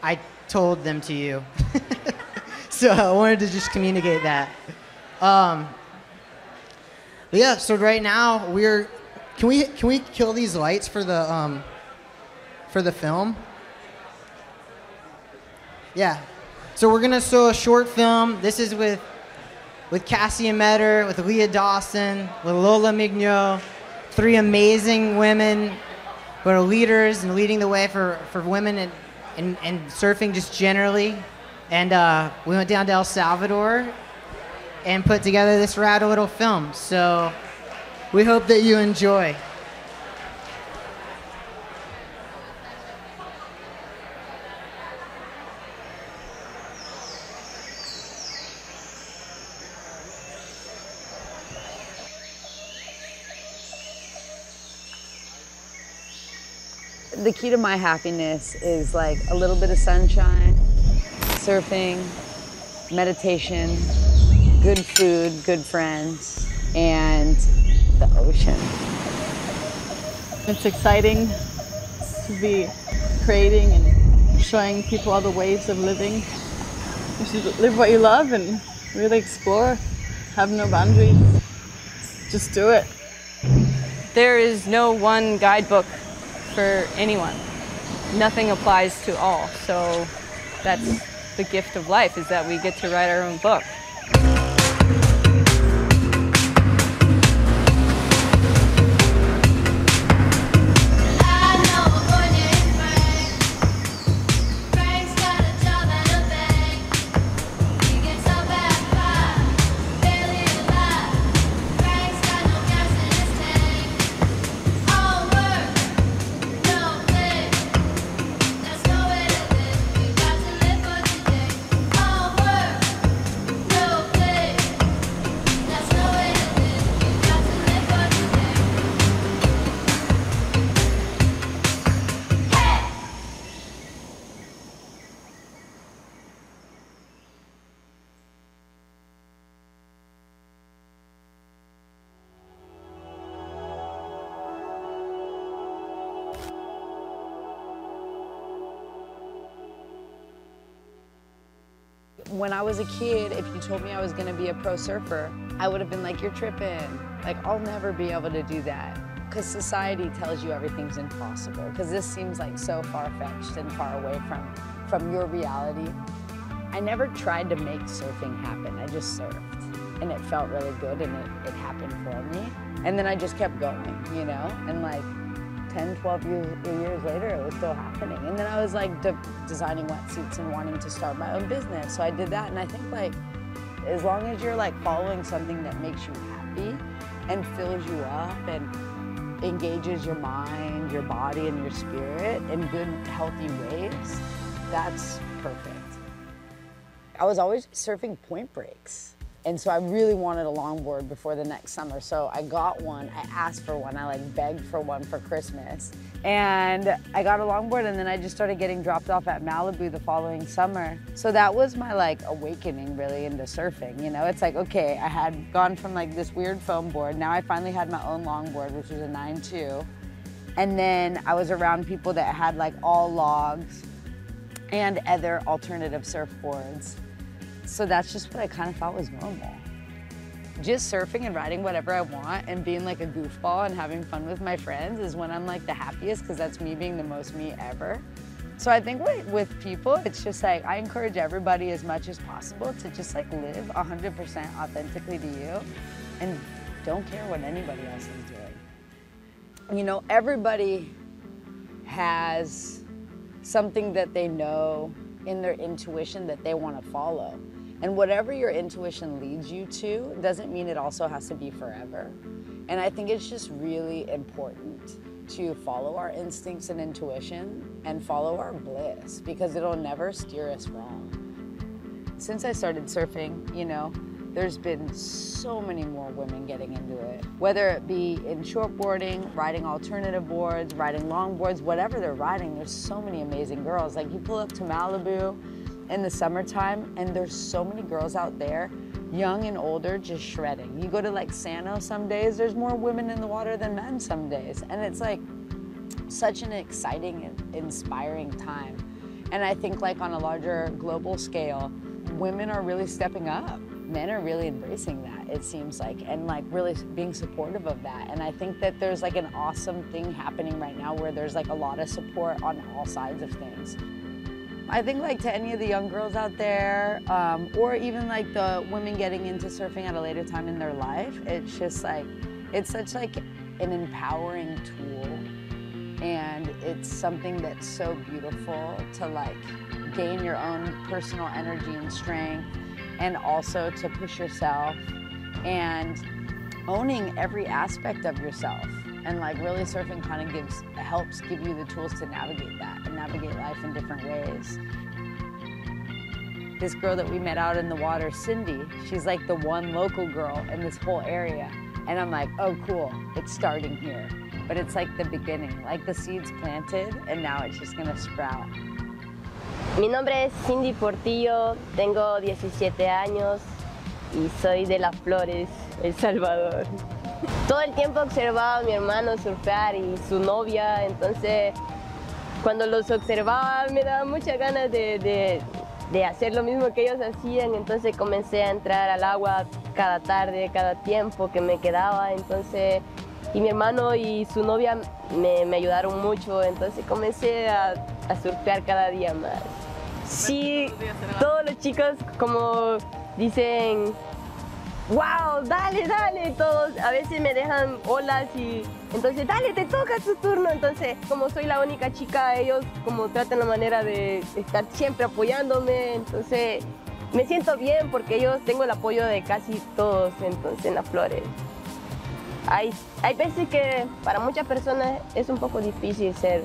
I told them to you. So I wanted to just communicate that. But yeah, so right now can we kill these lights for the film? Yeah. So we're gonna show a short film. This is with Cassie Metter, with Leah Dawson, with Lola Mignot, 3 amazing women who are leaders and leading the way for women and surfing just generally. And we went down to El Salvador and put together this rad little film. So we hope that you enjoy. The key to my happiness is like a little bit of sunshine, surfing, meditation, good food, good friends, and the ocean. It's exciting to be creating and showing people other ways of living. You should live what you love and really explore, have no boundaries, just do it. There is no one guidebook for anyone. Nothing applies to all. So that's the gift of life, is that we get to write our own book. When I was a kid, if you told me I was gonna be a pro surfer, I would have been like, you're tripping. Like, I'll never be able to do that. Because society tells you everything's impossible. Because this seems like so far-fetched and far away from your reality. I never tried to make surfing happen. I just surfed. And it felt really good and it happened for me. And then I just kept going, you know? And like 10, 12 years later, it was still happening. And then I was like designing wetsuits and wanting to start my own business. So I did that, and I think like, as long as you're like following something that makes you happy and fills you up and engages your mind, your body, and your spirit in good, healthy ways, that's perfect. I was always surfing point breaks. And so I really wanted a longboard before the next summer. So I got one, I asked for one, I like begged for one for Christmas. And I got a longboard and then I just started getting dropped off at Malibu the following summer. So that was my like awakening really into surfing. You know, it's like, okay, I had gone from like this weird foam board. Now I finally had my own longboard, which was a 9.2. And then I was around people that had like all logs and other alternative surfboards. So that's just what I kind of thought was normal. Just surfing and riding whatever I want and being like a goofball and having fun with my friends is when I'm like the happiest, because that's me being the most me ever. So I think with people, it's just like, I encourage everybody as much as possible to just like live 100% authentically to you and don't care what anybody else is doing. You know, everybody has something that they know in their intuition that they want to follow. And whatever your intuition leads you to doesn't mean it also has to be forever. And I think it's just really important to follow our instincts and intuition and follow our bliss, because it'll never steer us wrong. Since I started surfing, you know, there's been so many more women getting into it. Whether it be in shortboarding, riding alternative boards, riding longboards, whatever they're riding, there's so many amazing girls. Like you pull up to Malibu in the summertime and there's so many girls out there, young and older, just shredding. You go to like Sano some days, there's more women in the water than men some days. And it's like such an exciting and inspiring time. And I think like on a larger global scale, women are really stepping up. Men are really embracing that, it seems like, and like really being supportive of that. And I think that there's like an awesome thing happening right now where there's like a lot of support on all sides of things. I think like to any of the young girls out there, or even like the women getting into surfing at a later time in their life, it's just like, it's such like an empowering tool. And it's something that's so beautiful to like gain your own personal energy and strength, and also to push yourself and owning every aspect of yourself. And like really surfing kind of helps give you the tools to navigate that and navigate life in different ways. This girl that we met out in the water, Cindy, she's like the one local girl in this whole area. And I'm like, oh cool, it's starting here. But it's like the beginning, like the seeds planted and now it's just gonna sprout. Mi nombre es Cindy Portillo, tengo 17 años y soy de Las Flores, El Salvador. Todo el tiempo observaba a mi hermano surfear y su novia, entonces cuando los observaba me daba muchas ganas de hacer lo mismo que ellos hacían, entonces comencé a entrar al agua cada tarde, cada tiempo que me quedaba, entonces, y mi hermano y su novia me ayudaron mucho, entonces comencé a surfear cada día más. Sí, todos los chicos como dicen, wow, dale, dale, todos a veces me dejan olas y entonces dale, te toca tu turno, entonces como soy la única chica, ellos como tratan la manera de estar siempre apoyándome, entonces me siento bien porque ellos tengo el apoyo de casi todos entonces en Las Flores. Hay veces que para muchas personas es un poco difícil ser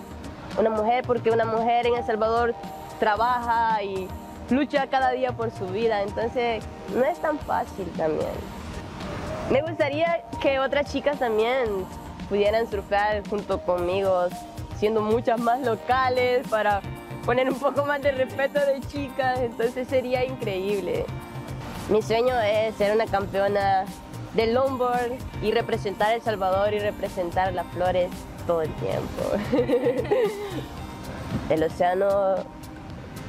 una mujer, porque una mujer en El Salvador trabaja y lucha cada día por su vida, entonces no es tan fácil también. Me gustaría que otras chicas también pudieran surfear junto conmigo, siendo muchas más locales para poner un poco más de respeto de chicas, entonces sería increíble. Mi sueño es ser una campeona del longboard y representar El Salvador y representar Las Flores todo el tiempo. El océano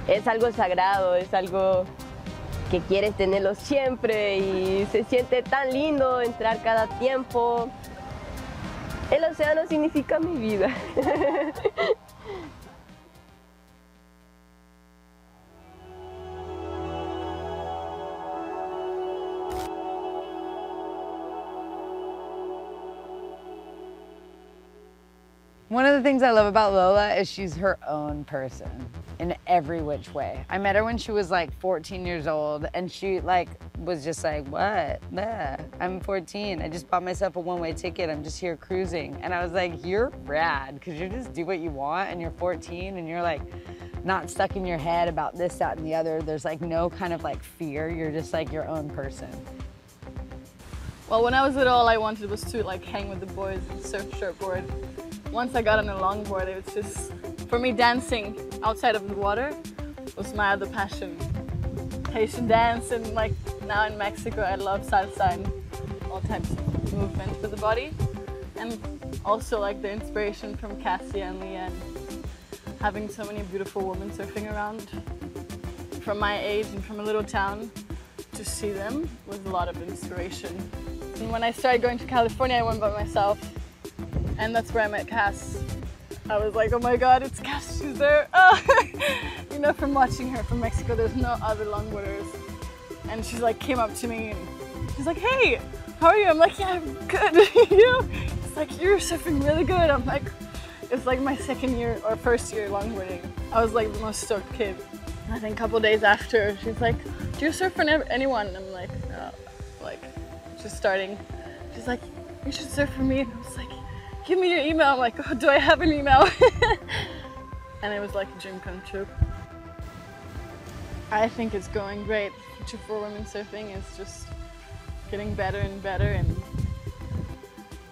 es algo sagrado, es algo que quieres tenerlo siempre y se siente tan lindo entrar cada tiempo. El océano significa mi vida. One of the things I love about Lola is she's her own person in every which way. I met her when she was like 14 years old and she like was just like, what? Nah, I'm 14. I just bought myself a one-way ticket. I'm just here cruising. And I was like, you're rad because you just do what you want and you're 14 and you're like not stuck in your head about this, that, and the other. There's like no kind of like fear. You're just like your own person. Well, when I was little, all I wanted was to like hang with the boys and surf shortboard. Once I got on a longboard, it was just, for me, dancing outside of the water was my other passion. Haitian dance, and like now in Mexico, I love salsa and all types of movement with the body. And also like the inspiration from Cassie and Leah, and having so many beautiful women surfing around from my age and from a little town, to see them was a lot of inspiration. And when I started going to California, I went by myself, and that's where I met Cass. I was like, oh my God, it's Cass, she's there. Oh. You know, from watching her from Mexico, there's no other longboarders. And she's like, came up to me and she's like, hey, how are you? I'm like, yeah, I'm good. You know? It's like, you're surfing really good. I'm like, it's like my second year or first year longboarding. I was like the most stoked kid. I think a couple days after, she's like, do you surf for anyone? And I'm like, no, like, just starting. She's like, you should surf for me. And I was like, give me your email. I'm like, oh, do I have an email? And it was like a dream come true. I think it's going great. The future for women surfing is just getting better and better,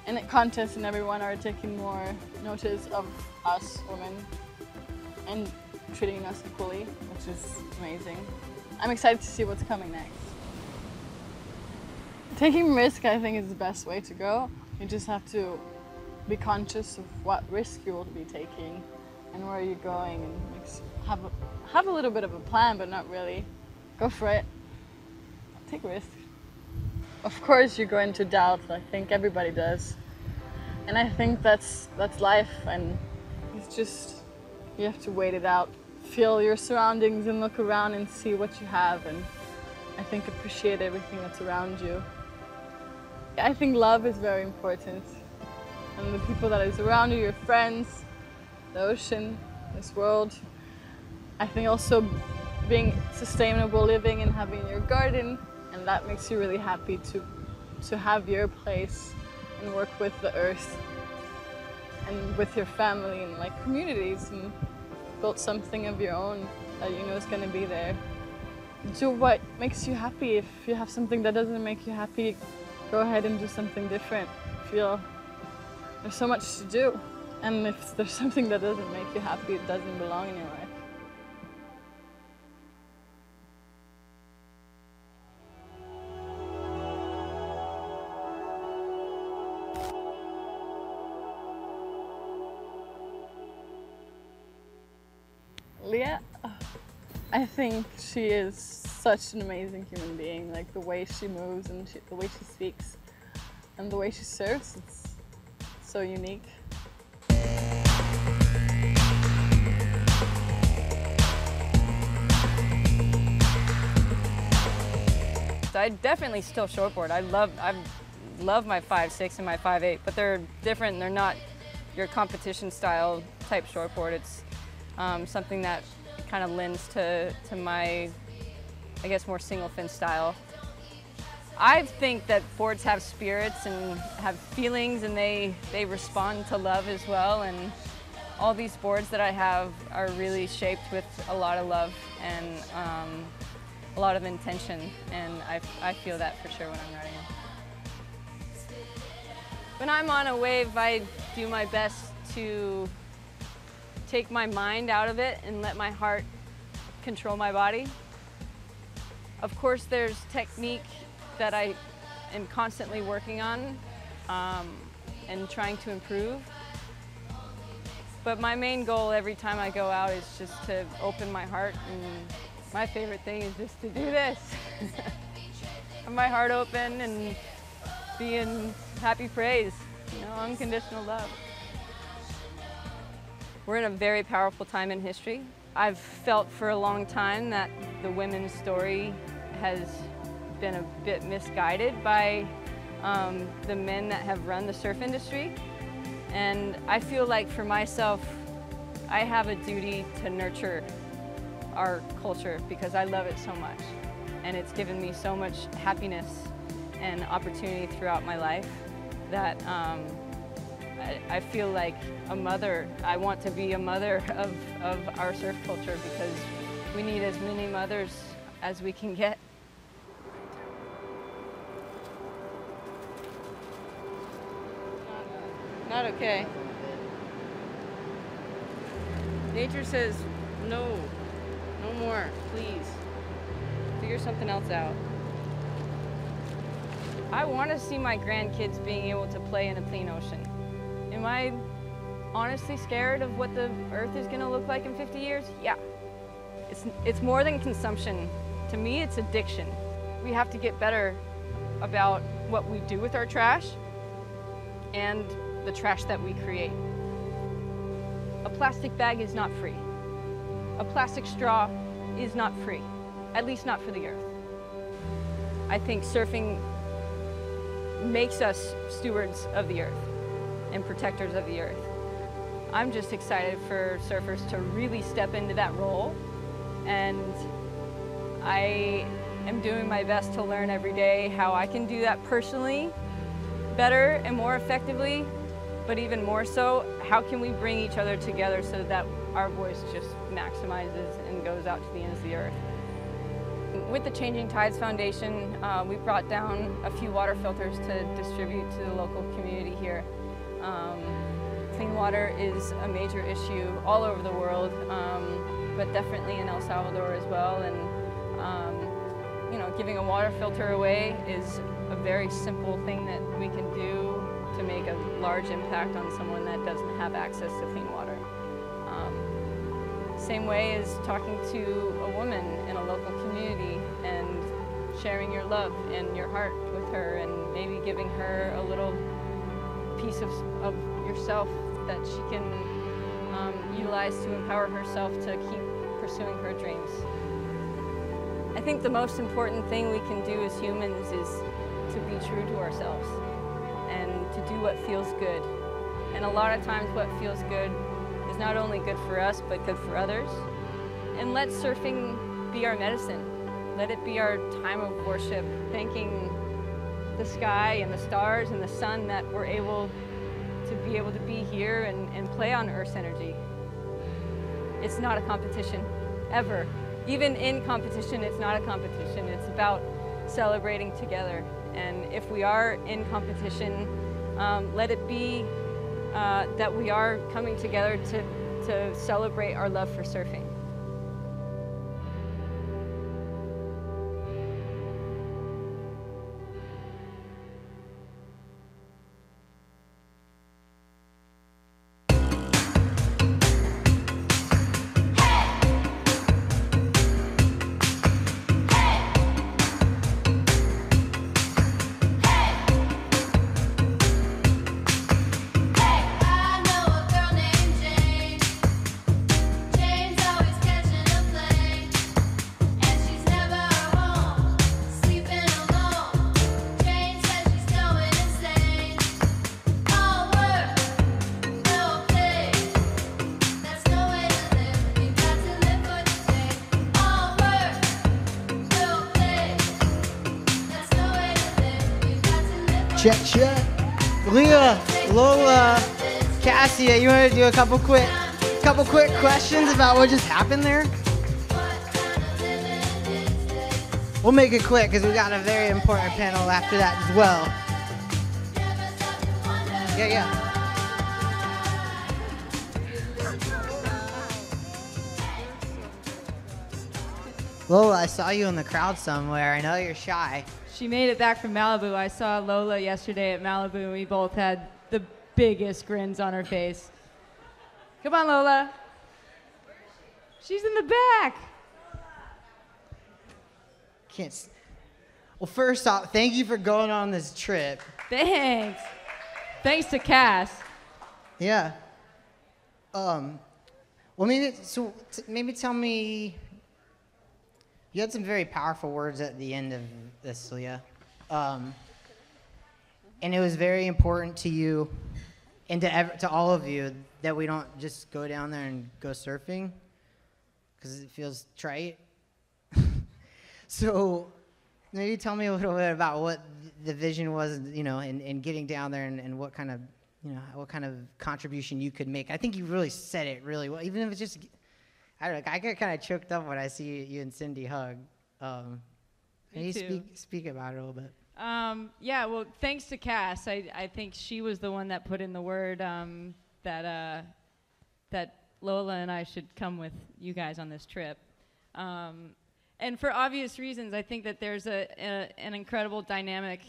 and contests and everyone are taking more notice of us women and treating us equally, which is amazing. I'm excited to see what's coming next. Taking risk, I think, is the best way to go. You just have to be conscious of what risk you will be taking and where you're going, and have a little bit of a plan, but not really. Go for it. Take risks. Of course you go into doubt, I think everybody does. And I think that's life, and it's just, you have to wait it out. Feel your surroundings and look around and see what you have, and I think appreciate everything that's around you. I think love is very important. And the people that is around you, your friends, the ocean, this world. I think also being sustainable living and having your garden, and that makes you really happy to have your place and work with the earth and with your family and like communities, and build something of your own that you know is going to be there. Do what makes you happy. If you have something that doesn't make you happy, go ahead and do something different. Feel there's so much to do, and if there's something that doesn't make you happy, it doesn't belong in your life. Leah, I think she is such an amazing human being. Like the way she moves and the way she speaks and the way she surfs, it's so unique. I definitely still shortboard. I love my 5.6 and my 5.8, but they're different. They're not your competition style type shortboard. It's something that kind of lends to my, I guess, more single fin style. I think that boards have spirits and have feelings, and they respond to love as well. And all these boards that I have are really shaped with a lot of love and a lot of intention, and I feel that for sure when I'm riding them. When I'm on a wave, I do my best to take my mind out of it and let my heart control my body. Of course, there's technique that I am constantly working on and trying to improve. But my main goal every time I go out is just to open my heart, and my favorite thing is just to do this. Have my heart open and be in happy praise, you know, unconditional love. We're in a very powerful time in history. I've felt for a long time that the women's story has been a bit misguided by the men that have run the surf industry. And I feel like for myself, I have a duty to nurture our culture because I love it so much. And it's given me so much happiness and opportunity throughout my life that I feel like a mother. I want to be a mother of our surf culture because we need as many mothers as we can get. Not okay. Nature says, no, no more, please. Figure something else out. I want to see my grandkids being able to play in a clean ocean. Am I honestly scared of what the Earth is going to look like in 50 years? Yeah. It's more than consumption. To me, it's addiction. We have to get better about what we do with our trash and the trash that we create. A plastic bag is not free. A plastic straw is not free, at least not for the Earth. I think surfing makes us stewards of the Earth and protectors of the Earth. I'm just excited for surfers to really step into that role, and I am doing my best to learn every day how I can do that personally better and more effectively, but even more so, how can we bring each other together so that our voice just maximizes and goes out to the ends of the Earth. With the Changing Tides Foundation, we brought down a few water filters to distribute to the local community here. Clean water is a major issue all over the world, but definitely in El Salvador as well. And you know, giving a water filter away is a very simple thing that we can do to make a large impact on someone that doesn't have access to clean water. Same way as talking to a woman in a local community and sharing your love and your heart with her, and maybe giving her a little piece of yourself that she can utilize to empower herself to keep pursuing her dreams. I think the most important thing we can do as humans is to be true to ourselves and to do what feels good. And a lot of times what feels good is not only good for us, but good for others. And let surfing be our medicine. Let it be our time of worship, thanking the sky and the stars and the sun that we're able to be here and play on Earth's energy. It's not a competition, ever. Even in competition, it's not a competition. It's about celebrating together. And if we are in competition, let it be that we are coming together to celebrate our love for surfing. Check. Leah, Lola, Cassia, you want to do a couple quick questions about what just happened there? We'll make it quick because we got a very important panel after that as well. Yeah. Lola, I saw you in the crowd somewhere. I know you're shy. She made it back from Malibu. I saw Lola yesterday at Malibu, and we both had the biggest grins on our face. Come on, Lola. She's in the back. Well, first off, thank you for going on this trip. Thanks. Thanks to Cass. Yeah. Well, maybe tell me. You had some very powerful words at the end of this, Leah. And it was very important to you and to all of you that we don't just go down there and go surfing because it feels trite. So maybe tell me a little bit about what the vision was, in getting down there and what kind of you know, what kind of contribution you could make. I think you really said it really well, even if it's just, I don't know, I get kind of choked up when I see you and Cindy hug. Can you speak about it a little bit? Yeah, well, thanks to Cass. I think she was the one that put in the word that Lola and I should come with you guys on this trip. And for obvious reasons, I think that there's an incredible dynamic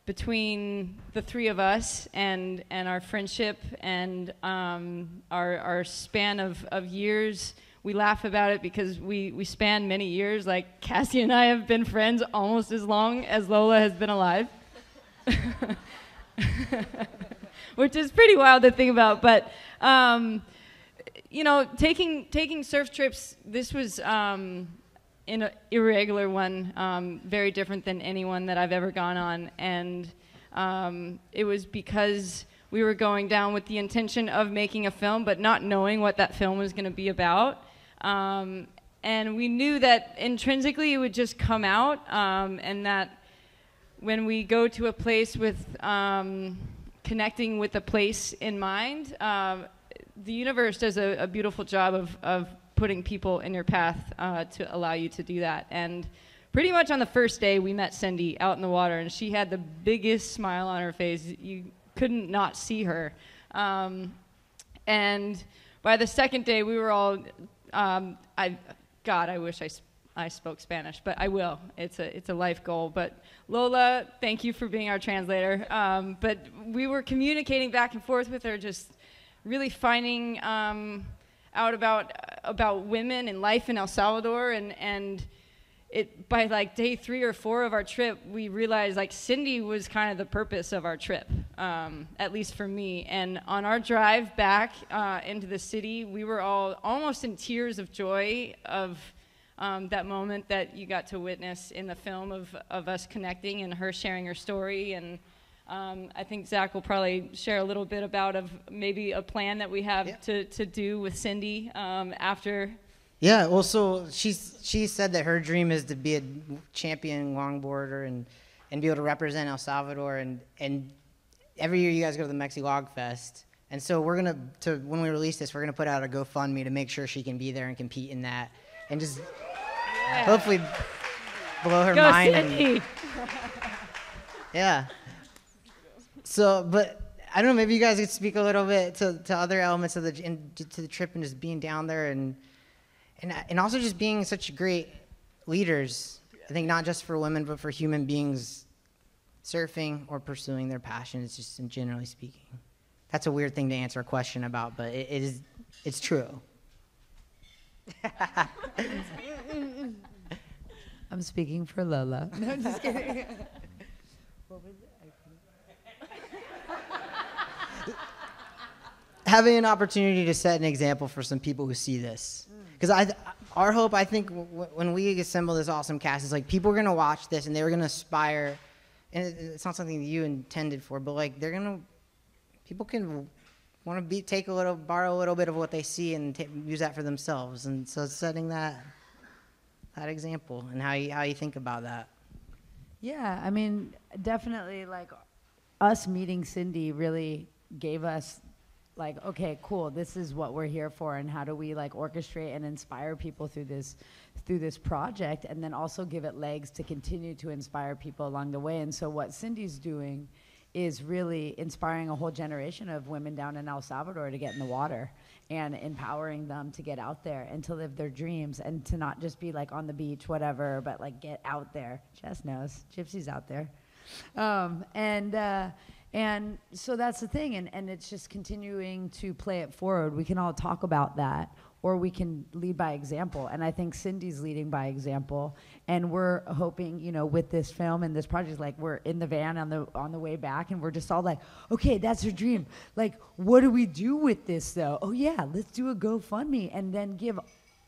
between the three of us and our friendship and our span of years. We laugh about it because we span many years. Like Cassie and I have been friends almost as long as Lola has been alive. Which is pretty wild to think about. But, you know, taking surf trips, this was an irregular one, very different than any one that I've ever gone on. And it was because we were going down with the intention of making a film, but not knowing what that film was going to be about. And we knew that intrinsically it would just come out, and that when we go to a place with connecting with a place in mind, the universe does a beautiful job of putting people in your path to allow you to do that. And pretty much on the first day, we met Cindy out in the water, and she had the biggest smile on her face. You couldn't not see her. And by the second day, we were all, God, I wish I spoke Spanish, but I will. It's a life goal. But Lola, thank you for being our translator. But we were communicating back and forth with her, just really finding out about women and life in El Salvador, and it by like day 3 or 4 of our trip, we realized like Cindy was kind of the purpose of our trip, at least for me. And on our drive back into the city, we were all almost in tears of joy of that moment that you got to witness in the film of us connecting and her sharing her story. And I think Zach will probably share a little bit about maybe a plan that we have to do with Cindy after. Yeah, well, so she said that her dream is to be a champion longboarder and be able to represent El Salvador. And every year you guys go to the Mexi Log Fest. And so we're going to, when we release this, we're going to put out a GoFundMe to make sure she can be there and compete in that. And just hopefully blow her mind. Cindy. Yeah. So, but I don't know, maybe you guys could speak a little bit to other elements of to the trip and just being down there and also just being such great leaders. I think not just for women, but for human beings surfing or pursuing their passions, just in generally speaking. That's a weird thing to answer a question about, but it's true. I'm speaking for Lola. No, I'm just kidding. What was it? Having an opportunity to set an example for some people who see this. Because our hope, I think, when we assemble this awesome cast, is like people are going to watch this and they're going to aspire, and it's not something that you intended for, but like people can want to borrow a little bit of what they see and use that for themselves. And so setting that example and how you think about that. Yeah, I mean, definitely like us meeting Cindy really gave us like, okay, cool, this is what we're here for, and how do we like orchestrate and inspire people through this project, and then also give it legs to continue to inspire people along the way. And so what Cindy's doing is really inspiring a whole generation of women down in El Salvador to get in the water and empowering them to get out there and to live their dreams and to not just be like on the beach, whatever, but like get out there. Jess knows, Gypsy's out there. And so that's the thing, and it's just continuing to play it forward. We can all talk about that, or we can lead by example. And I think Cindy's leading by example, and we're hoping, you know, with this film and this project, like we're in the van on the way back, and we're just all like, okay, that's her dream. Like, what do we do with this though? Oh yeah, let's do a GoFundMe, and then give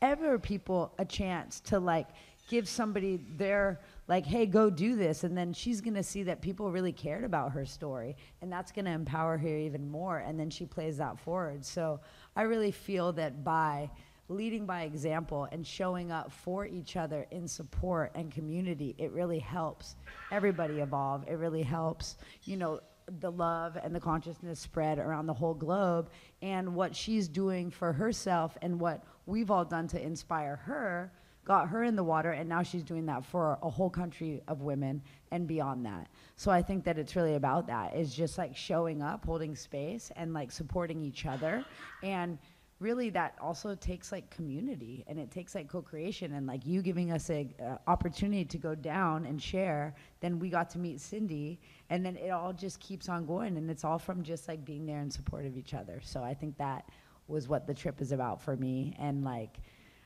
other people a chance to like give somebody their, like, hey, go do this, and then she's gonna see that people really cared about her story, and that's gonna empower her even more, and then she plays that forward. So I really feel that by leading by example and showing up for each other in support and community, it really helps everybody evolve. It really helps, you know, the love and the consciousness spread around the whole globe, and what she's doing for herself and what we've all done to inspire her got her in the water, and now she's doing that for a whole country of women and beyond that. So I think that it's really about that, is just like showing up, holding space, and like supporting each other. And really that also takes like community, and it takes like co-creation, and like you giving us a opportunity to go down and share. Then we got to meet Cindy, and then it all just keeps on going, and it's all from just like being there in support of each other. So I think that was what the trip is about for me, and like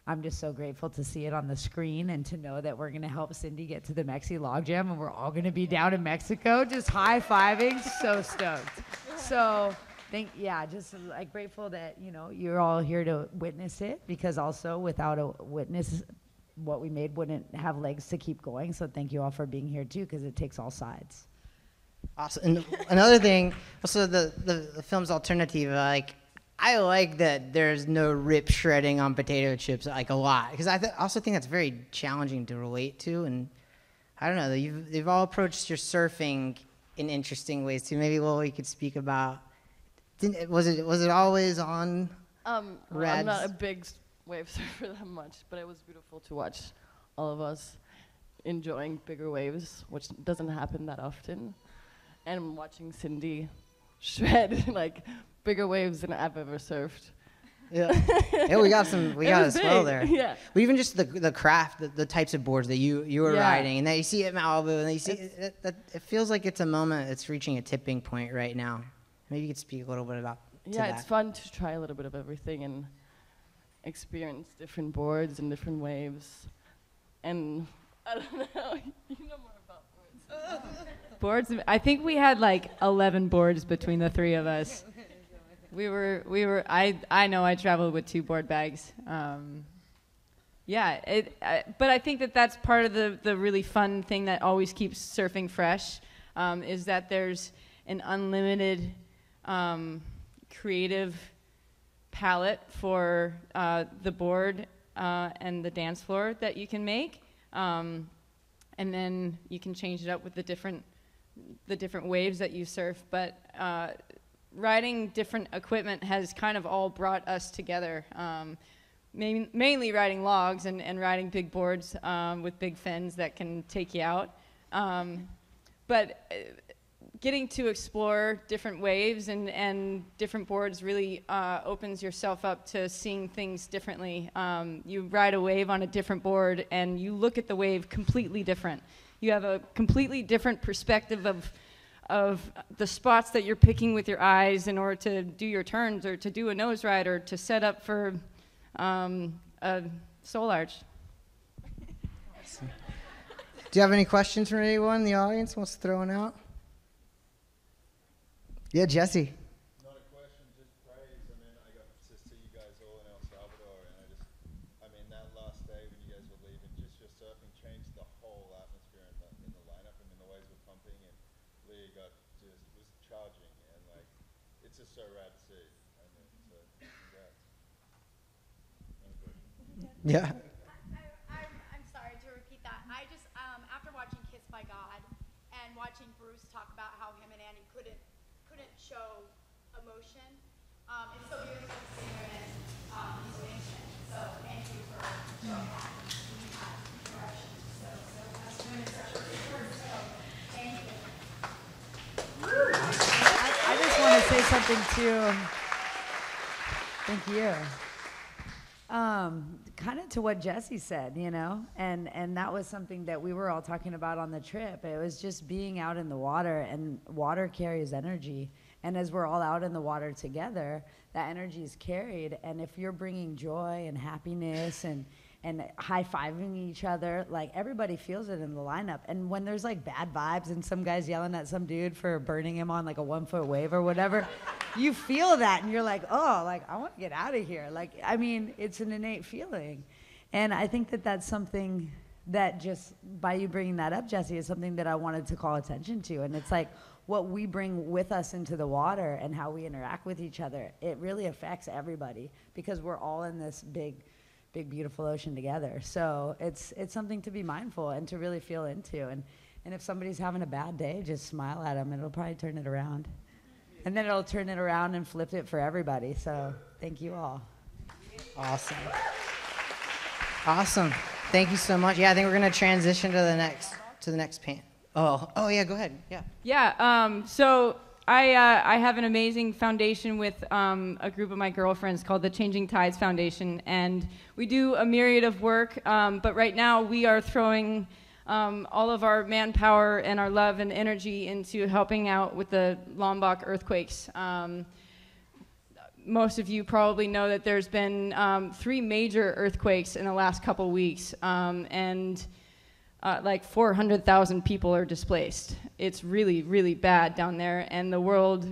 I'm just so grateful to see it on the screen and to know that we're going to help Cindy get to the Mexi Log Jam, and we're all going to be down in Mexico just high-fiving. So stoked. So just like grateful that, you know, you're all here to witness it, because also without a witness, what we made wouldn't have legs to keep going. So thank you all for being here too, because it takes all sides. Awesome. And another thing, also the film's alternative, like, I like that there's no rip shredding on potato chips, like, a lot, because I also think that's very challenging to relate to. And I don't know, you've all approached your surfing in interesting ways too. Maybe Lily could speak about. Was it always on? Well, I'm not a big wave surfer that much, but it was beautiful to watch all of us enjoying bigger waves, which doesn't happen that often, and watching Cindy shred like bigger waves than I've ever surfed. Yeah, yeah, we got a swell there. Yeah, but even just the craft, the types of boards that you were riding, and that you see at Malibu, and then you see it feels like it's a moment that's reaching a tipping point right now. Maybe you could speak a little bit about that. It's fun to try a little bit of everything and experience different boards and different waves. And I don't know, you know more about boards. Boards? I think we had like 11 boards between the three of us. I know I traveled with 2 board bags. But I think that that's part of the really fun thing that always keeps surfing fresh, is that there's an unlimited creative palette for the board and the dance floor that you can make, and then you can change it up with the different waves that you surf. But riding different equipment has kind of all brought us together. Mainly riding logs and riding big boards with big fins that can take you out. But getting to explore different waves and different boards really opens yourself up to seeing things differently. You ride a wave on a different board and you look at the wave completely different. You have a completely different perspective of the spots that you're picking with your eyes in order to do your turns or to do a nose ride or to set up for a soul arch. Do you have any questions from anyone in the audience wants to throw one out? Yeah, Jesse. Not a question, just praise. I mean, I got to see you guys all in El Salvador, and that last day when you guys were leaving, just your surfing changed the whole atmosphere in the lineup. I mean, the waves were pumping, and Leah was charging, and like, it's just so rad to see. I mean, so congrats. Yeah. I'm sorry to repeat that. I just, after watching Kiss by God and watching Bruce talk about how him and Andy couldn't show emotion, it's so beautiful to see her in isolation. So thank you for showing that. That's doing such a good work. So thank you. I just want to say something too. Thank you. Kind of to what Jesse said, you know, and that was something that we were all talking about on the trip. It was just being out in the water, and water carries energy. And as we're all out in the water together, that energy is carried. And if you're bringing joy and happiness and high-fiving each other, like, everybody feels it in the lineup. And when there's like bad vibes and some guy's yelling at some dude for burning him on like a 1-foot wave or whatever, you feel that and you're like, oh, like, I want to get out of here. Like, I mean, it's an innate feeling. And I think that that's something that, just by you bringing that up, Jesse, is something that I wanted to call attention to. And it's like, what we bring with us into the water and how we interact with each other, it really affects everybody, because we're all in this big, beautiful ocean together. So it's something to be mindful and to really feel into. And if somebody's having a bad day, just smile at them. It'll probably turn it around. And then it'll turn it around and flip it for everybody. So thank you all. Awesome. Awesome. Thank you so much. Yeah, I think we're going to transition to the next panel. Oh yeah, go ahead. Yeah. Yeah. So I have an amazing foundation with a group of my girlfriends called the Changing Tides Foundation, and we do a myriad of work. But right now we are throwing all of our manpower and our love and energy into helping out with the Lombok earthquakes. Most of you probably know that there's been 3 major earthquakes in the last couple weeks, and like 400,000 people are displaced. It's really, really bad down there, and the world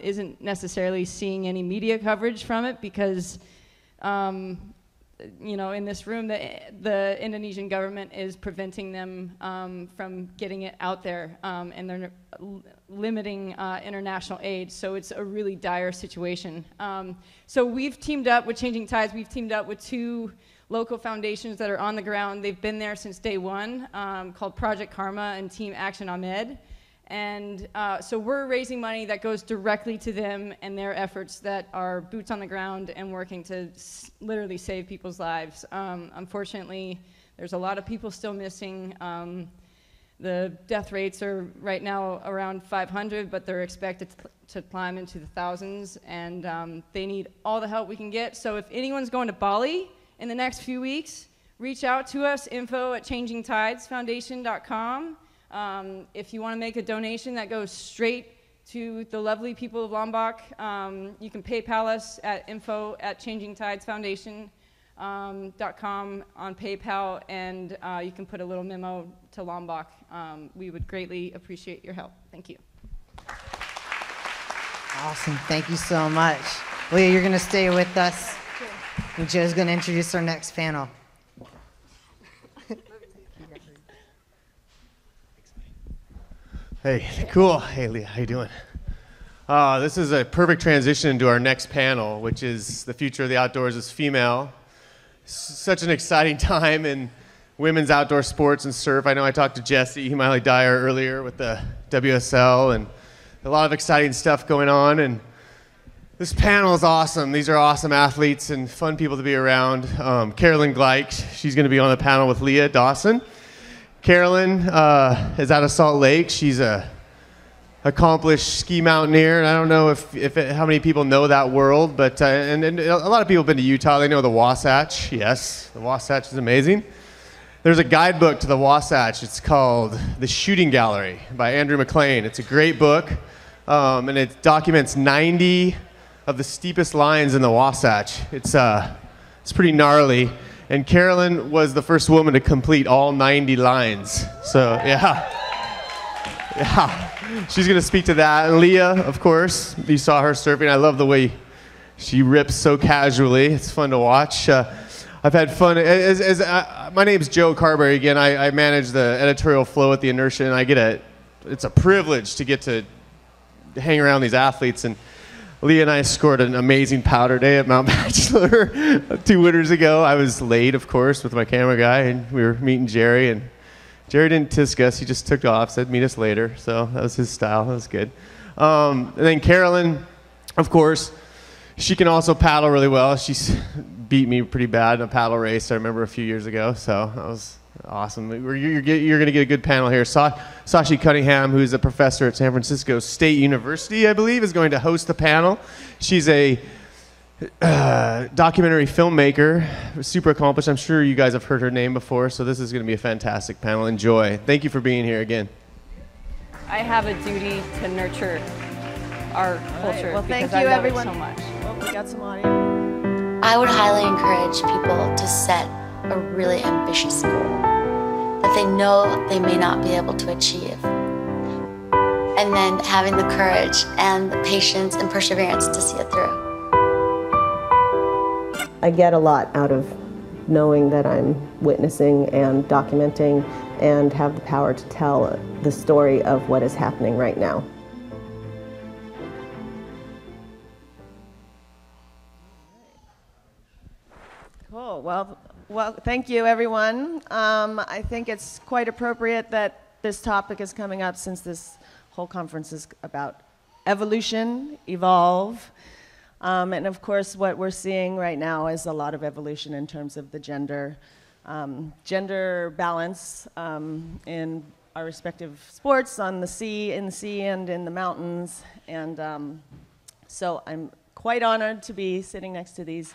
isn't necessarily seeing any media coverage from it because, you know, in this room, the Indonesian government is preventing them from getting it out there, and they're limiting international aid, so it's a really dire situation. So we've teamed up with Changing Tides. We've teamed up with 2 local foundations that are on the ground. They've been there since day one, called Project Karma and Team Action Ahmed. And so we're raising money that goes directly to them and their efforts that are boots on the ground and working to literally save people's lives. Unfortunately, there's a lot of people still missing. The death rates are right now around 500, but they're expected to climb into the thousands, and they need all the help we can get. So if anyone's going to Bali in the next few weeks, reach out to us, info@changingtidesfoundation.com. If you want to make a donation that goes straight to the lovely people of Lombok, you can PayPal us at info@changingtidesfoundation.com on PayPal, and you can put a little memo to Lombok. We would greatly appreciate your help. Thank you. Awesome. Thank you so much. Leah, you're going to stay with us. And Joe's going to introduce our next panel. Hey, cool. Hey, Leah, how you doing? This is a perfect transition into our next panel, which is the future of the outdoors as female. Such an exciting time in women's outdoor sports and surf. I know I talked to Jesse Miley Dyer earlier with the WSL, and a lot of exciting stuff going on. And this panel is awesome. These are awesome athletes and fun people to be around. Carolyn Gleich, she's going to be on the panel with Leah Dawson. Carolyn is out of Salt Lake. She's a accomplished ski mountaineer, and I don't know how many people know that world, but and a lot of people have been to Utah. They know the Wasatch. Yes, the Wasatch is amazing. There's a guidebook to the Wasatch. It's called The Shooting Gallery by Andrew McLean. It's a great book, and it documents 90 of the steepest lines in the Wasatch. It's pretty gnarly. And Carolyn was the first woman to complete all 90 lines. So, yeah. She's going to speak to that. And Leah, of course, you saw her surfing. I love the way she rips so casually. It's fun to watch. I've had fun. My name's Joe Carberry. Again, I manage the editorial flow at the Inertia, and it's a privilege to get to hang around these athletes. And Leah and I scored an amazing powder day at Mount Bachelor 2 winters ago. I was late, of course, with my camera guy, and we were meeting Jerry. And Jerry didn't tisk us. He just took off, said, meet us later. So that was his style. That was good. And then Carolyn, of course, she can also paddle really well. She's beat me pretty bad in a paddle race, I remember, a few years ago. So that was awesome. You're going to get a good panel here. Sashi Cunningham, who's a professor at San Francisco State University, I believe, is going to host the panel. She's a documentary filmmaker, super accomplished. I'm sure you guys have heard her name before, so this is going to be a fantastic panel. Enjoy. Thank you for being here again. I have a duty to nurture our culture. Well, thank because you, I love everyone. it so much. Well, we got some audio. I would highly encourage people to set a really ambitious goal that they know they may not be able to achieve. And then having the courage and the patience and perseverance to see it through. I get a lot out of knowing that I'm witnessing and documenting and have the power to tell the story of what is happening right now. Cool. Well, thank you, everyone. I think it's quite appropriate that this topic is coming up since this whole conference is about evolution, evolve. And of course, what we're seeing right now is a lot of evolution in terms of the gender balance in our respective sports in the sea and in the mountains. And so I'm quite honored to be sitting next to these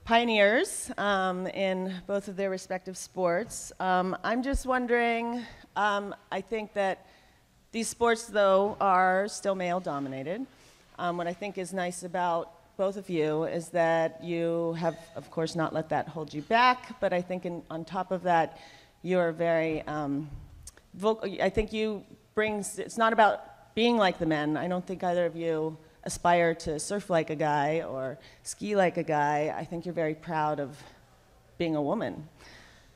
pioneers in both of their respective sports. I'm just wondering, I think that these sports, though, are still male-dominated. What I think is nice about both of you is that you have, of course, not let that hold you back, but I think on top of that, you're very vocal. I think you bring, it's not about being like the men. I don't think either of you aspire to surf like a guy or ski like a guy. I think you're very proud of being a woman.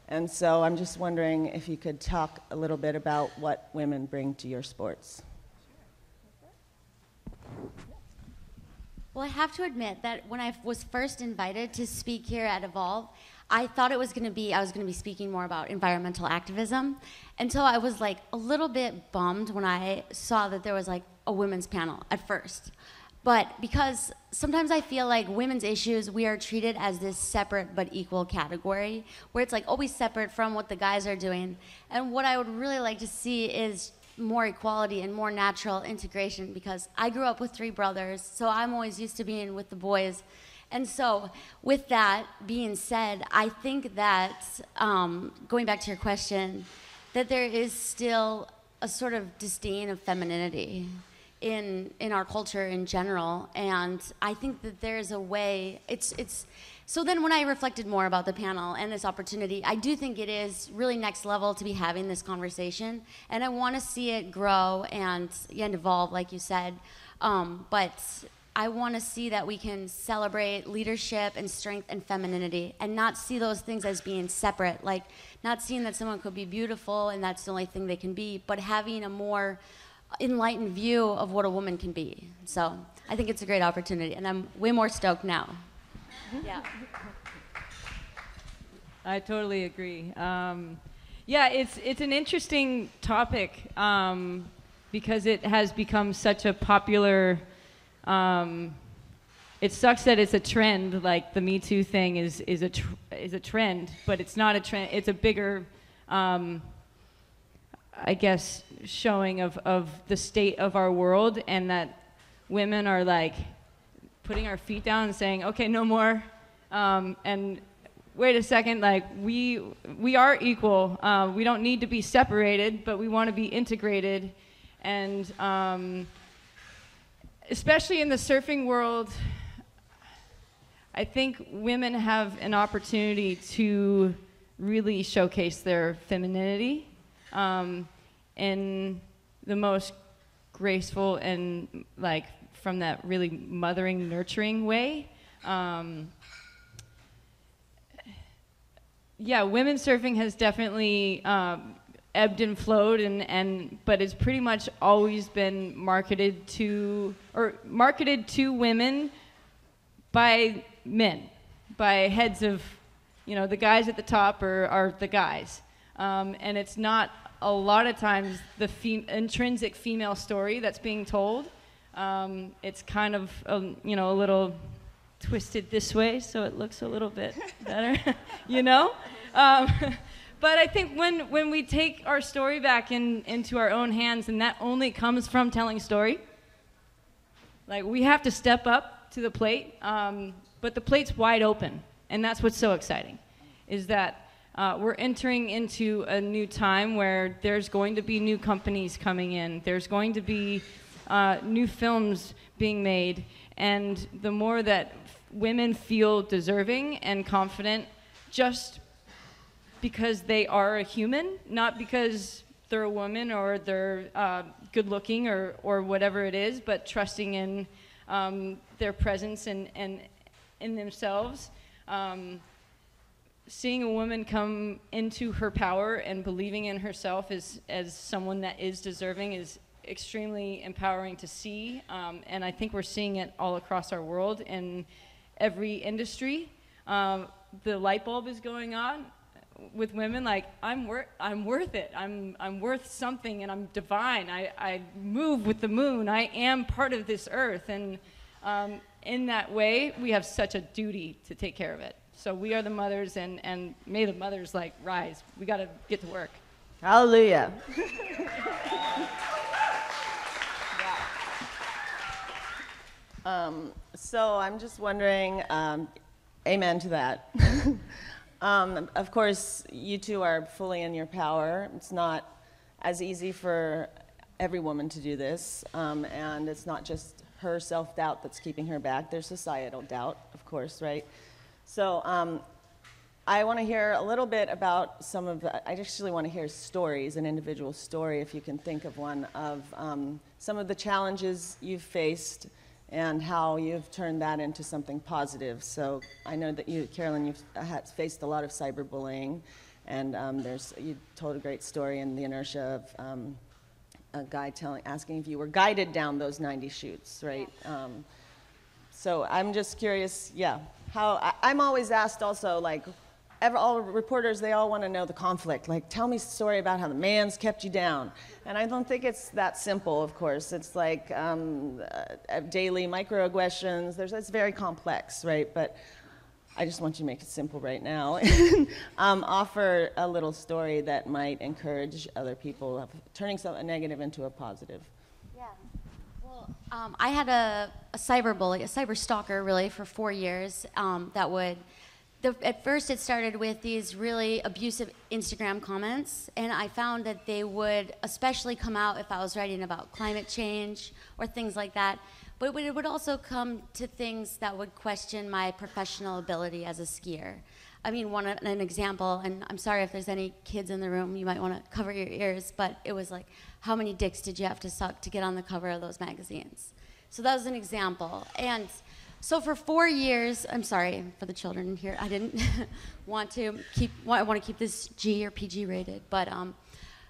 And so I'm just wondering if you could talk a little bit about what women bring to your sports. Well, I have to admit that when I was first invited to speak here at AWOW, I thought I was going to be speaking more about environmental activism. And so I was like a little bit bummed when I saw that there was like a women's panel at first. But because sometimes I feel like women's issues, we are treated as this separate but equal category, where it's like always separate from what the guys are doing. And what I would really like to see is more equality and more natural integration, because I grew up with 3 brothers, so I'm always used to being with the boys. And so with that being said, I think that, going back to your question, that there is still a sort of disdain of femininity in our culture in general, and I think that there's a way, so then when I reflected more about the panel and this opportunity, I do think it is really next level to be having this conversation, and I want to see it grow and evolve, like you said, but I want to see that we can celebrate leadership and strength and femininity and not see those things as being separate, like not seeing that someone could be beautiful and that's the only thing they can be, but having a more enlightened view of what a woman can be. So I think it's a great opportunity, and I'm way more stoked now. Yeah. I totally agree. Yeah, it's an interesting topic because it has become such a popular. It sucks that it's a trend. Like the Me Too thing is a trend, but it's not a trend. It's a bigger, I guess, showing of the state of our world, and that women are like putting our feet down and saying, okay, no more, and wait a second, like we are equal. We don't need to be separated, but we want to be integrated. And especially in the surfing world, I think women have an opportunity to really showcase their femininity in the most graceful and like from that really mothering, nurturing way. Yeah, women's surfing has definitely ebbed and flowed, but it's pretty much always been marketed to women by men, by heads of, the guys at the top are the guys. And it's not a lot of times the intrinsic female story that's being told. It's kind of, a little twisted this way so it looks a little bit better, But I think when we take our story back into our own hands, and that only comes from telling story, like we have to step up to the plate, but the plate's wide open, and that's what's so exciting, is that we're entering into a new time where there's going to be new companies coming in, there's going to be new films being made, and the more that women feel deserving and confident just because they are a human, not because they're a woman or they're good looking or whatever it is, but trusting in their presence and in themselves. Seeing a woman come into her power and believing in herself as someone that is deserving is extremely empowering to see, and I think we're seeing it all across our world in every industry. The light bulb is going on. with women, like, I'm worth it. I'm worth something, and I'm divine. I move with the moon. I am part of this earth, and in that way, we have such a duty to take care of it. So we are the mothers, and may the mothers, like, rise. We got to get to work. Hallelujah. So I'm just wondering, amen to that. Of course, you two are fully in your power. It's not as easy for every woman to do this, and it's not just her self-doubt that's keeping her back. There's societal doubt, of course, right? So I want to hear a little bit about some of the, I actually want to hear stories, an individual story, if you can think of one, of some of the challenges you've faced and how you've turned that into something positive. So I know that you, Carolyn, you've faced a lot of cyberbullying, and you told a great story in the Inertia of a guy asking if you were guided down those 90 chutes, right? So I'm just curious, how, I'm always asked also, like, all reporters, they all want to know the conflict. Like, tell me a story about how the man's kept you down. And I don't think it's that simple, of course. It's like daily microaggressions. It's very complex, right? But I just want you to make it simple right now. Offer a little story that might encourage other people of turning a negative into a positive. Yeah. Well, I had a cyberbully, a cyber stalker, really, for 4 years that would... At first, it started with these really abusive Instagram comments, and I found that they would especially come out if I was writing about climate change or things like that. But it would also come to things that would question my professional ability as a skier. I mean, an example, and I'm sorry if there's any kids in the room, you might want to cover your ears, but it was like, how many dicks did you have to suck to get on the cover of those magazines? So that was an example. And so for 4 years, I'm sorry for the children here, I didn't want to I want to keep this G or PG rated, but,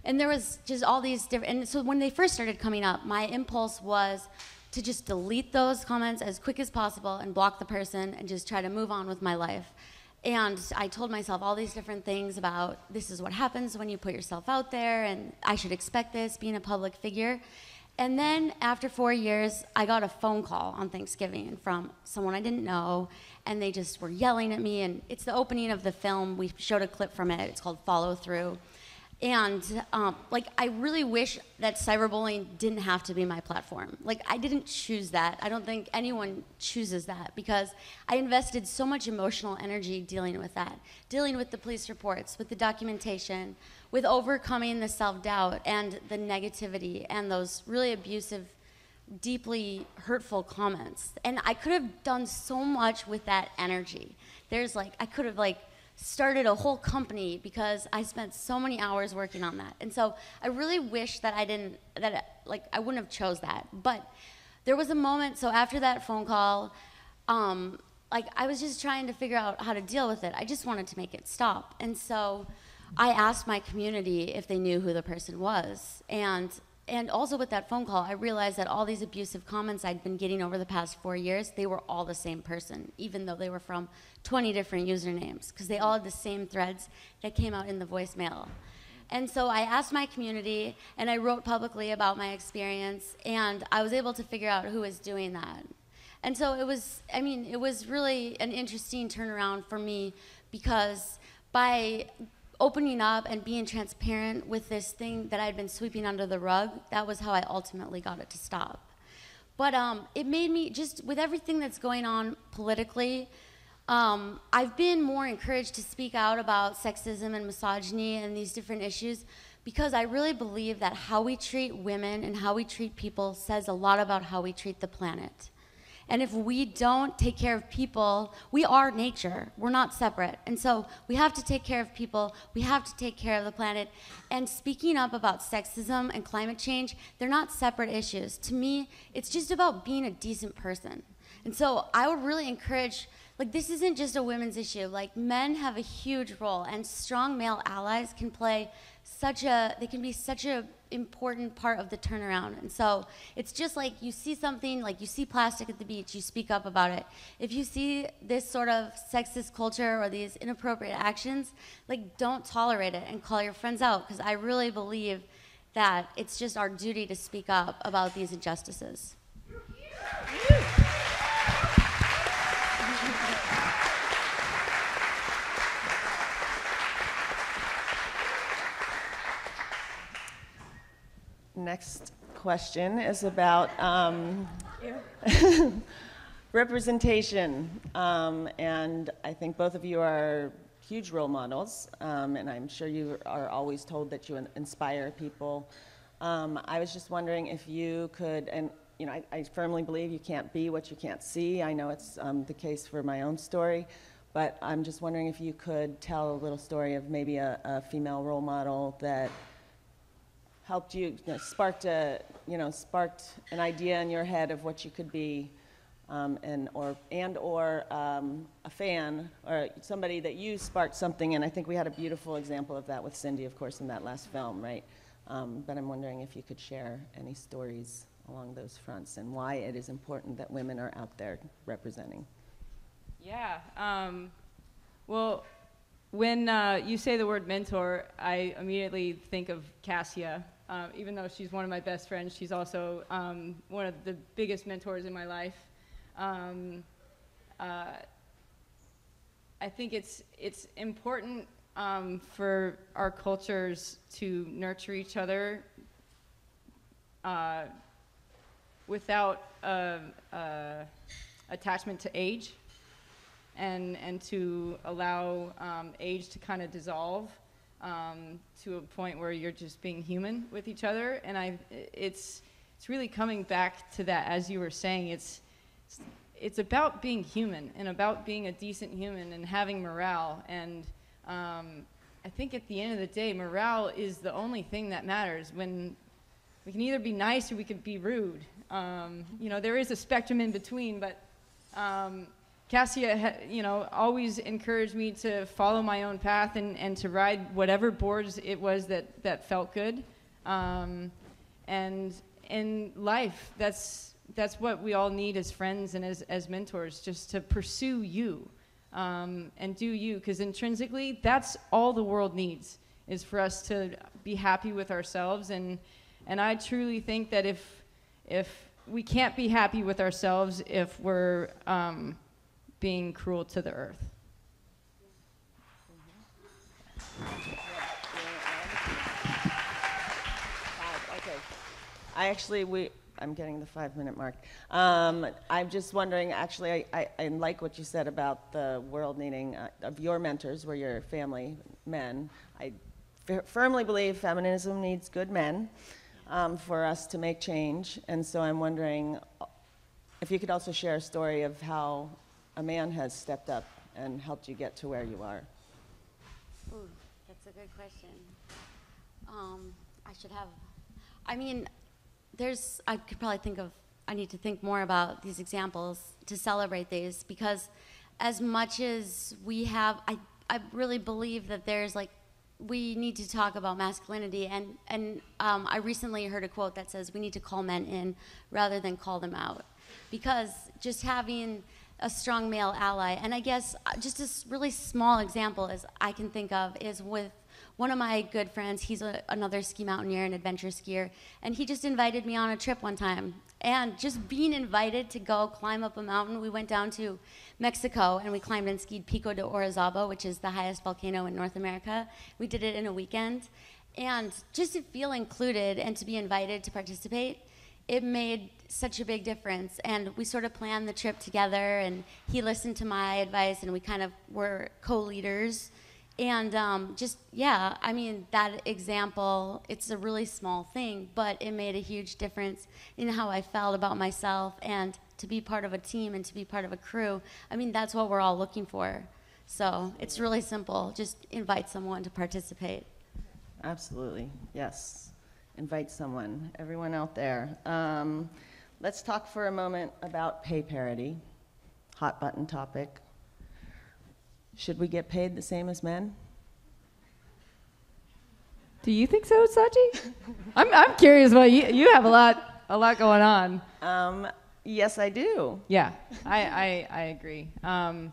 and there was just all these different, and so when they first started coming up, my impulse was to just delete those comments as quick as possible and block the person and just try to move on with my life. And I told myself all these different things about this is what happens when you put yourself out there, and I should expect this, being a public figure. And then after 4 years, I got a phone call on Thanksgiving from someone I didn't know, and they just were yelling at me, and it's the opening of the film. We showed a clip from it. It's called Follow Through. And like, I really wish that cyberbullying didn't have to be my platform. Like, I didn't choose that. I don't think anyone chooses that, because I invested so much emotional energy dealing with that, dealing with the police reports, with the documentation, with overcoming the self-doubt and the negativity and those really abusive, deeply hurtful comments. And I could have done so much with that energy. I could have started a whole company because I spent so many hours working on that. And so I really wish that I wouldn't have chose that. But there was a moment, so after that phone call, I was just trying to figure out how to deal with it. I just wanted to make it stop. And so I asked my community if they knew who the person was. And also with that phone call, I realized that all these abusive comments I'd been getting over the past 4 years, they were all the same person, even though they were from 20 different usernames, because they all had the same threads that came out in the voicemail. And so I asked my community, and I wrote publicly about my experience, and I was able to figure out who was doing that. And so it was really an interesting turnaround for me, because by opening up and being transparent with this thing that I'd been sweeping under the rug, that was how I ultimately got it to stop. But it made me, just with everything that's going on politically, I've been more encouraged to speak out about sexism and misogyny and these different issues, because I really believe that how we treat women and how we treat people says a lot about how we treat the planet. And if we don't take care of people, we are nature. We're not separate. And so we have to take care of people. We have to take care of the planet. And speaking up about sexism and climate change, they're not separate issues. To me, it's just about being a decent person. And so I would really encourage, this isn't just a women's issue. Men have a huge role, and strong male allies can play they can be such a important part of the turnaround. And so it's just like you see something, like you see plastic at the beach, you speak up about it. If you see this sort of sexist culture or these inappropriate actions, like don't tolerate it and call your friends out, because I really believe that it's just our duty to speak up about these injustices. Next question is about representation. And I think both of you are huge role models, and I'm sure you are always told that you inspire people. I was just wondering if you could, and you know, I firmly believe you can't be what you can't see. I know it's the case for my own story, but I'm just wondering if you could tell a little story of maybe a female role model that helped you, sparked an idea in your head of what you could be, or a fan or somebody that you sparked something. And I think we had a beautiful example of that with Cindy, of course, in that last film, right? But I'm wondering if you could share any stories along those fronts and why it is important that women are out there representing. Yeah. Well, when you say the word mentor, I immediately think of Cassia. Even though she's one of my best friends, she's also one of the biggest mentors in my life. I think it's important for our cultures to nurture each other without attachment to age, and to allow age to kind of dissolve to a point where you're just being human with each other. And it's really coming back to that, as you were saying. It's about being human and about being a decent human and having morale. And I think at the end of the day, morale is the only thing that matters. When we can either be nice or we could be rude. There is a spectrum in between, but Cassia, always encouraged me to follow my own path and to ride whatever boards it was that felt good. And in life, that's what we all need as friends and as mentors, just to pursue you and do you, because intrinsically, that's all the world needs, is for us to be happy with ourselves. And I truly think that if we can't be happy with ourselves if we're being cruel to the earth. Okay. I'm getting the 5-minute mark. I'm just wondering, actually, I like what you said about the world needing, of your mentors, were your family men. I firmly believe feminism needs good men for us to make change. And so I'm wondering if you could also share a story of how a man has stepped up and helped you get to where you are. Ooh, that's a good question. I need to think more about these examples to celebrate these, because as much as we have, I really believe that we need to talk about masculinity, and I recently heard a quote that says we need to call men in rather than call them out, because just having a strong male ally, and I guess just a really small example as I can think of is with one of my good friends. He's another ski mountaineer and adventure skier, and he just invited me on a trip one time. And just being invited to go climb up a mountain, we went down to Mexico and we climbed and skied Pico de Orizaba, which is the highest volcano in North America. We did it in a weekend. And just to feel included and to be invited to participate, it made such a big difference. And we sort of planned the trip together, and he listened to my advice, and we kind of were co-leaders. And that example, it's a really small thing, but it made a huge difference in how I felt about myself, and to be part of a team and to be part of a crew. That's what we're all looking for. So it's really simple. Just invite someone to participate. Absolutely, yes. Invite someone, everyone out there. Let's talk for a moment about pay parity, hot button topic. Should we get paid the same as men? Do you think so, Sachi? I'm curious. Well, you have a lot going on. Yes, I do. Yeah, I agree. I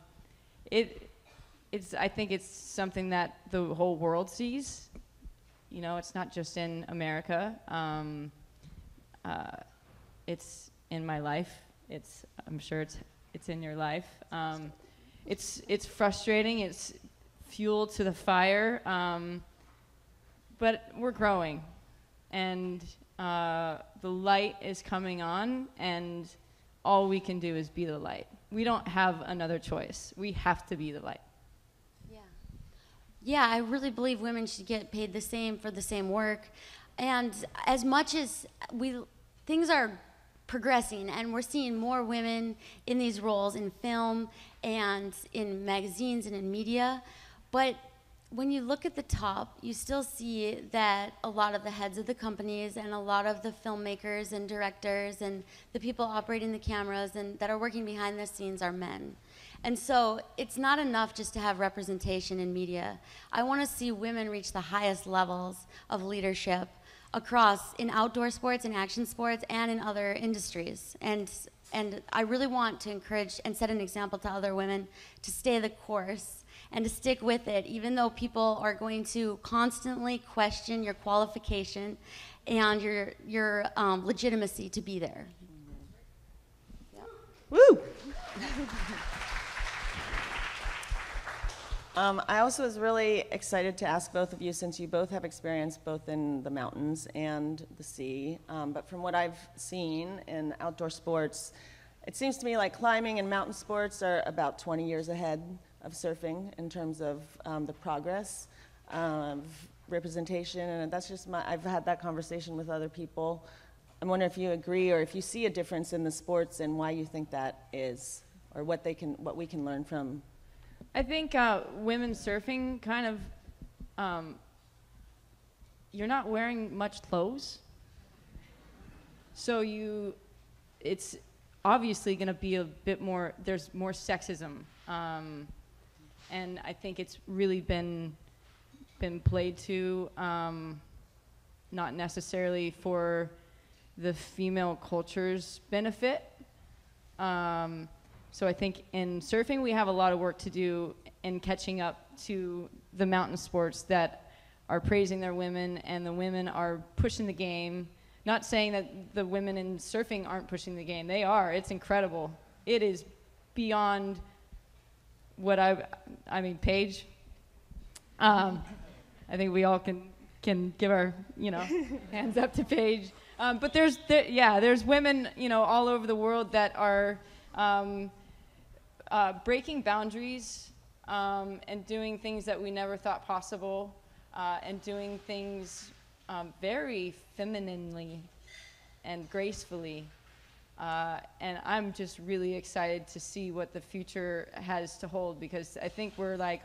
think it's something that the whole world sees. You know, it's not just in America. It's in my life. I'm sure it's in your life. It's frustrating. It's fuel to the fire. But we're growing, and the light is coming on, and all we can do is be the light. We don't have another choice. We have to be the light. Yeah, I really believe women should get paid the same for the same work. And as much as things are progressing and we're seeing more women in these roles in film and in magazines and in media, but when you look at the top, you still see that a lot of the heads of the companies and a lot of the filmmakers and directors and the people operating the cameras and that are working behind the scenes are men. And so it's not enough just to have representation in media. I want to see women reach the highest levels of leadership across in outdoor sports, in action sports, and in other industries. And I really want to encourage and set an example to other women to stay the course and to stick with it, even though people are going to constantly question your qualification and your legitimacy to be there. Yeah. Woo! I also was really excited to ask both of you, since you both have experience both in the mountains and the sea, but from what I've seen in outdoor sports, it seems to me like climbing and mountain sports are about 20 years ahead of surfing in terms of the progress of representation, and that's just I've had that conversation with other people. I'm wondering if you agree or if you see a difference in the sports and why you think that is, or what we can learn from. I think women surfing kind of, you're not wearing much clothes. So it's obviously going to be a bit more, there's more sexism. And I think it's really been played to, not necessarily for the female culture's benefit. So I think in surfing, we have a lot of work to do in catching up to the mountain sports that are praising their women, and the women are pushing the game. Not saying that the women in surfing aren't pushing the game. They are. It's incredible. It is beyond what I mean, Paige. I think we all can give our, hands up to Paige. But there's women, all over the world that are breaking boundaries and doing things that we never thought possible, and doing things very femininely and gracefully. And I'm just really excited to see what the future has to hold, because I think we're like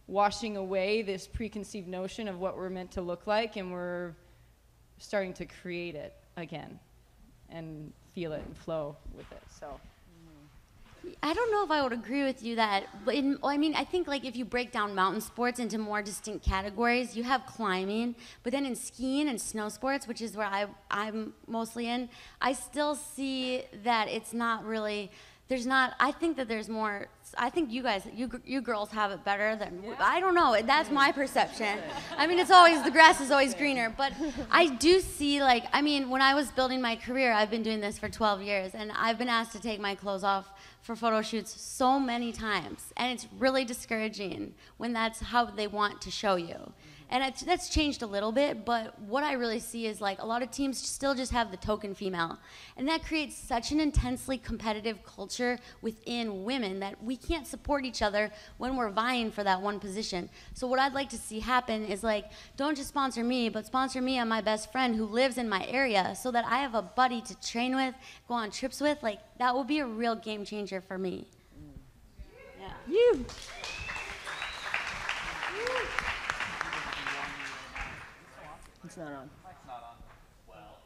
washing away this preconceived notion of what we're meant to look like, and we're starting to create it again and feel it and flow with it. So I don't know if I would agree with you that, but I think like if you break down mountain sports into more distinct categories, you have climbing, but then in skiing and snow sports, which is where I'm mostly in, I still see that it's not really, I think that there's more, I think you guys, you girls have it better than, I don't know, that's my perception. I mean, it's always, the grass is always greener, but I do see when I was building my career, I've been doing this for 12 years, and I've been asked to take my clothes off for photo shoots so many times, and it's really discouraging when that's how they want to show you. And that's changed a little bit, but what I really see is like a lot of teams still just have the token female, and that creates such an intensely competitive culture within women that we can't support each other when we're vying for that one position. So what I'd like to see happen is like, don't just sponsor me, but sponsor me and my best friend who lives in my area, so that I have a buddy to train with, go on trips with. Like, that will be a real game changer for me. Yeah. You. It's not on. It's not on. Well,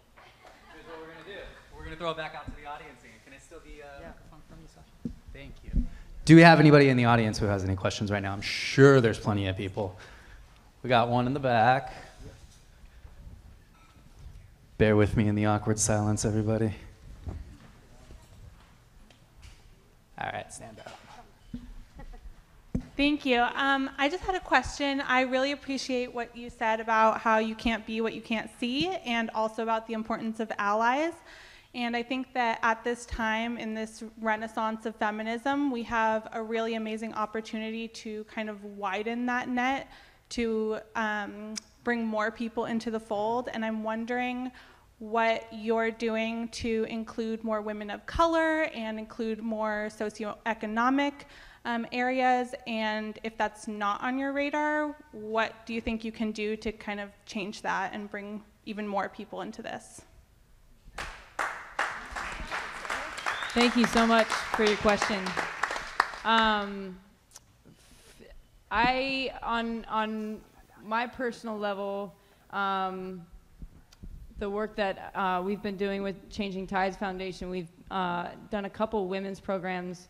here's what we're going to do. We're going to throw it back out to the audience again. Can it still be microphone from you, Sasha? Thank you. Do we have anybody in the audience who has any questions right now? I'm sure there's plenty of people. We got one in the back. Bear with me in the awkward silence, everybody. All right, stand up. Thank you. I just had a question. I really appreciate what you said about how you can't be what you can't see, and also about the importance of allies. And I think that at this time, in this renaissance of feminism, we have a really amazing opportunity to kind of widen that net, to bring more people into the fold. And I'm wondering what you're doing to include more women of color and include more socioeconomic areas, and if that's not on your radar, what do you think you can do to kind of change that and bring even more people into this? Thank you so much for your question. On my personal level, the work that we've been doing with Changing Tides Foundation, we've done a couple women's programs.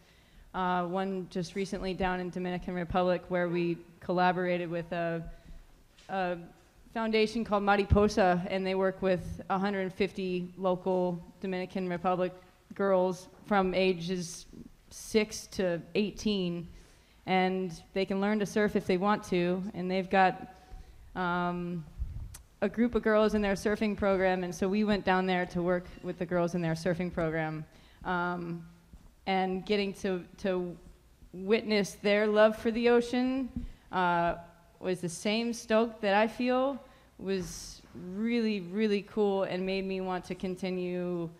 One just recently down in Dominican Republic, where we collaborated with a foundation called Mariposa, and they work with 150 local Dominican Republic girls from ages 6 to 18, and they can learn to surf if they want to, and they've got a group of girls in their surfing program, and so we went down there to work with the girls in their surfing program. And getting to witness their love for the ocean was the same stoke that I feel, was really, really cool, and made me want to continue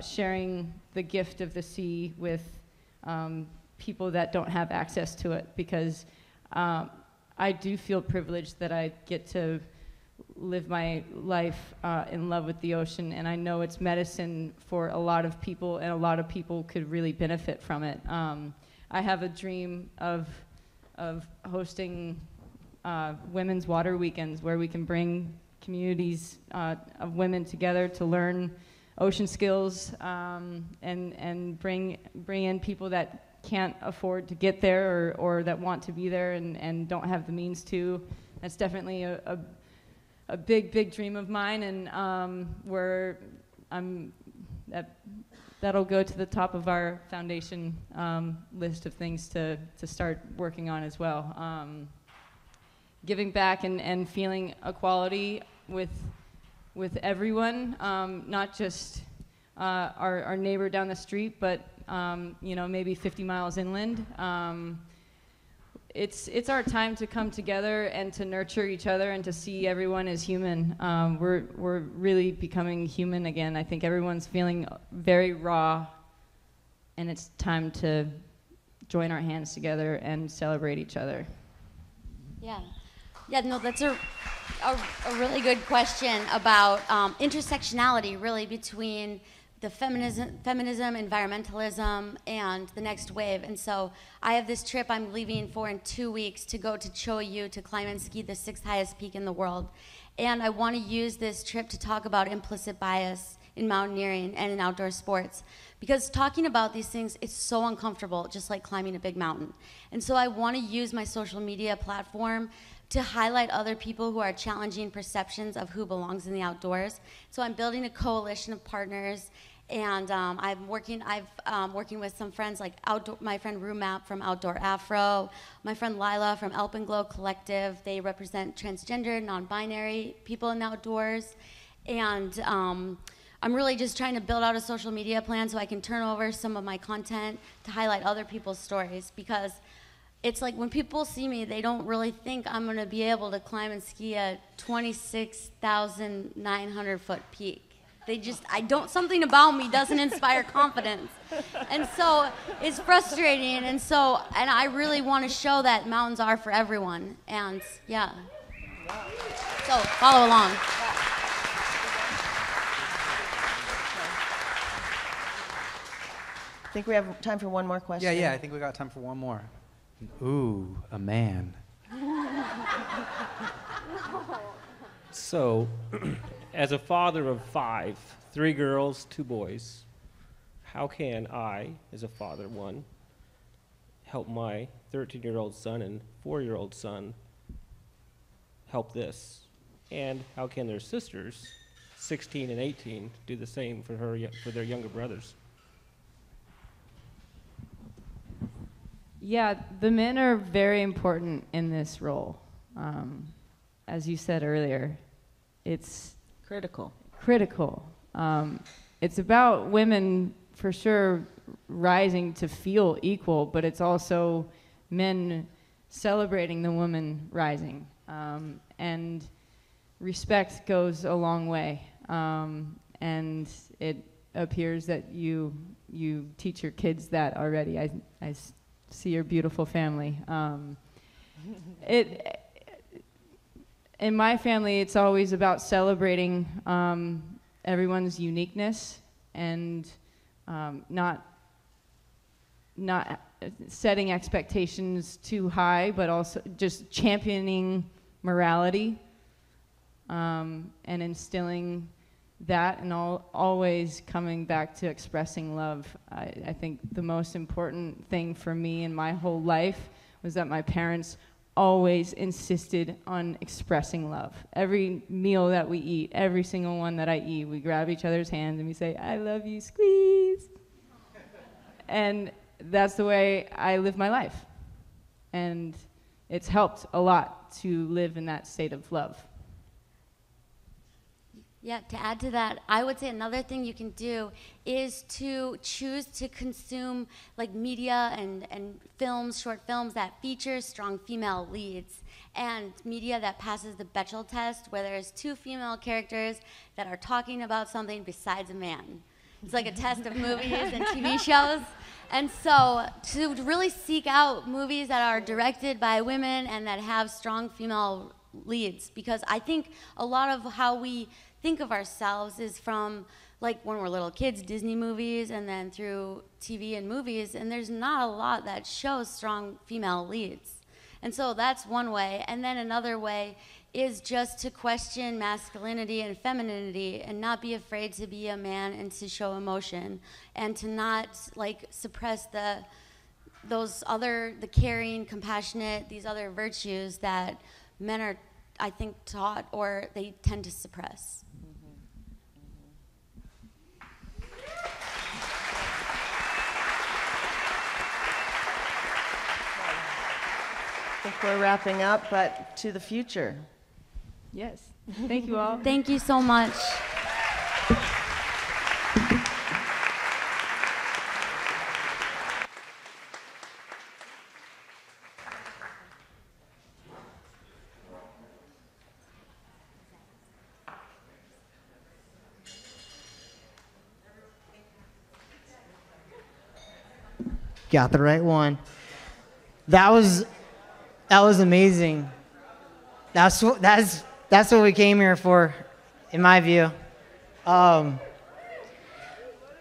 sharing the gift of the sea with people that don't have access to it, because I do feel privileged that I get to live my life in love with the ocean, and I know it's medicine for a lot of people, and a lot of people could really benefit from it. I have a dream of hosting women's water weekends, where we can bring communities of women together to learn ocean skills, and bring in people that can't afford to get there, or that want to be there and don't have the means to. That's definitely a big dream of mine, and where that'll go to the top of our foundation list of things to start working on as well. Giving back and feeling equality with everyone, not just our neighbor down the street, but maybe 50 miles inland. It's our time to come together and to nurture each other and to see everyone as human. We're really becoming human again. I think everyone's feeling very raw, and it's time to join our hands together and celebrate each other. Yeah, no, that's a really good question about intersectionality, really, between the feminism, environmentalism, and the next wave. And so I have this trip I'm leaving for in 2 weeks to go to Cho-Yu to climb and ski the 6th highest peak in the world. And I want to use this trip to talk about implicit bias in mountaineering and in outdoor sports. Because talking about these things is so uncomfortable, just like climbing a big mountain. And so I want to use my social media platform to highlight other people who are challenging perceptions of who belongs in the outdoors. So I'm building a coalition of partners, and I'm working with some friends, like my friend Rumap from Outdoor Afro, my friend Lila from Alpenglow Collective. They represent transgender, non-binary people in the outdoors. And I'm really just trying to build out a social media plan so I can turn over some of my content to highlight other people's stories, because it's like when people see me, they don't really think I'm gonna be able to climb and ski a 26,900 foot peak. Something about me doesn't inspire confidence. And so it's frustrating, and I really want to show that mountains are for everyone, and yeah. So follow along. I think we have time for one more question. Yeah, I think we got time for one more. Ooh, a man. So, as a father of 5, 3 girls, 2 boys, how can I, as a father, one, help my 13-year-old son and 4-year-old son help this? And how can their sisters 16 and 18 to do the same for their younger brothers. Yeah, the men are very important in this role. As you said earlier, it's critical. Critical. It's about women, for sure, rising to feel equal, but it's also men celebrating the woman rising. And respect goes a long way. And it appears that you teach your kids that already. I see your beautiful family. In my family, it's always about celebrating everyone's uniqueness and not setting expectations too high, but also just championing morality and instilling that, and always coming back to expressing love. I think the most important thing for me in my whole life was that my parents always insisted on expressing love. Every meal that we eat, every single one that I eat, we grab each other's hands and we say, "I love you, squeeze." And that's the way I live my life. And it's helped a lot to live in that state of love. Yeah, to add to that, I would say another thing you can do is to choose to consume like media and films, short films that feature strong female leads, and media that passes the Bechdel test, where there's two female characters that are talking about something besides a man. It's like a test of movies and TV shows. And so to really seek out movies that are directed by women and that have strong female leads, because I think a lot of how we think of ourselves is from, like, when we're little kids, Disney movies, and then through TV and movies, and there's not a lot that shows strong female leads. And so that's one way. And then another way is just to question masculinity and femininity and not be afraid to be a man and to show emotion, and to not like suppress the caring, compassionate, these other virtues that men are, I think, taught or they tend to suppress. I think we're wrapping up, but to the future. Yes. Thank you all. Thank you so much. Got the right one. That was amazing. That's what we came here for, in my view.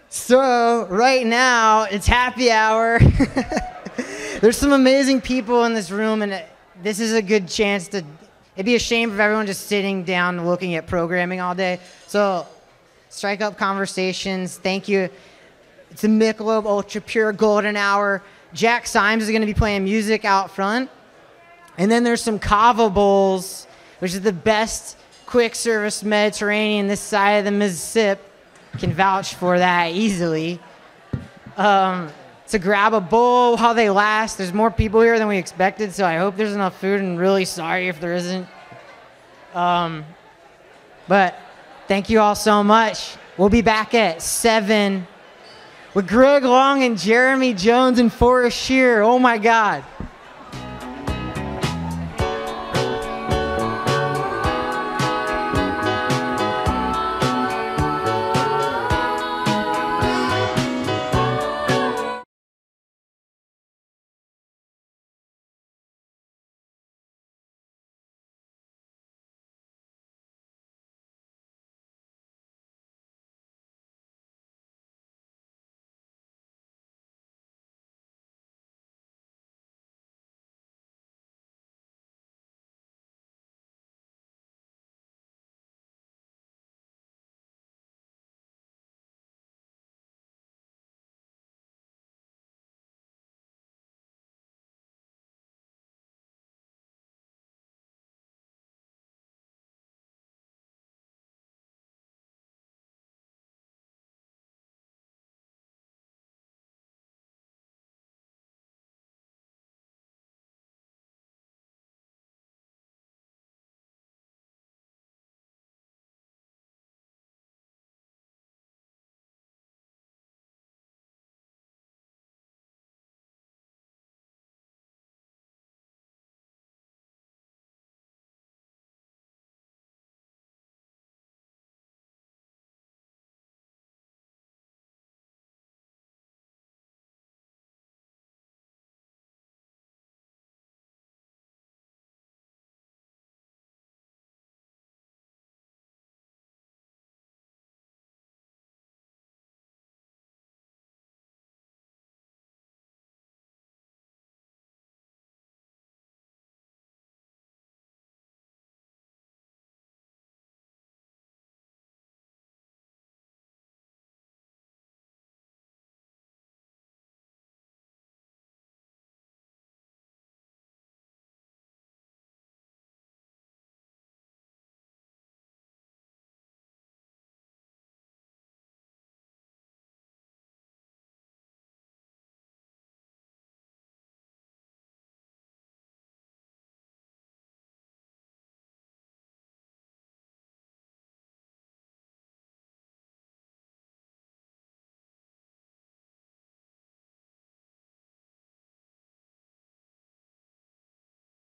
So right now it's happy hour. There's some amazing people in this room, and this is a good chance to. It'd be a shame if everyone just sitting down looking at programming all day. So strike up conversations. Thank you. It's a Michelob Ultra Pure Golden Hour. Jack Symes is going to be playing music out front. And then there's some Cava Bowls, which is the best quick service Mediterranean this side of the Mississippi. Can vouch for that easily. So grab a bowl while they last. There's more people here than we expected, so I hope there's enough food, and really sorry if there isn't. But thank you all so much. We'll be back at 7 with Greg Long and Jeremy Jones and Forrest Shear. Oh my God.